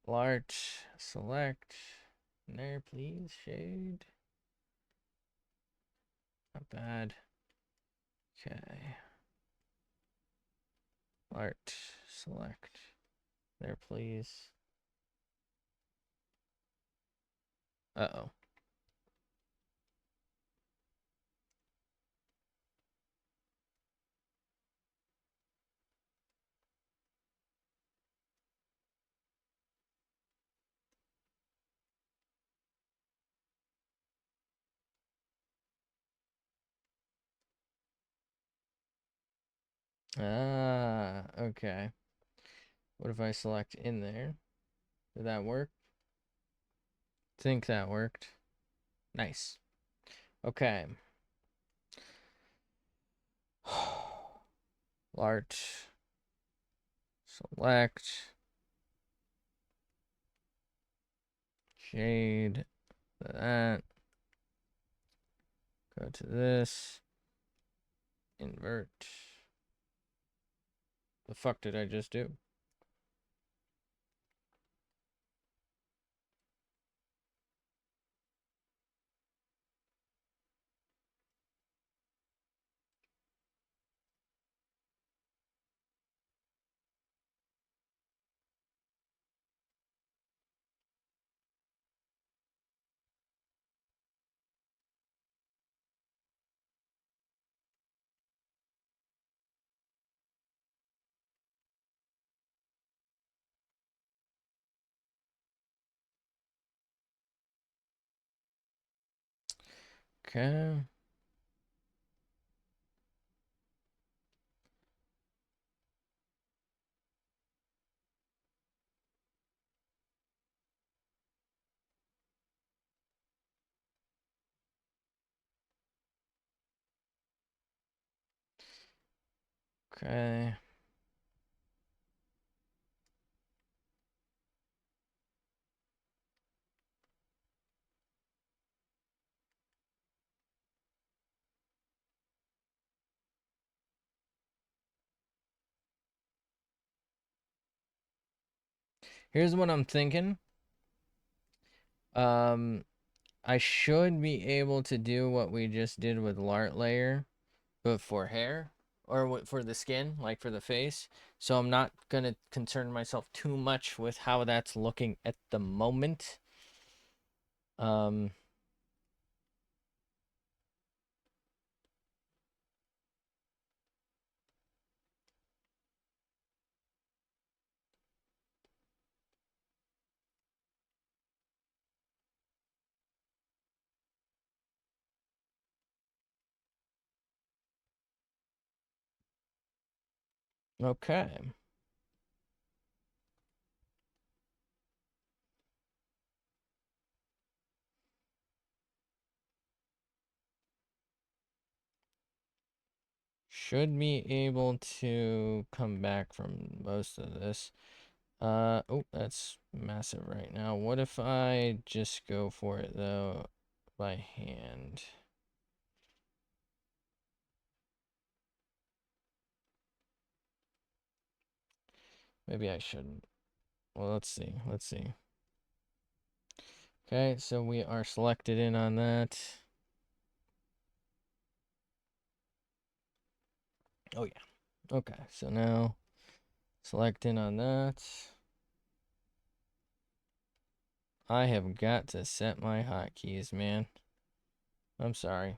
[SPEAKER 1] Large, select. There, please. Shade. Not bad. Okay. Art, select. There, please. Uh-oh. Okay. What if I select in there? Did that work? Think that worked. Nice. Okay. Large. Select. Shade. That. Go to this. Invert. The fuck did I just do? Okay. Okay. Here's what I'm thinking. I should be able to do what we just did with Lart layer, but for hair or for the skin, like for the face. So I'm not gonna concern myself too much with how that's looking at the moment. Um, okay. Should be able to come back from most of this. Oh, that's massive right now. What if I just go for it though by hand? Maybe I shouldn't. Well, let's see. Let's see. Okay, so we are selected in on that. Oh yeah. Okay, so now select in on that. I have got to set my hotkeys, man. I'm sorry.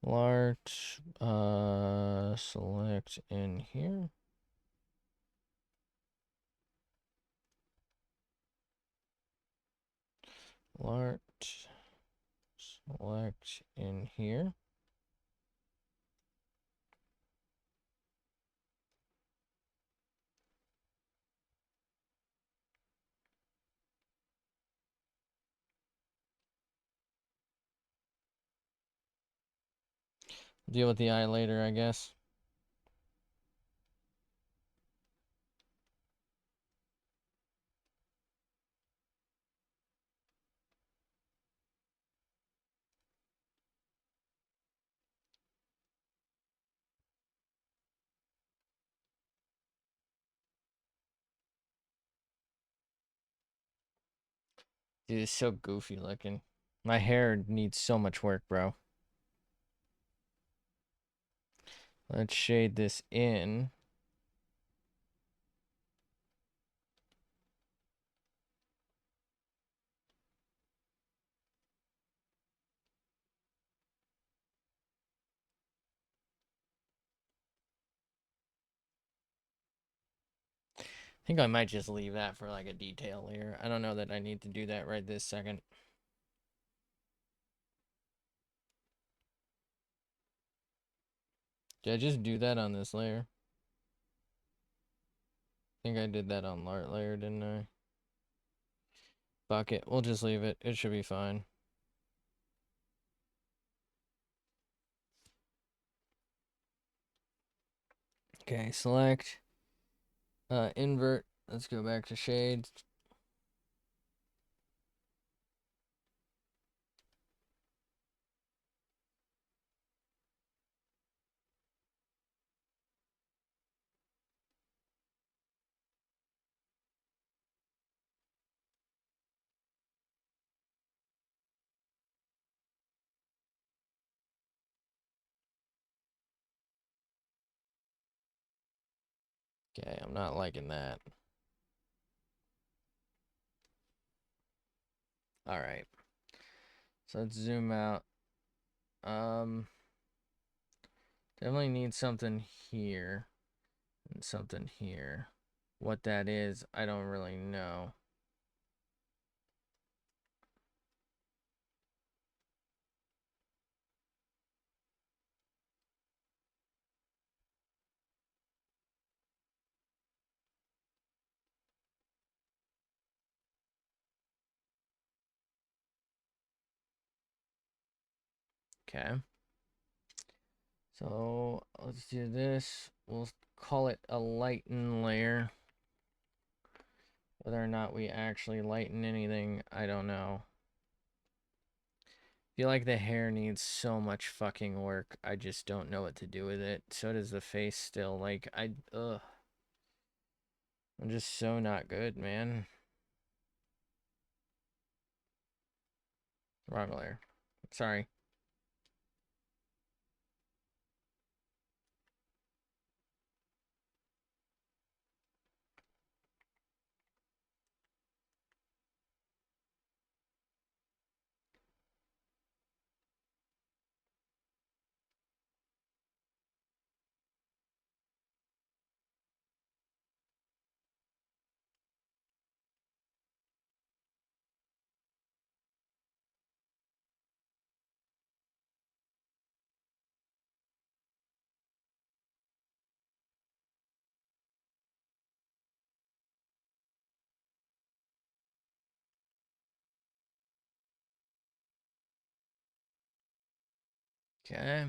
[SPEAKER 1] Large, select in here. Large, select in here. Deal with the eye later, I guess. Dude, it's so goofy looking. My hair needs so much work, bro. Let's shade this in. I think I might just leave that for like a detail layer. I don't know that I need to do that right this second. Did I just do that on this layer? think I did that on Lart layer, didn't I? Fuck it. We'll just leave it. It should be fine. Okay, select. Invert. Let's go back to shades. Okay, I'm not liking that. All right. So let's zoom out. Definitely need something here and something here. What that is, I don't really know. Okay. So let's do this. We'll call it a lighten layer. Whether or not we actually lighten anything, I don't know. I feel like the hair needs so much fucking work. I just don't know what to do with it. So does the face still. Like, ugh. I'm just so not good, man. Wrong layer. Sorry. Okay.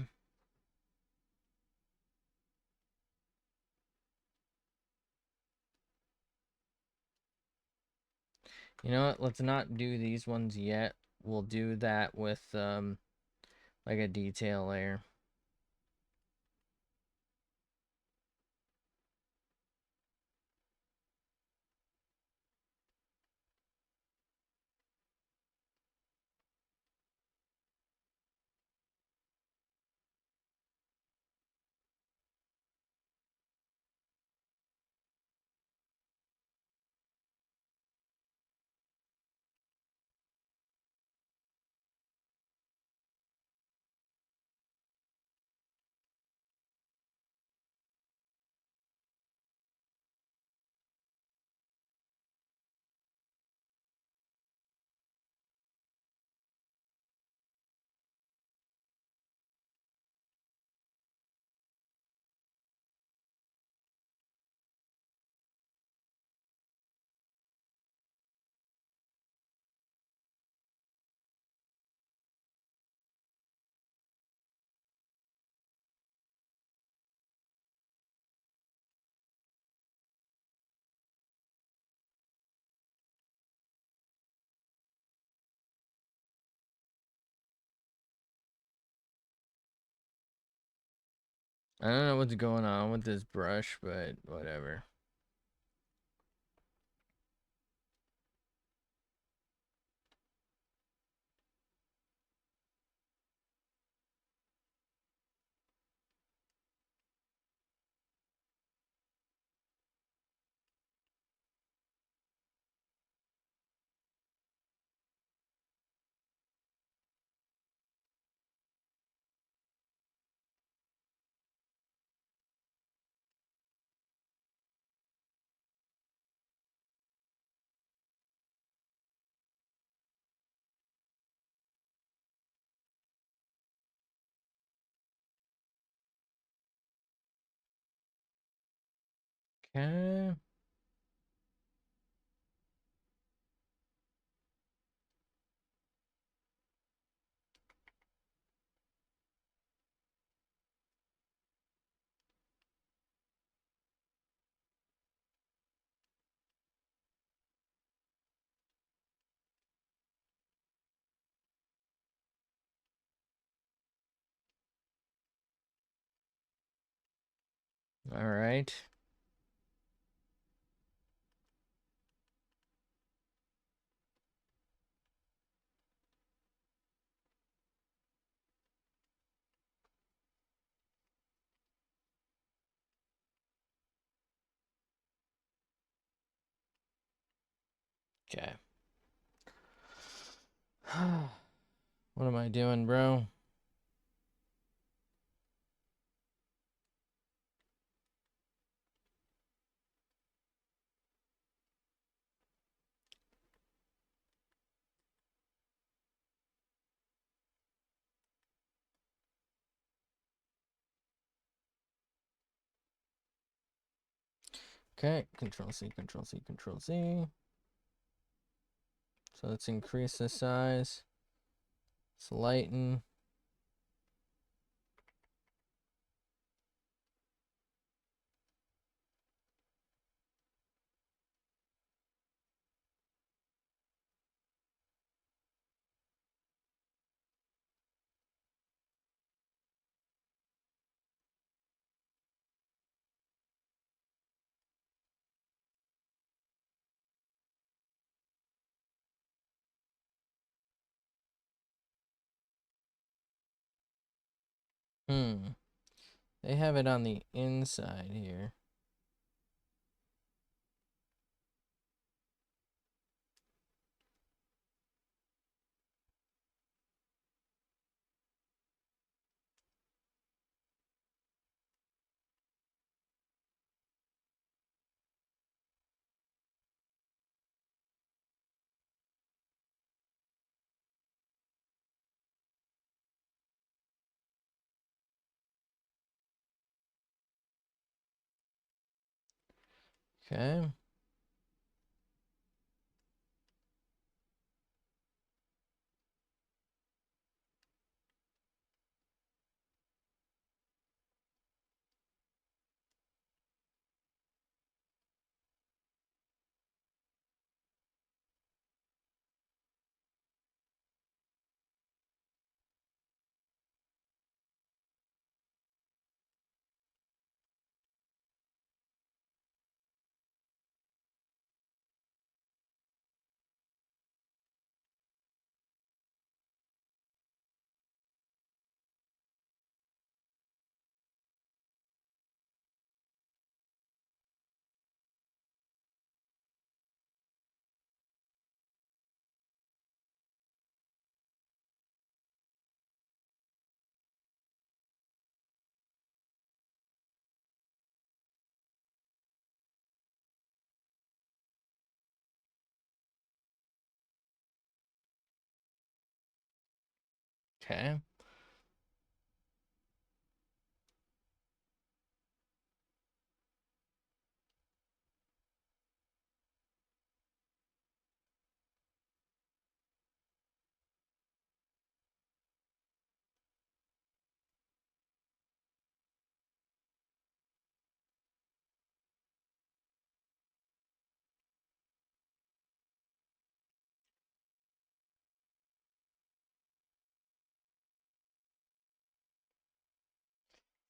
[SPEAKER 1] You know what? Let's not do these ones yet. We'll do that with, like a detail layer. I don't know what's going on with this brush, but whatever. Okay. All right. Okay. What am I doing, bro? Okay, Control C, Control C, Control Z. So let's increase the size. Let's lighten. They have it on the inside here. Okay. Okay.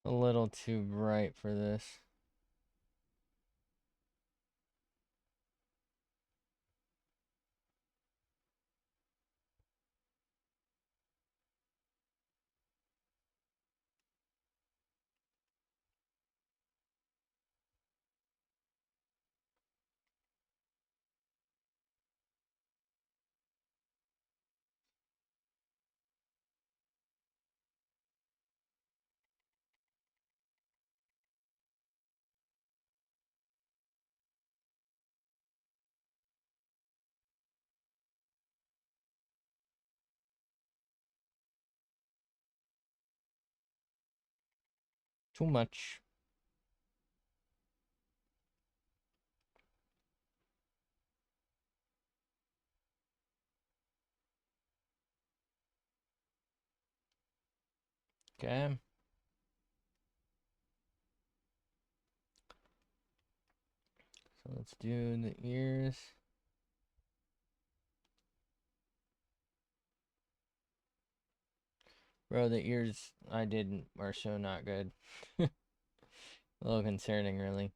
[SPEAKER 1] A little too bright for this. Too much. Okay. So let's do the ears. Bro, the ears I did are so not good. A little concerning, really.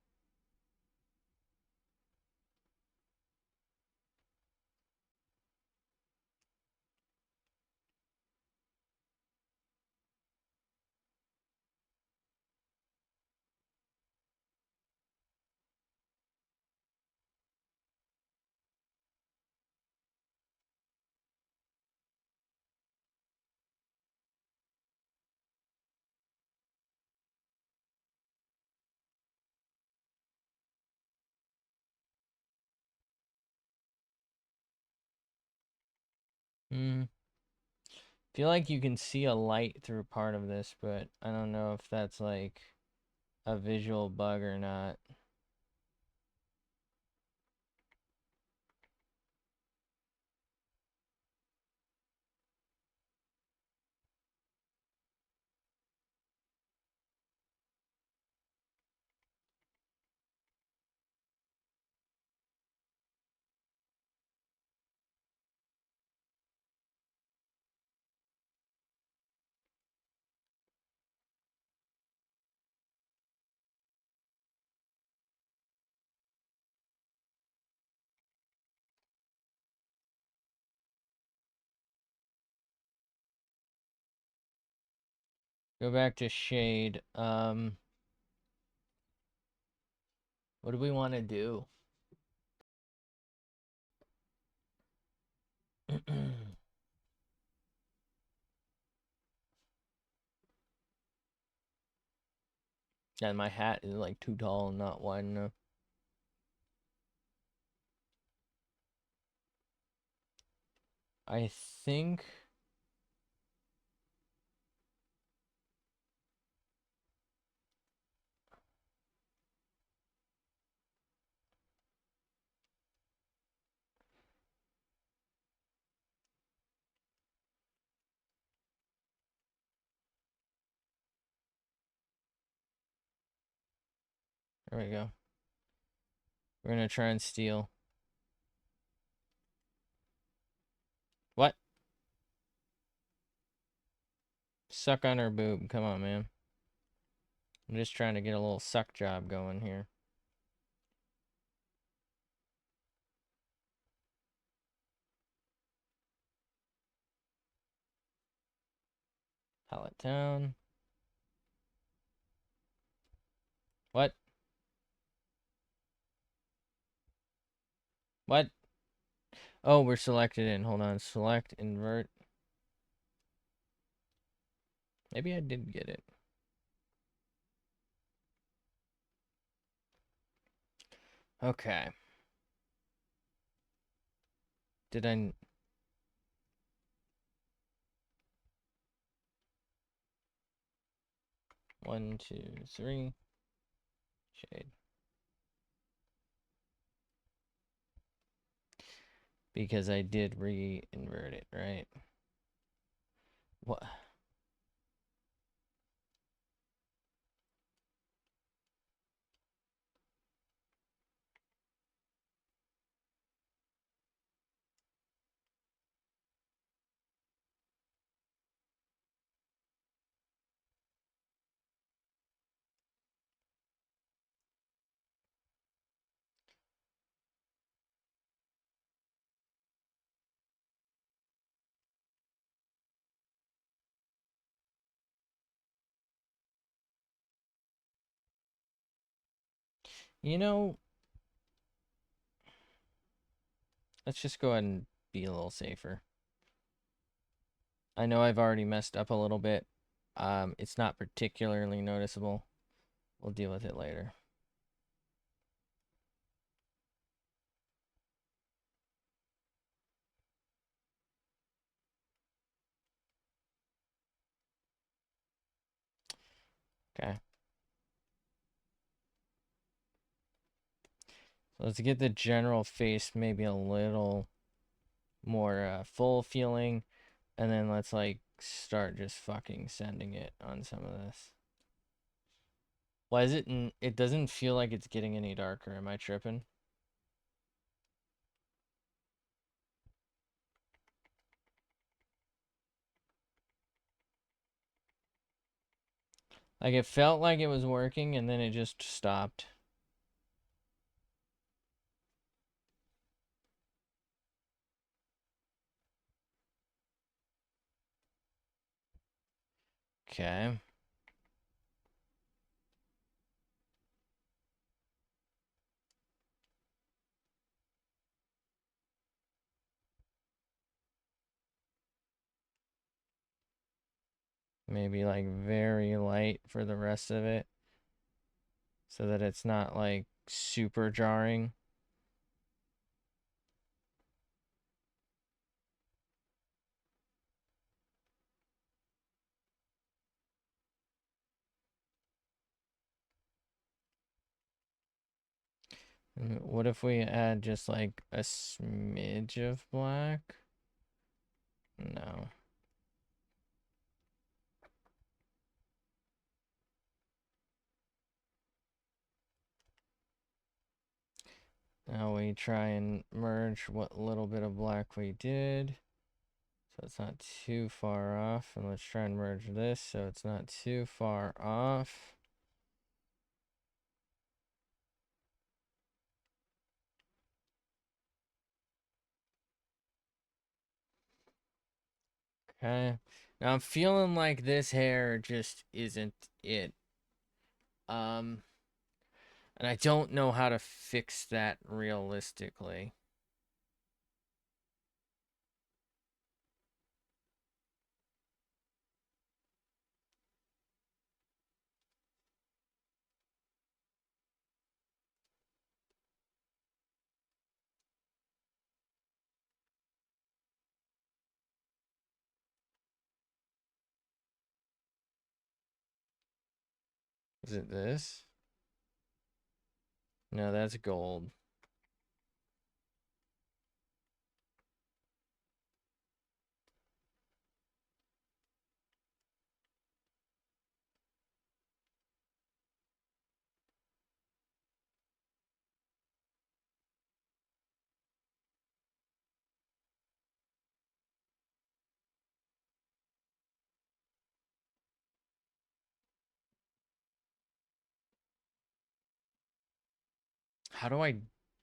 [SPEAKER 1] Hmm. Feel like you can see a light through part of this, but I don't know if that's like a visual bug or not. Go back to shade. What do we want to do? And my hat is like too tall and not wide enough. I think there we go. We're gonna try and steal. What? Suck on her boob. Come on, man. I'm just trying to get a little suck job going here. Pallet down. What? What? Oh, we're selected in. Hold on. Select, invert. Maybe I did get it. Okay. Did I... 1, 2, 3. Shade. Because I did re-invert it, right? What? You know, let's just go ahead and be a little safer. I know I've already messed up a little bit. It's not particularly noticeable. We'll deal with it later. Okay. So let's get the general face maybe a little more full feeling. And then let's like start just fucking sending it on some of this. Why is it? It doesn't feel like it's getting any darker. Am I tripping? Like it felt like it was working and then it just stopped. Okay. Maybe like very light for the rest of it so that it's not like super jarring. What if we add just like a smidge of black? No. Now we try and merge what little bit of black we did. So it's not too far off. And let's try and merge this so it's not too far off. Okay. Now I'm feeling like this hair just isn't it. Um, and I don't know how to fix that realistically. Is it this? No, that's gold. How do I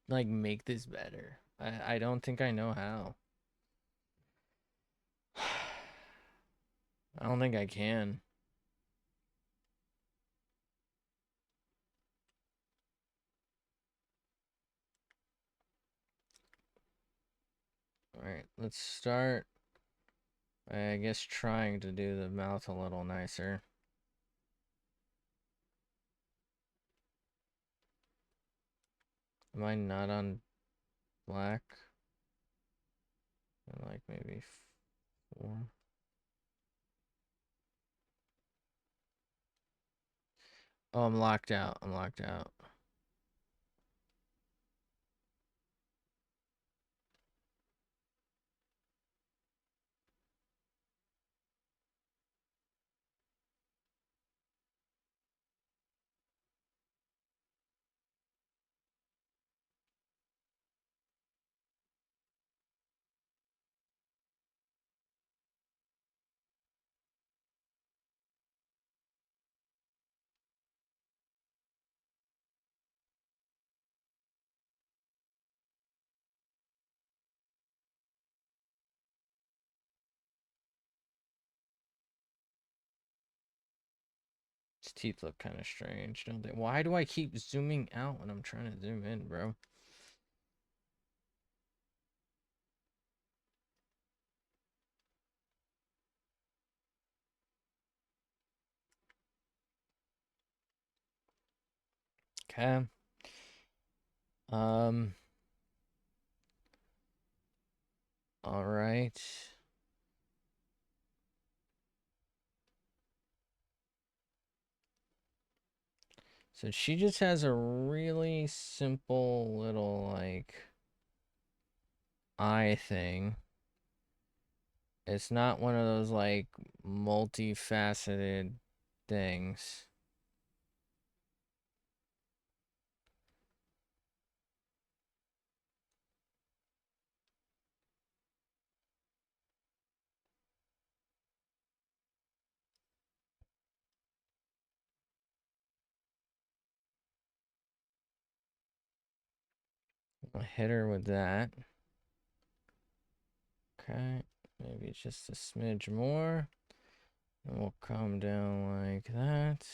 [SPEAKER 1] like make this better? I don't think I know how. I don't think I can. All right, let's start. I guess trying to do the mouth a little nicer. Am I not on black? Like maybe 4. Oh, I'm locked out. I'm locked out. His teeth look kind of strange, don't they? Why do I keep zooming out when I'm trying to zoom in, bro? Okay. Um. All right. So she just has a really simple little like eye thing. It's not one of those like multifaceted things. I'll hit her with that. Okay, maybe just a smidge more. And we'll come down like that.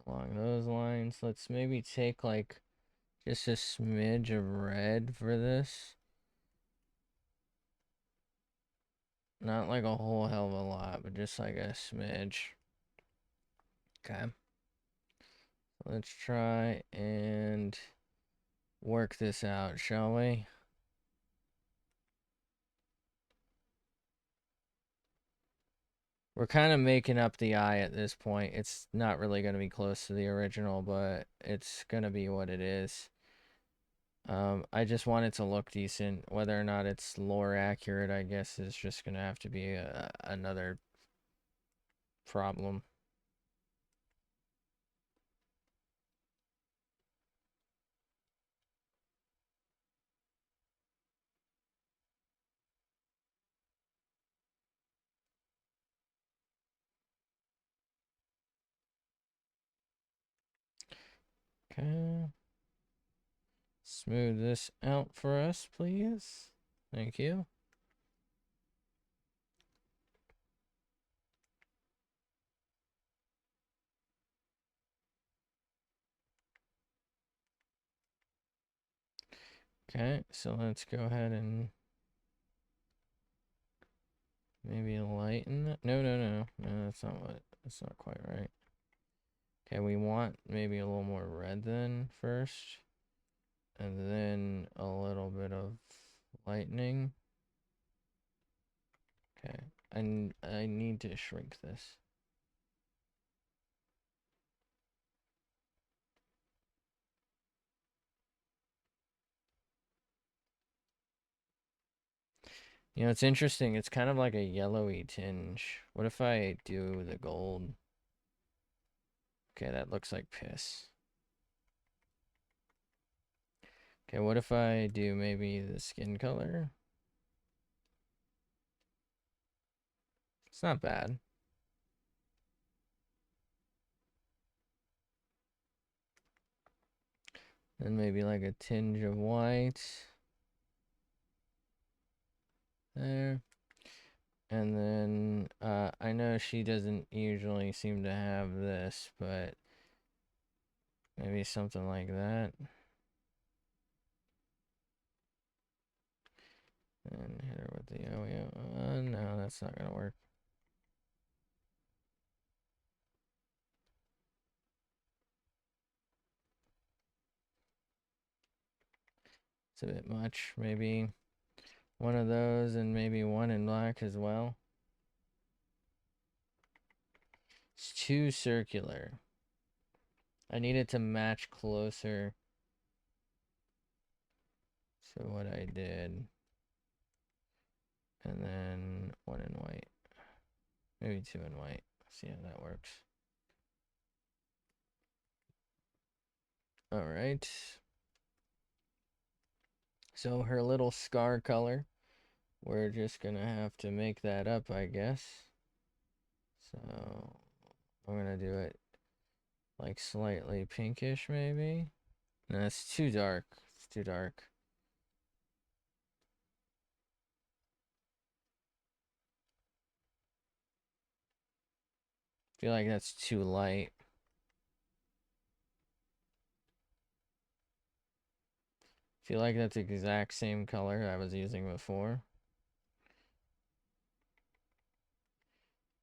[SPEAKER 1] Along those lines, let's maybe take like just a smidge of red for this. Not like a whole hell of a lot, but just like a smidge. Okay. Let's try and work this out, shall we? We're kind of making up the eye at this point. It's not really going to be close to the original, but it's going to be what it is. I just want it to look decent. Whether or not it's lore accurate, I guess, is just going to have to be another problem. Okay. Smooth this out for us, please. Thank you. Okay, so let's go ahead and maybe lighten that. No, that's not quite right. Okay, we want maybe a little more red then first. And then a little bit of lightning. Okay, and I need to shrink this. You know, it's interesting. It's kind of like a yellowy tinge. What if I do the gold? Okay, that looks like piss. Okay, what if I do maybe the skin color? It's not bad. And maybe like a tinge of white. There. And then I know she doesn't usually seem to have this, but maybe something like that. And hit her with the oh, no, that's not gonna work. It's a bit much. Maybe one of those and maybe one in black as well. It's too circular. I need it to match closer to what I did. And then one in white. Maybe two in white. See how that works. All right. So her little scar color, we're just gonna have to make that up, I guess. So I'm gonna do it like slightly pinkish, maybe. No, it's too dark. It's too dark. I feel like that's too light. I feel like that's the exact same color I was using before.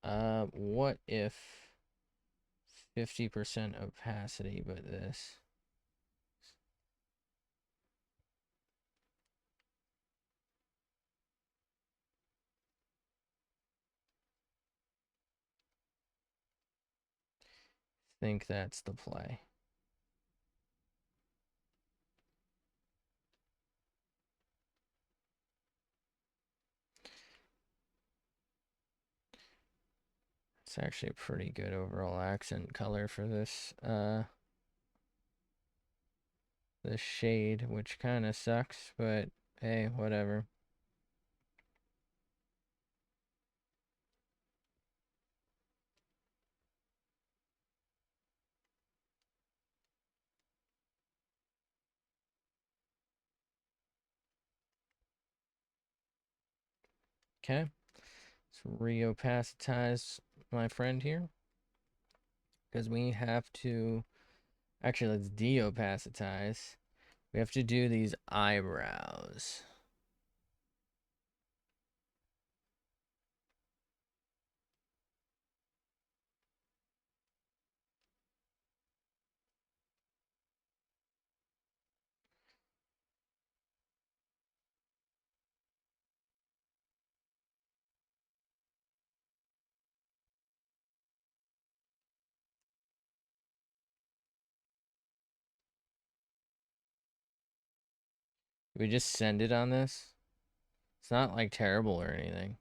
[SPEAKER 1] What if 50% opacity, but this? Think that's the play. It's actually a pretty good overall accent color for this shade, which kind of sucks, but hey, whatever. Okay, let's reopacitize my friend here, because we have to, actually, let's deopacitize. We have to do these eyebrows. We just send it on this. It's not like terrible or anything.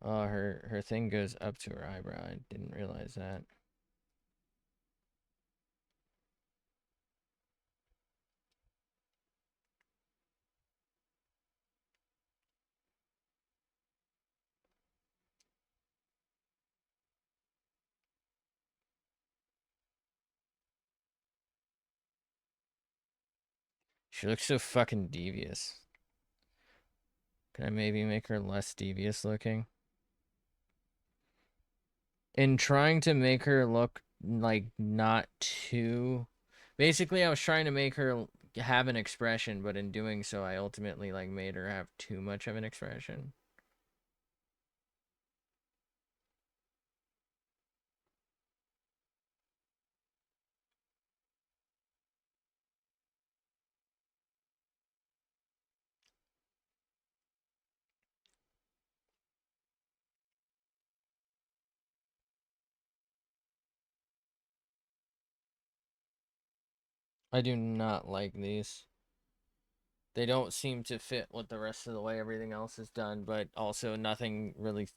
[SPEAKER 1] Oh, her thing goes up to her eyebrow. I didn't realize that. She looks so fucking devious. Can I maybe make her less devious looking? In trying to make her look like not too, basically I was trying to make her have an expression, but in doing so I ultimately like made her have too much of an expression. I do not like these. They don't seem to fit with the rest of the way everything else is done, but also nothing really.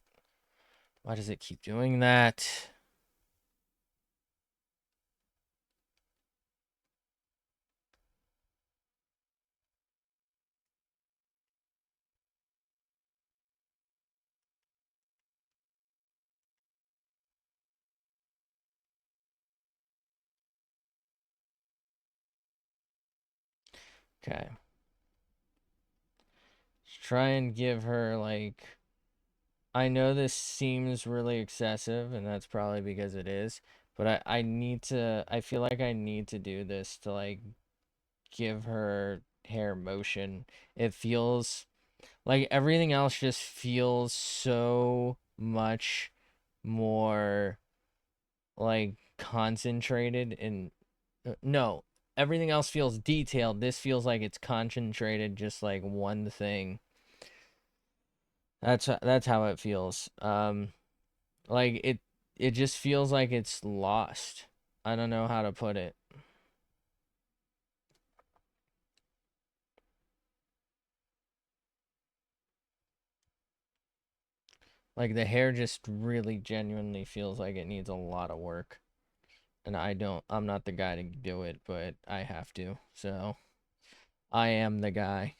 [SPEAKER 1] Why does it keep doing that? Okay. Let's try and give her like, I know this seems really excessive, and that's probably because it is, but I need to, I feel like I need to do this to like give her hair motion. It feels like everything else just feels so much more like concentrated and no, everything else feels detailed. This feels like it's concentrated just like one thing. That's how it feels. Like it just feels like it's lost. I don't know how to put it. Like the hair just really genuinely feels like it needs a lot of work. And I'm not the guy to do it, but I have to. So I am the guy.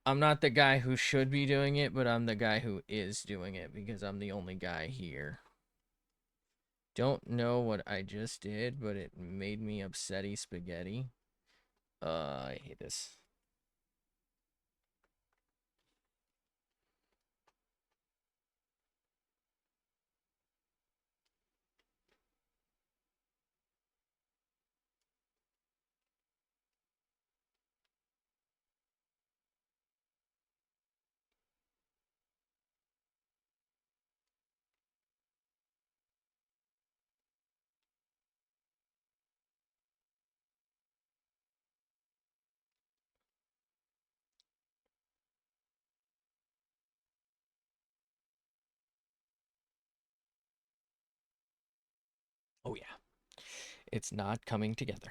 [SPEAKER 1] I'm not the guy who should be doing it, but I'm the guy who is doing it because I'm the only guy here. Don't know what I just did, but it made me upsetty spaghetti. I hate this. Oh yeah. It's not coming together.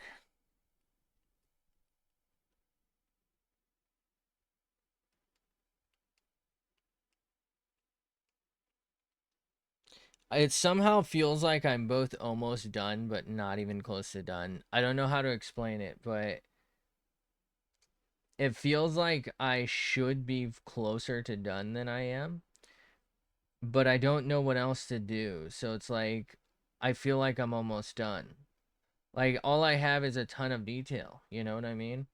[SPEAKER 1] It somehow feels like I'm both almost done, but not even close to done. I don't know how to explain it, but it feels like I should be closer to done than I am, but I don't know what else to do. So it's like I feel like I'm almost done. Like all I have is a ton of detail, you know what I mean?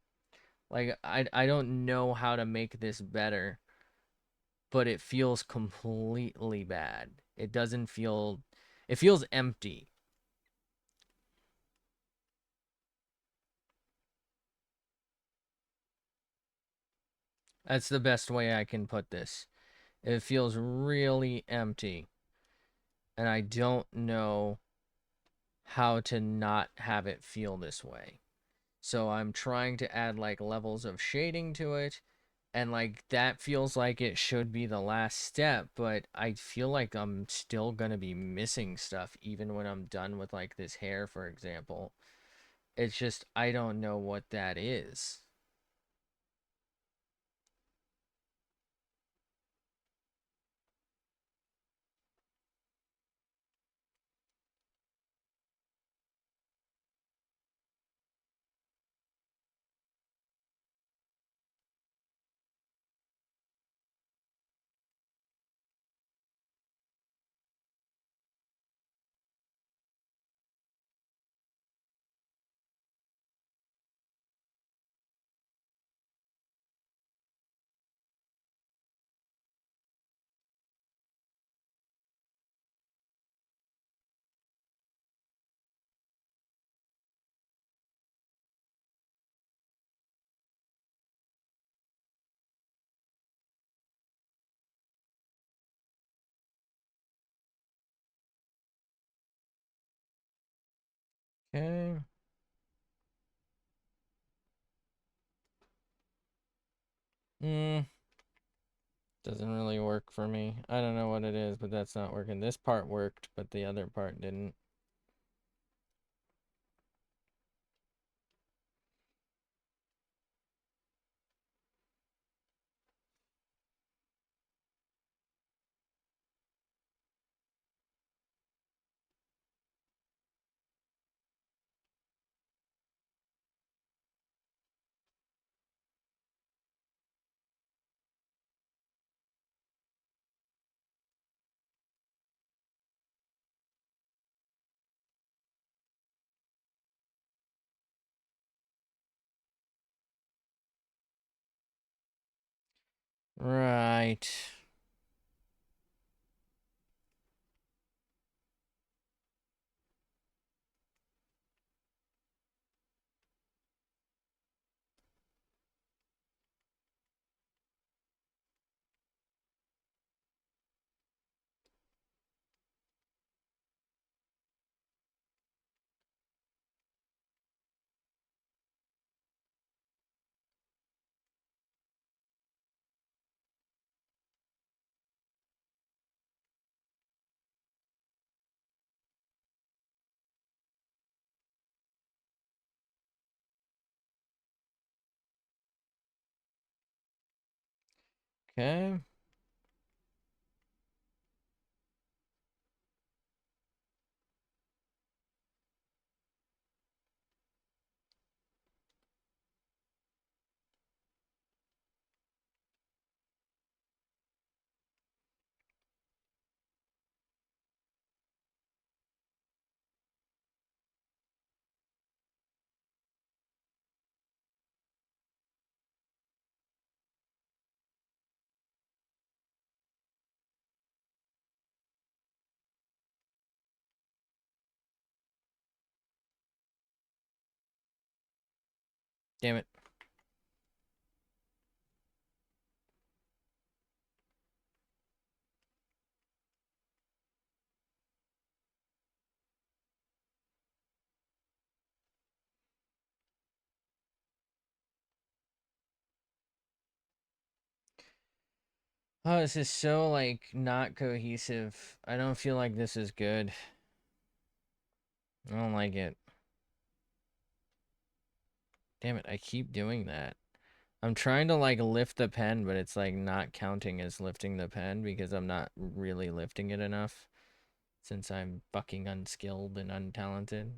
[SPEAKER 1] Like I don't know how to make this better, but it feels completely bad. It doesn't feel, it feels empty. That's the best way I can put this. It feels really empty, and I don't know how to not have it feel this way. So I'm trying to add like levels of shading to it, and like that feels like it should be the last step, but I feel like I'm still gonna be missing stuff even when I'm done with like this hair, for example. It's just I don't know what that is. Okay. Hmm. Doesn't really work for me. I don't know what it is, but that's not working. This part worked, but the other part didn't. Right. Okay. Damn it. Oh, this is so like not cohesive. I don't feel like this is good. I don't like it. Damn it, I keep doing that. I'm trying to like lift the pen, but it's like not counting as lifting the pen because I'm not really lifting it enough. since I'm fucking unskilled and untalented.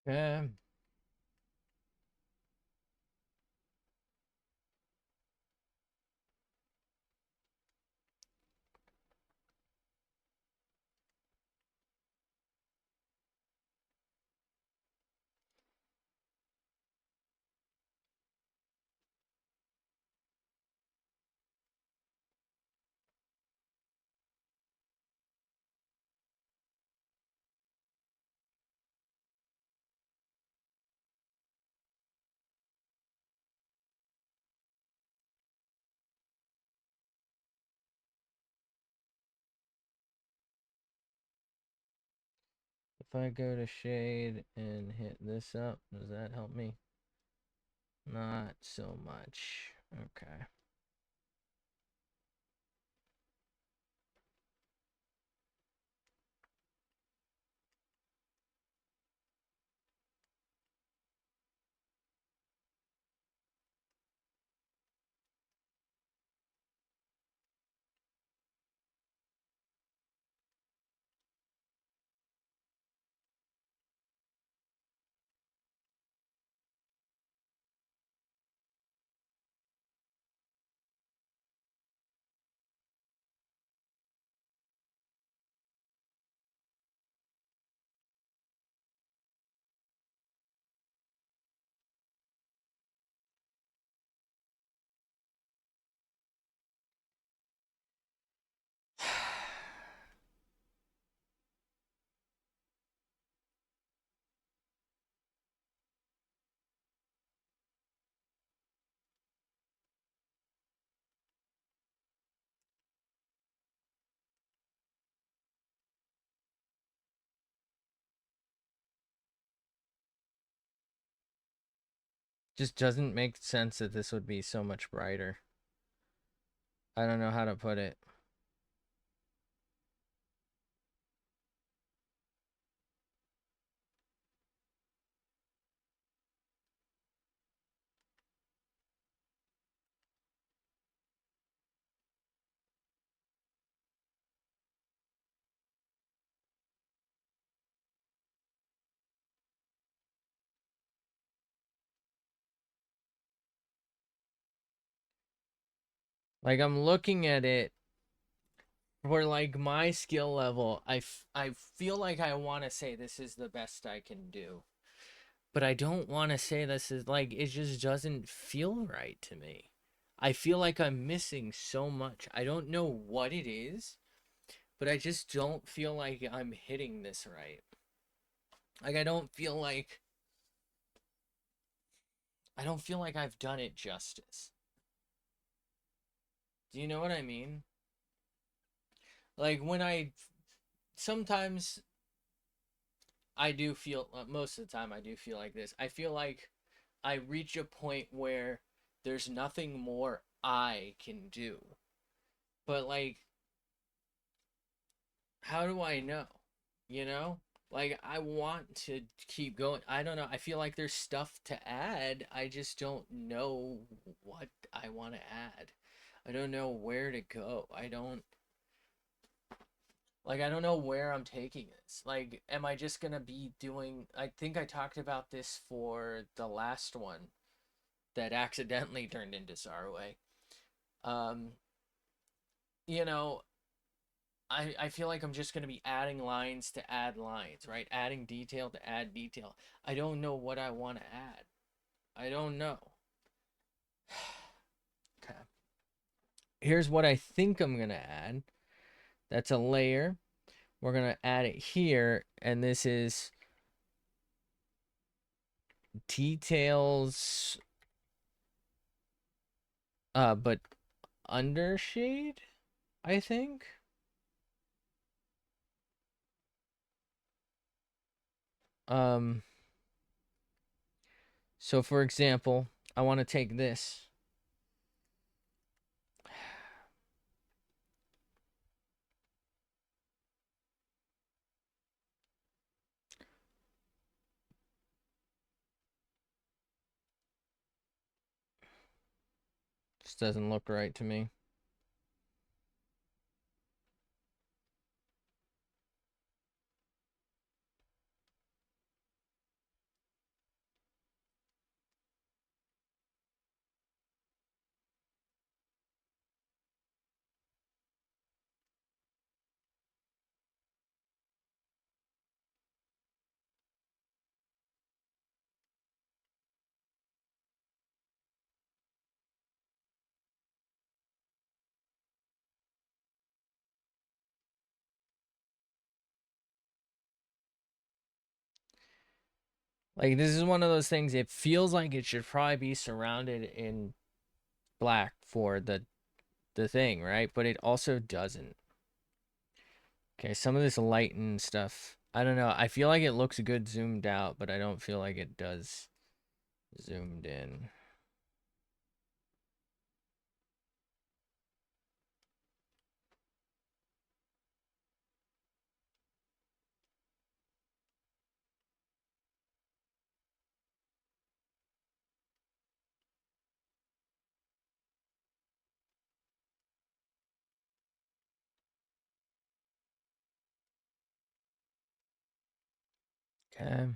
[SPEAKER 1] Yeah. If I go to shade and hit this up, does that help me? Not so much. Okay. Just doesn't make sense that this would be so much brighter. I don't know how to put it. Like, I'm looking at it for like my skill level. I feel like I want to say this is the best I can do, but I don't want to say this is like, it just doesn't feel right to me. I feel like I'm missing so much. I don't know what it is, but I just don't feel like I'm hitting this right. Like, I don't feel like I've done it justice. Do you know what I mean? Like, when I sometimes I do feel, most of the time I do feel like this. I feel like I reach a point where there's nothing more I can do. But like, how do I know? You know? Like, I want to keep going. I don't know. I feel like there's stuff to add. I just don't know what I want to add. I don't know where to go. I don't know where I'm taking this. Like, am I just gonna be doing, I think I talked about this for the last one that accidentally turned into Saruei. Um, you know, I feel like I'm just going to be adding lines to add lines, right? Adding detail to add detail. I don't know what I want to add. I don't know. Okay. Here's what I think I'm going to add. That's a layer. We're going to add it here, and this is details, but undershade, I think. Um, so for example, I want to take this. This doesn't look right to me. Like, this is one of those things, it feels like it should probably be surrounded in black for the thing, right? But it also doesn't. Okay, some of this light and stuff, I don't know. I feel like it looks good zoomed out, but I don't feel like it does zoomed in. Okay.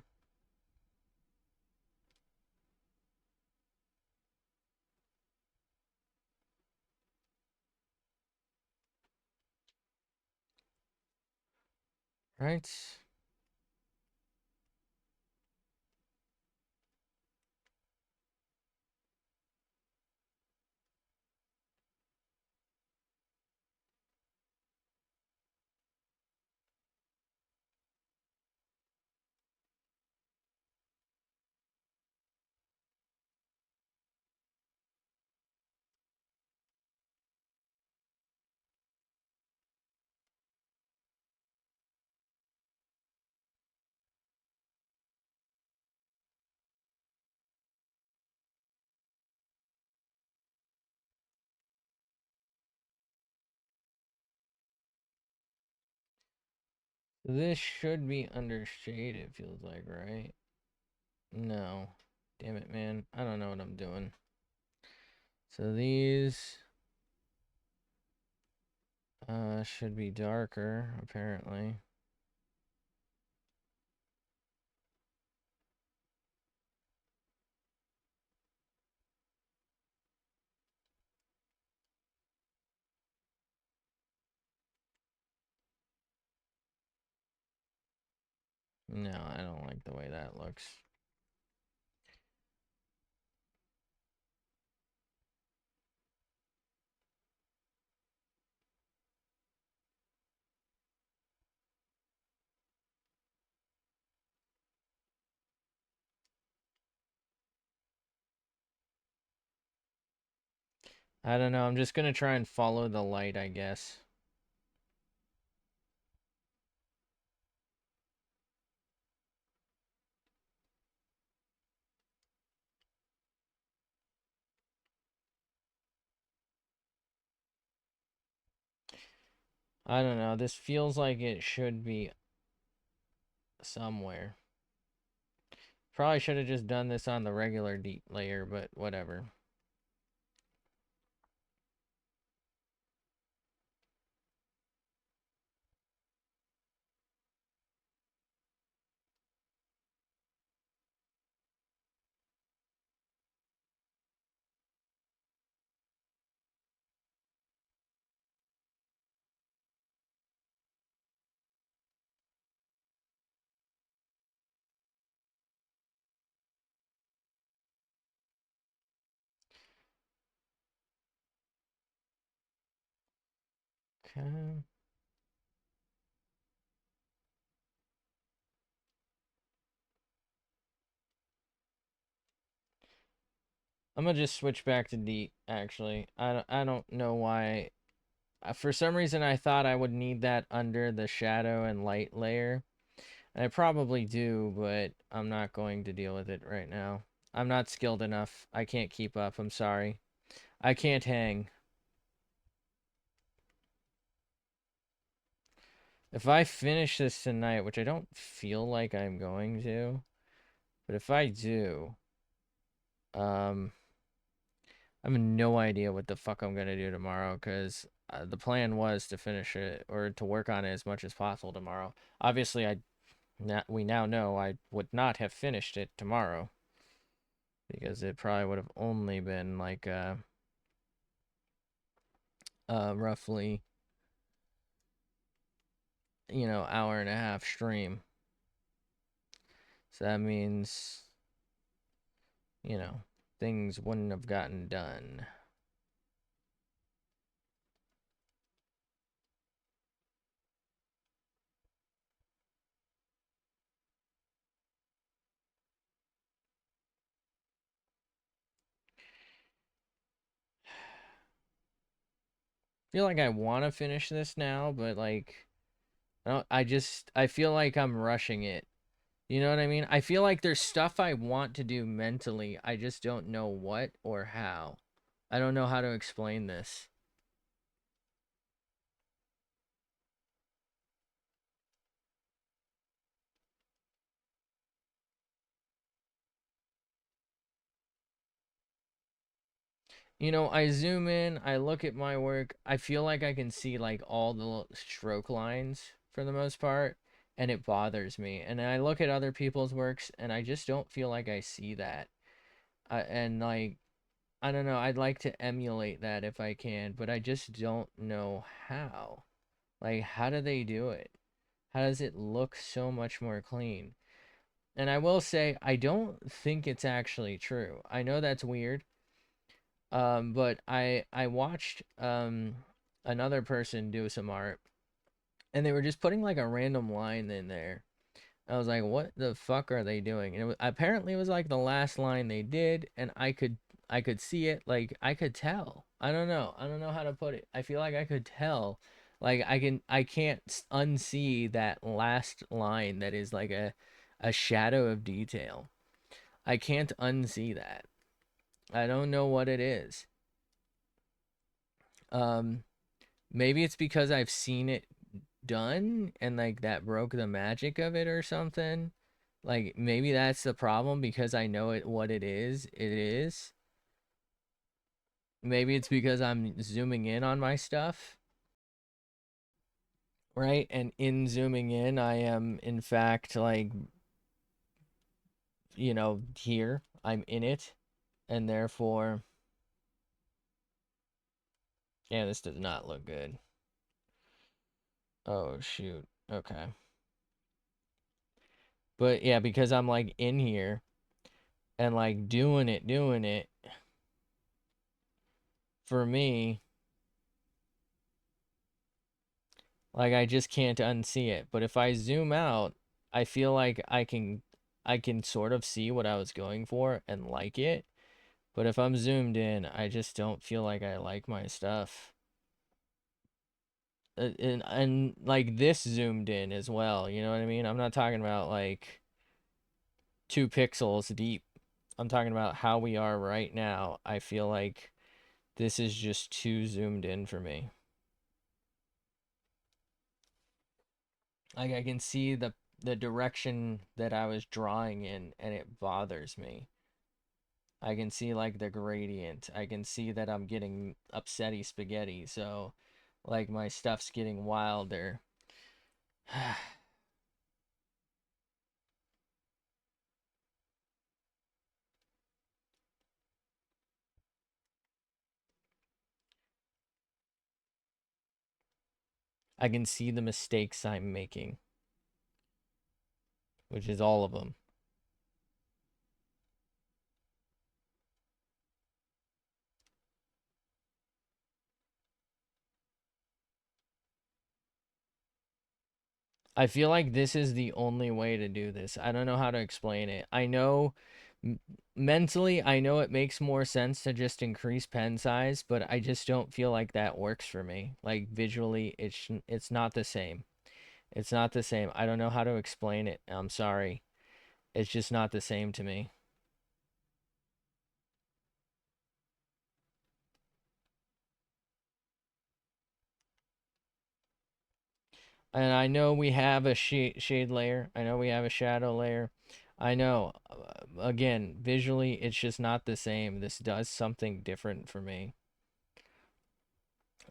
[SPEAKER 1] Right. This should be under shade, it feels like, right? No. Damn it, man. I don't know what I'm doing. So these should be darker, apparently. No, I don't like the way that looks. I don't know. I'm just gonna try and follow the light, I guess. I don't know. This feels like it should be somewhere. Probably should have just done this on the regular deep layer, but whatever. Okay. I'm gonna just switch back to D, actually. I don't know why. For some reason, I thought I would need that under the shadow and light layer. And I probably do, but I'm not going to deal with it right now. I'm not skilled enough. I can't keep up. I'm sorry. I can't hang. If I finish this tonight, which I don't feel like I'm going to, but if I do, um, I have no idea what the fuck I'm gonna do tomorrow, because the plan was to finish it or to work on it as much as possible tomorrow. Obviously, we now know I would not have finished it tomorrow, because it probably would have only been like roughly, hour and a half stream. So that means, things wouldn't have gotten done. Feel like I want to finish this now, but like I feel like I'm rushing it. You know what I mean? I feel like there's stuff I want to do mentally. I just don't know what or how. I don't know how to explain this. I zoom in, I look at my work. I feel like I can see like all the stroke lines for the most part, and it bothers me. And I look at other people's works and I just don't feel like I see that. And like I don't know, I'd like to emulate that if I can, but I just don't know how. Like, how do they do it? How does it look so much more clean? And I will say, I don't think it's actually true. I know that's weird, but I watched another person do some art, and they were just putting like a random line in there. I was like, what the fuck are they doing? And apparently it was like the last line they did, and I could see it, like I could tell. I don't know how to put it. I feel like I could tell. Like I can't unsee that last line that is like a shadow of detail. I can't unsee that. I don't know what it is. Um Maybe it's because I've seen it done and like that broke the magic of it or something. Like maybe that's the problem because I know it what it is. It is. Maybe it's because I'm zooming in on my stuff, right? And in zooming in, I am in fact like, here. I'm in it, and therefore, yeah, this does not look good. Oh shoot. Okay. But yeah, because I'm like in here and like doing it for me, like I just can't unsee it. But if I zoom out, I feel like I can sort of see what I was going for and like it. But if I'm zoomed in, I just don't feel like I like my stuff. And like this zoomed in as well, you know what I mean? I'm not talking about like 2 pixels deep. I'm talking about how we are right now. I feel like this is just too zoomed in for me. Like I can see the direction that I was drawing in and it bothers me. I can see like the gradient. I can see that I'm getting upsetty spaghetti. So like my stuff's getting wilder. I can see the mistakes I'm making, which is all of them. I feel like this is the only way to do this. I don't know how to explain it. I know m- mentally, I know it makes more sense to just increase pen size, but I just don't feel like that works for me. Like visually, it's not the same. It's not the same. I don't know how to explain it. I'm sorry. It's just not the same to me. And I know we have a shade layer. I know we have a shadow layer. I know. Again, visually, it's just not the same. This does something different for me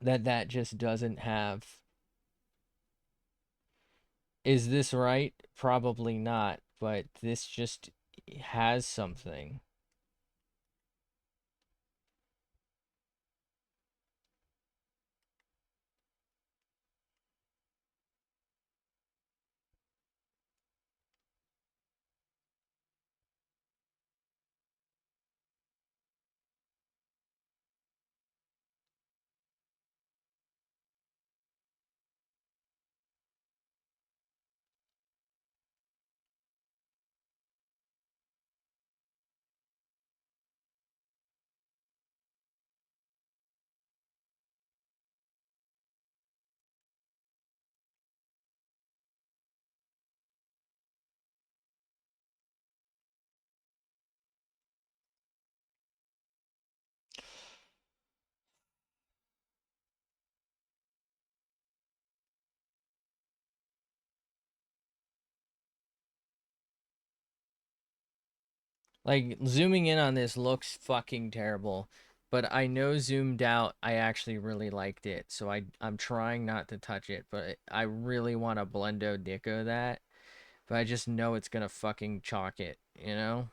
[SPEAKER 1] that just doesn't have. Is this right? Probably not, but this just has something. Like zooming in on this looks fucking terrible, but I know zoomed out I actually really liked it. So I'm trying not to touch it, but I really want to blendo dicko that, but I just know it's gonna fucking chalk it, you know?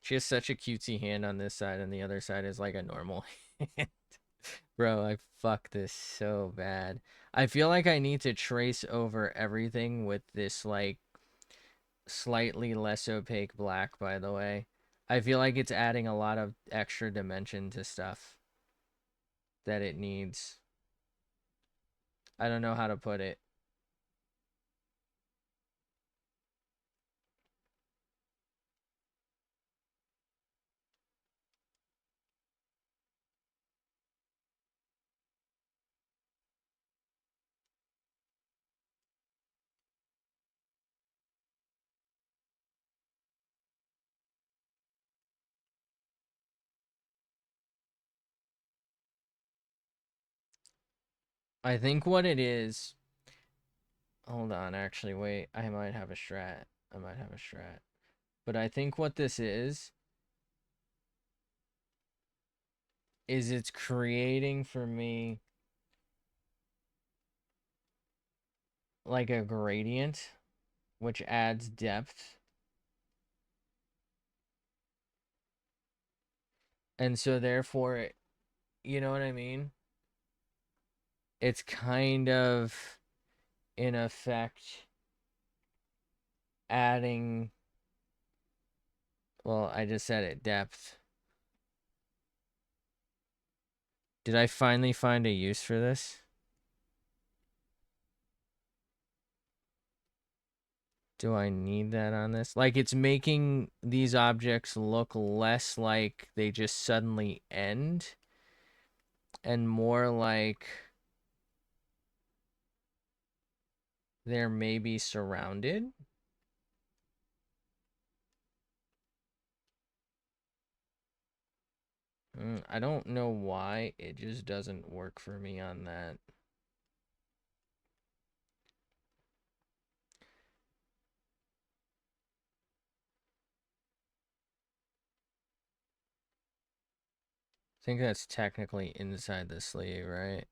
[SPEAKER 1] She has such a cutesy hand on this side and the other side is like a normal hand. Bro, I fuck this so bad. I feel like I need to trace over everything with this like slightly less opaque black, by the way. I feel like it's adding a lot of extra dimension to stuff that it needs. I don't know how to put it. I think what it is. Hold on, actually, wait. I might have a strat. I might have a strat. But I think what this is it's creating for me like a gradient, which adds depth. And so therefore, you know what I mean? It's kind of in effect adding, well, I just said it, depth. Did I finally find a use for this? Do I need that on this? Like, it's making these objects look less like they just suddenly end and more like they're maybe surrounded. I don't know why. It just doesn't work for me on that. I think that's technically inside the sleeve, right?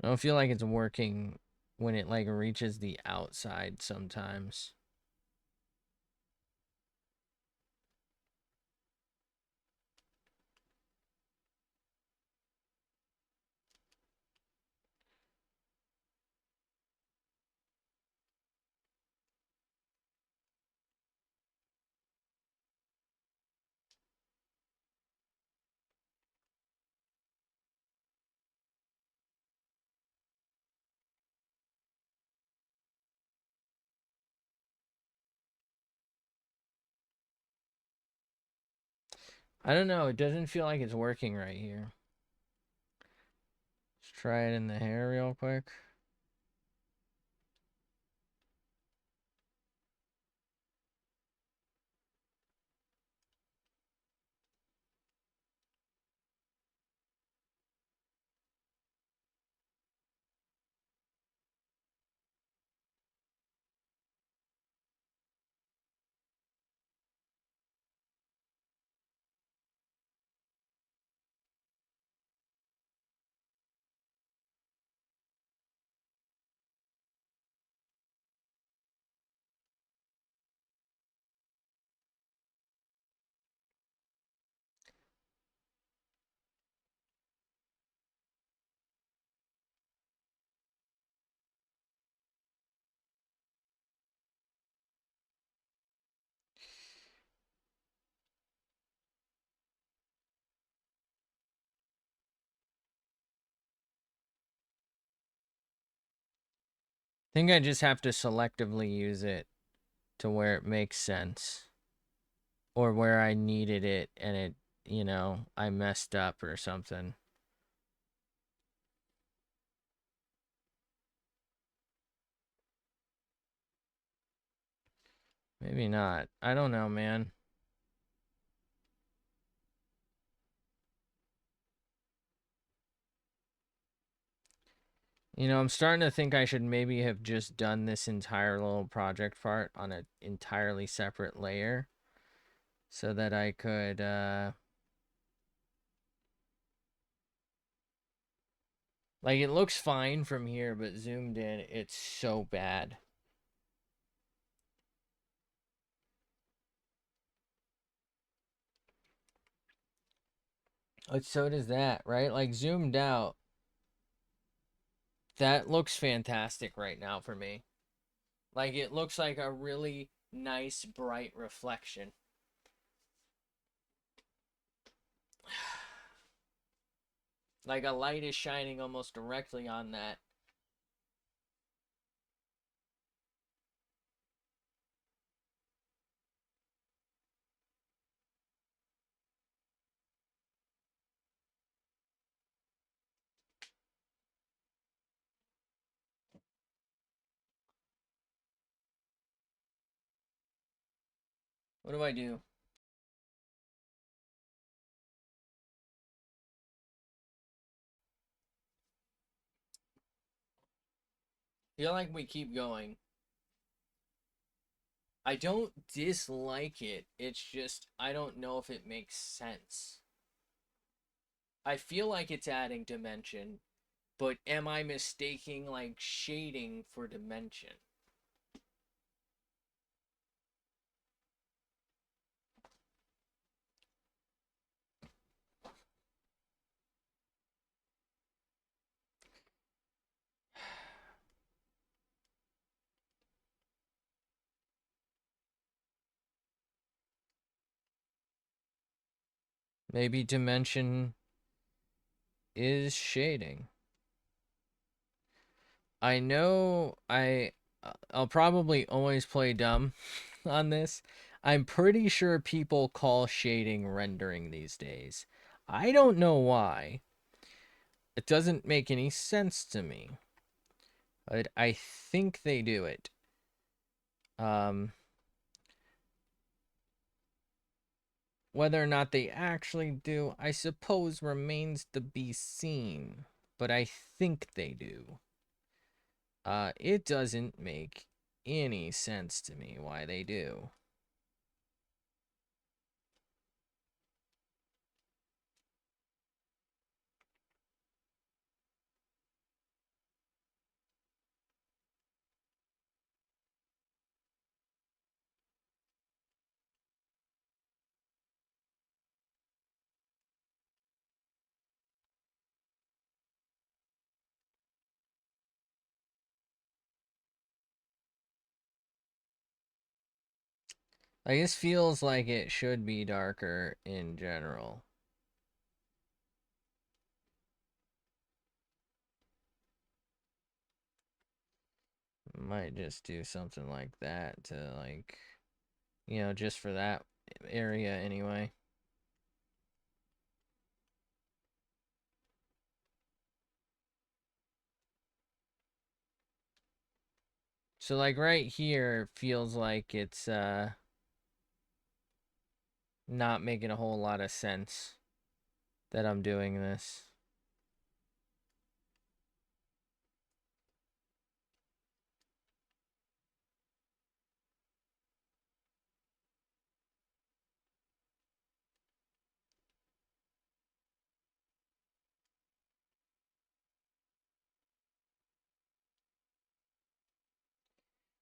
[SPEAKER 1] I don't feel like it's working when it like reaches the outside sometimes. I don't know. It doesn't feel like it's working right here. Let's try it in the hair real quick. I think I just have to selectively use it to where it makes sense. Or where I needed it and it, you know, I messed up or something. Maybe not. I don't know, man. You know, I'm starting to think I should maybe have just done this entire little project part on an entirely separate layer so that I could, like, it looks fine from here, but zoomed in, it's so bad. So does that, right? Like, zoomed out, that looks fantastic right now for me. Like, it looks like a really nice, bright reflection. Like, a light is shining almost directly on that. What do I do? Feel like we keep going. I don't dislike it. It's just, I don't know if it makes sense. I feel like it's adding dimension, but am I mistaking like shading for dimension? Maybe dimension is shading. I know I'll probably always play dumb on this. I'm pretty sure people call shading rendering these days. I don't know why. It doesn't make any sense to me. But I think they do it. Whether or not they actually do, I suppose remains to be seen. But I think they do. It doesn't make any sense to me why they do. Like, this feels like it should be darker in general. Might just do something like that to, like, you know, just for that area anyway. So, like, right here feels like it's not making a whole lot of sense that I'm doing this.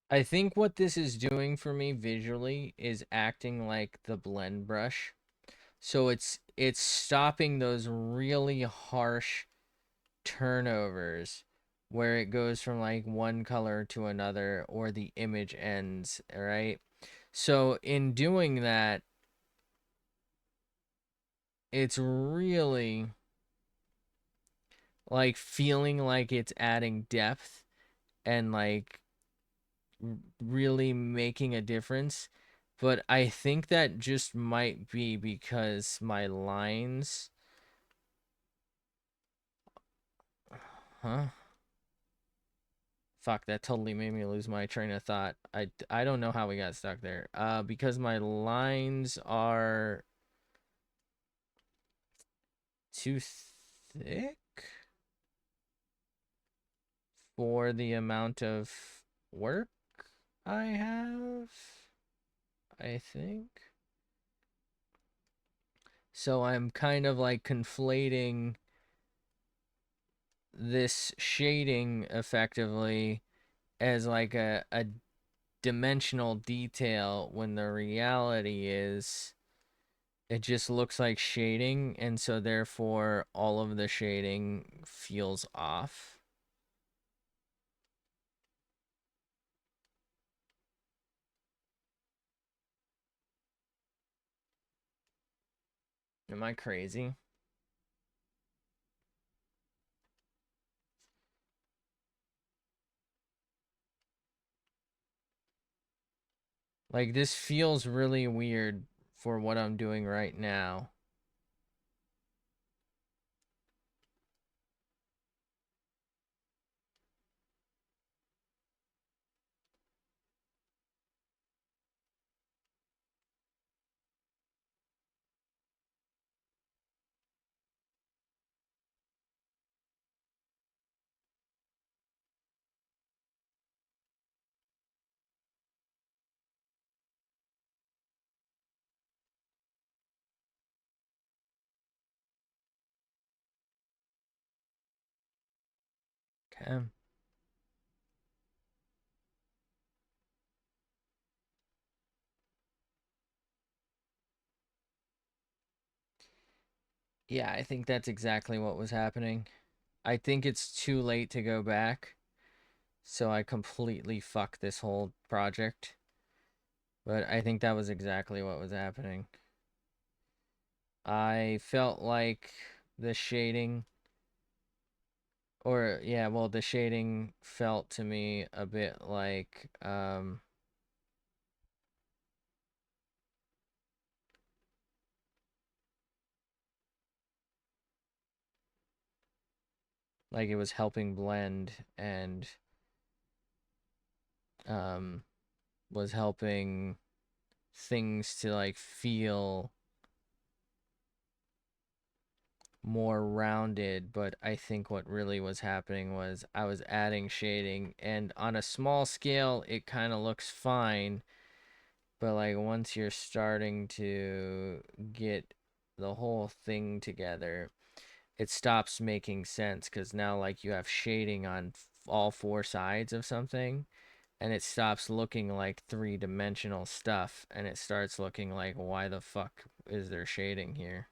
[SPEAKER 1] I think what this is doing for me visually is acting like the blend brush. So it's stopping those really harsh turnovers where it goes from like one color to another or the image ends, right? So in doing that, it's really like feeling like it's adding depth and like really making a difference. But I think that just might be because my lines, huh? Fuck, that totally made me lose my train of thought. I don't know how we got stuck there. Because my lines are too thick for the amount of work I have, I think. So I'm kind of like conflating this shading effectively as like a dimensional detail when the reality is it just looks like shading, and so therefore all of the shading feels off. Am I crazy? Like, this feels really weird for what I'm doing right now. Okay. Yeah, I think that's exactly what was happening. I think it's too late to go back, so I completely fucked this whole project. But I think that was exactly what was happening. I felt like the shading, or yeah, well, the shading felt to me a bit like it was helping blend and um was helping things to like feel more rounded. But I think what really was happening was I was adding shading, and on a small scale it kind of looks fine, but like once you're starting to get the whole thing together, it stops making sense, because now like you have shading on all four sides of something, and it stops looking like three-dimensional stuff, and it starts looking like, why the fuck is there shading here?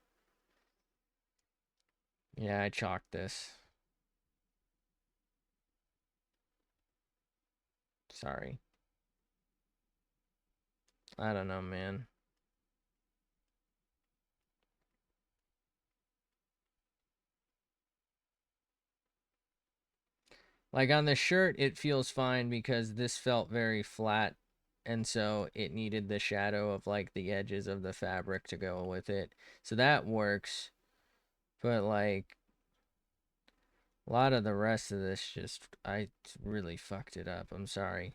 [SPEAKER 1] Yeah, I chalked this. Sorry. I don't know, man. Like on the shirt, it feels fine because this felt very flat, and so it needed the shadow of like the edges of the fabric to go with it. So that works, but like a lot of the rest of this just, I really fucked it up. I'm sorry.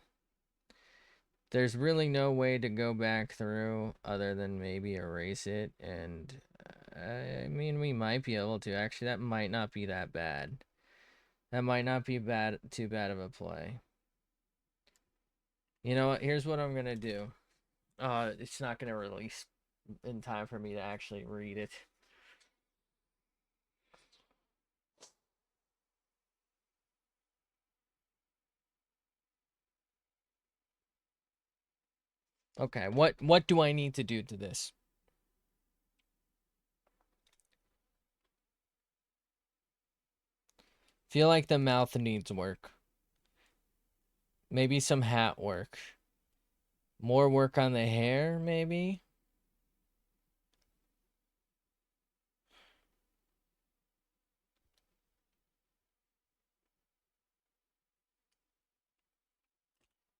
[SPEAKER 1] There's really no way to go back through other than maybe erase it, and I mean, we might be able to. Actually, that might not be that bad. That might not be too bad of a play. You know what? Here's what I'm gonna do. It's not gonna release in time for me to actually read it. Okay, what do I need to do to this? Feel like the mouth needs work. Maybe some hat work. More work on the hair, maybe?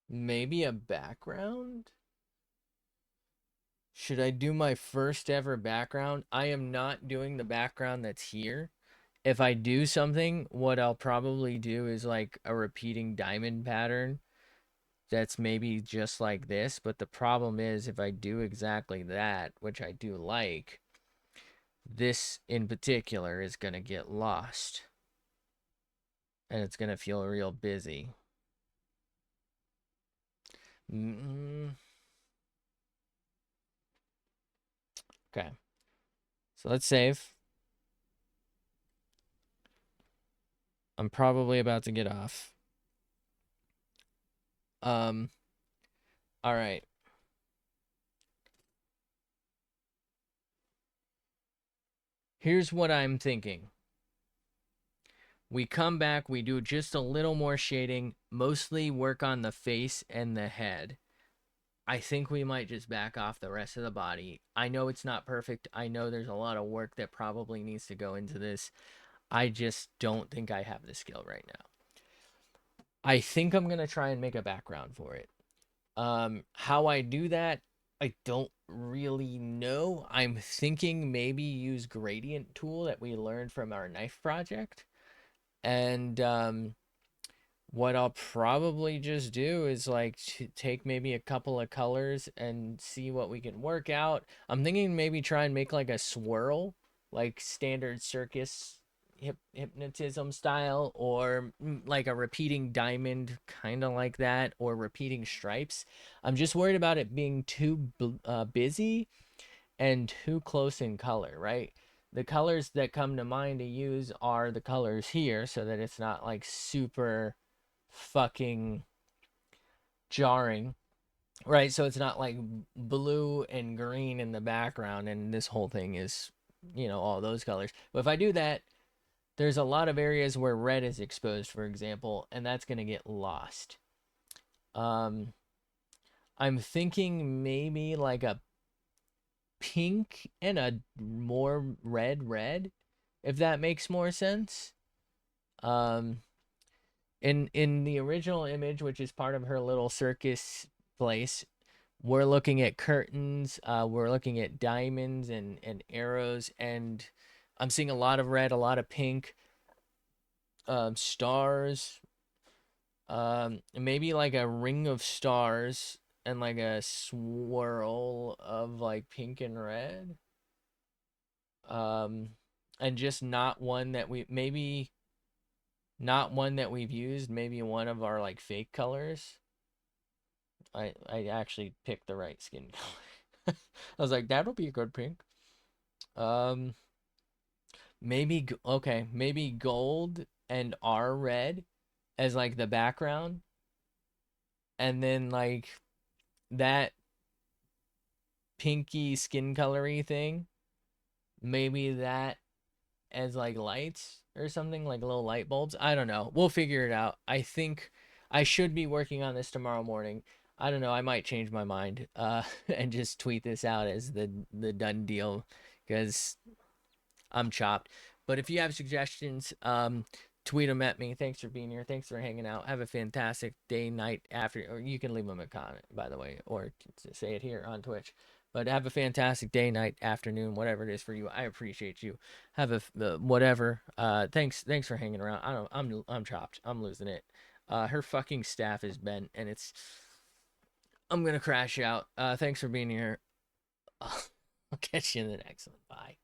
[SPEAKER 1] Maybe a background? Should I do my first ever background? I am not doing the background that's here. If I do something, what I'll probably do is like a repeating diamond pattern that's maybe just like this. But the problem is, if I do exactly that, which I do like, this in particular is going to get lost. And it's going to feel real busy. Okay. So let's save. I'm probably about to get off. All right. Here's what I'm thinking. We come back, we do just a little more shading, mostly work on the face and the head. I think we might just back off the rest of the body. I know it's not perfect. I know there's a lot of work that probably needs to go into this. I just don't think I have the skill right now. I think I'm going to try and make a background for it. How I do that, I don't really know. I'm thinking maybe use gradient tool that we learned from our knife project. And what I'll probably just do is like take maybe a couple of colors and see what we can work out. I'm thinking maybe try and make like a swirl, like standard circus hypnotism style, or like a repeating diamond, kind of like that, or repeating stripes. I'm just worried about it being too busy and too close in color, right? The colors that come to mind to use are the colors here so that it's not like super fucking jarring, right? So it's not like blue and green in the background and this whole thing is, all those colors. But if I do that, there's a lot of areas where red is exposed, for example, and that's going to get lost. Um, I'm thinking maybe like a pink and a more red, if that makes more sense. Um, in the original image, which is part of her little circus place, we're looking at curtains, we're looking at diamonds and arrows, and I'm seeing a lot of red, a lot of pink, stars, maybe like a ring of stars and like a swirl of like pink and red. Um, and just not one that we maybe not one that we've used, maybe one of our like fake colors. I actually picked the right skin color. I was like, that'll be a good pink. Um, maybe okay, maybe gold and our red as like the background, and then like that pinky skin colory thing. Maybe that as like lights or something, like little light bulbs. I don't know. We'll figure it out. I think I should be working on this tomorrow morning. I don't know. I might change my mind and just tweet this out as the done deal because I'm chopped. But if you have suggestions, tweet them at me. Thanks for being here. Thanks for hanging out. Have a fantastic day, night, after. Or you can leave them a comment, by the way, or say it here on Twitch. But have a fantastic day, night, afternoon, whatever it is for you. I appreciate you. Have a whatever. Thanks for hanging around. I don't. I'm chopped. I'm losing it. Her fucking staff is bent, and it's. I'm gonna crash out. Thanks for being here. I'll catch you in the next one. Bye.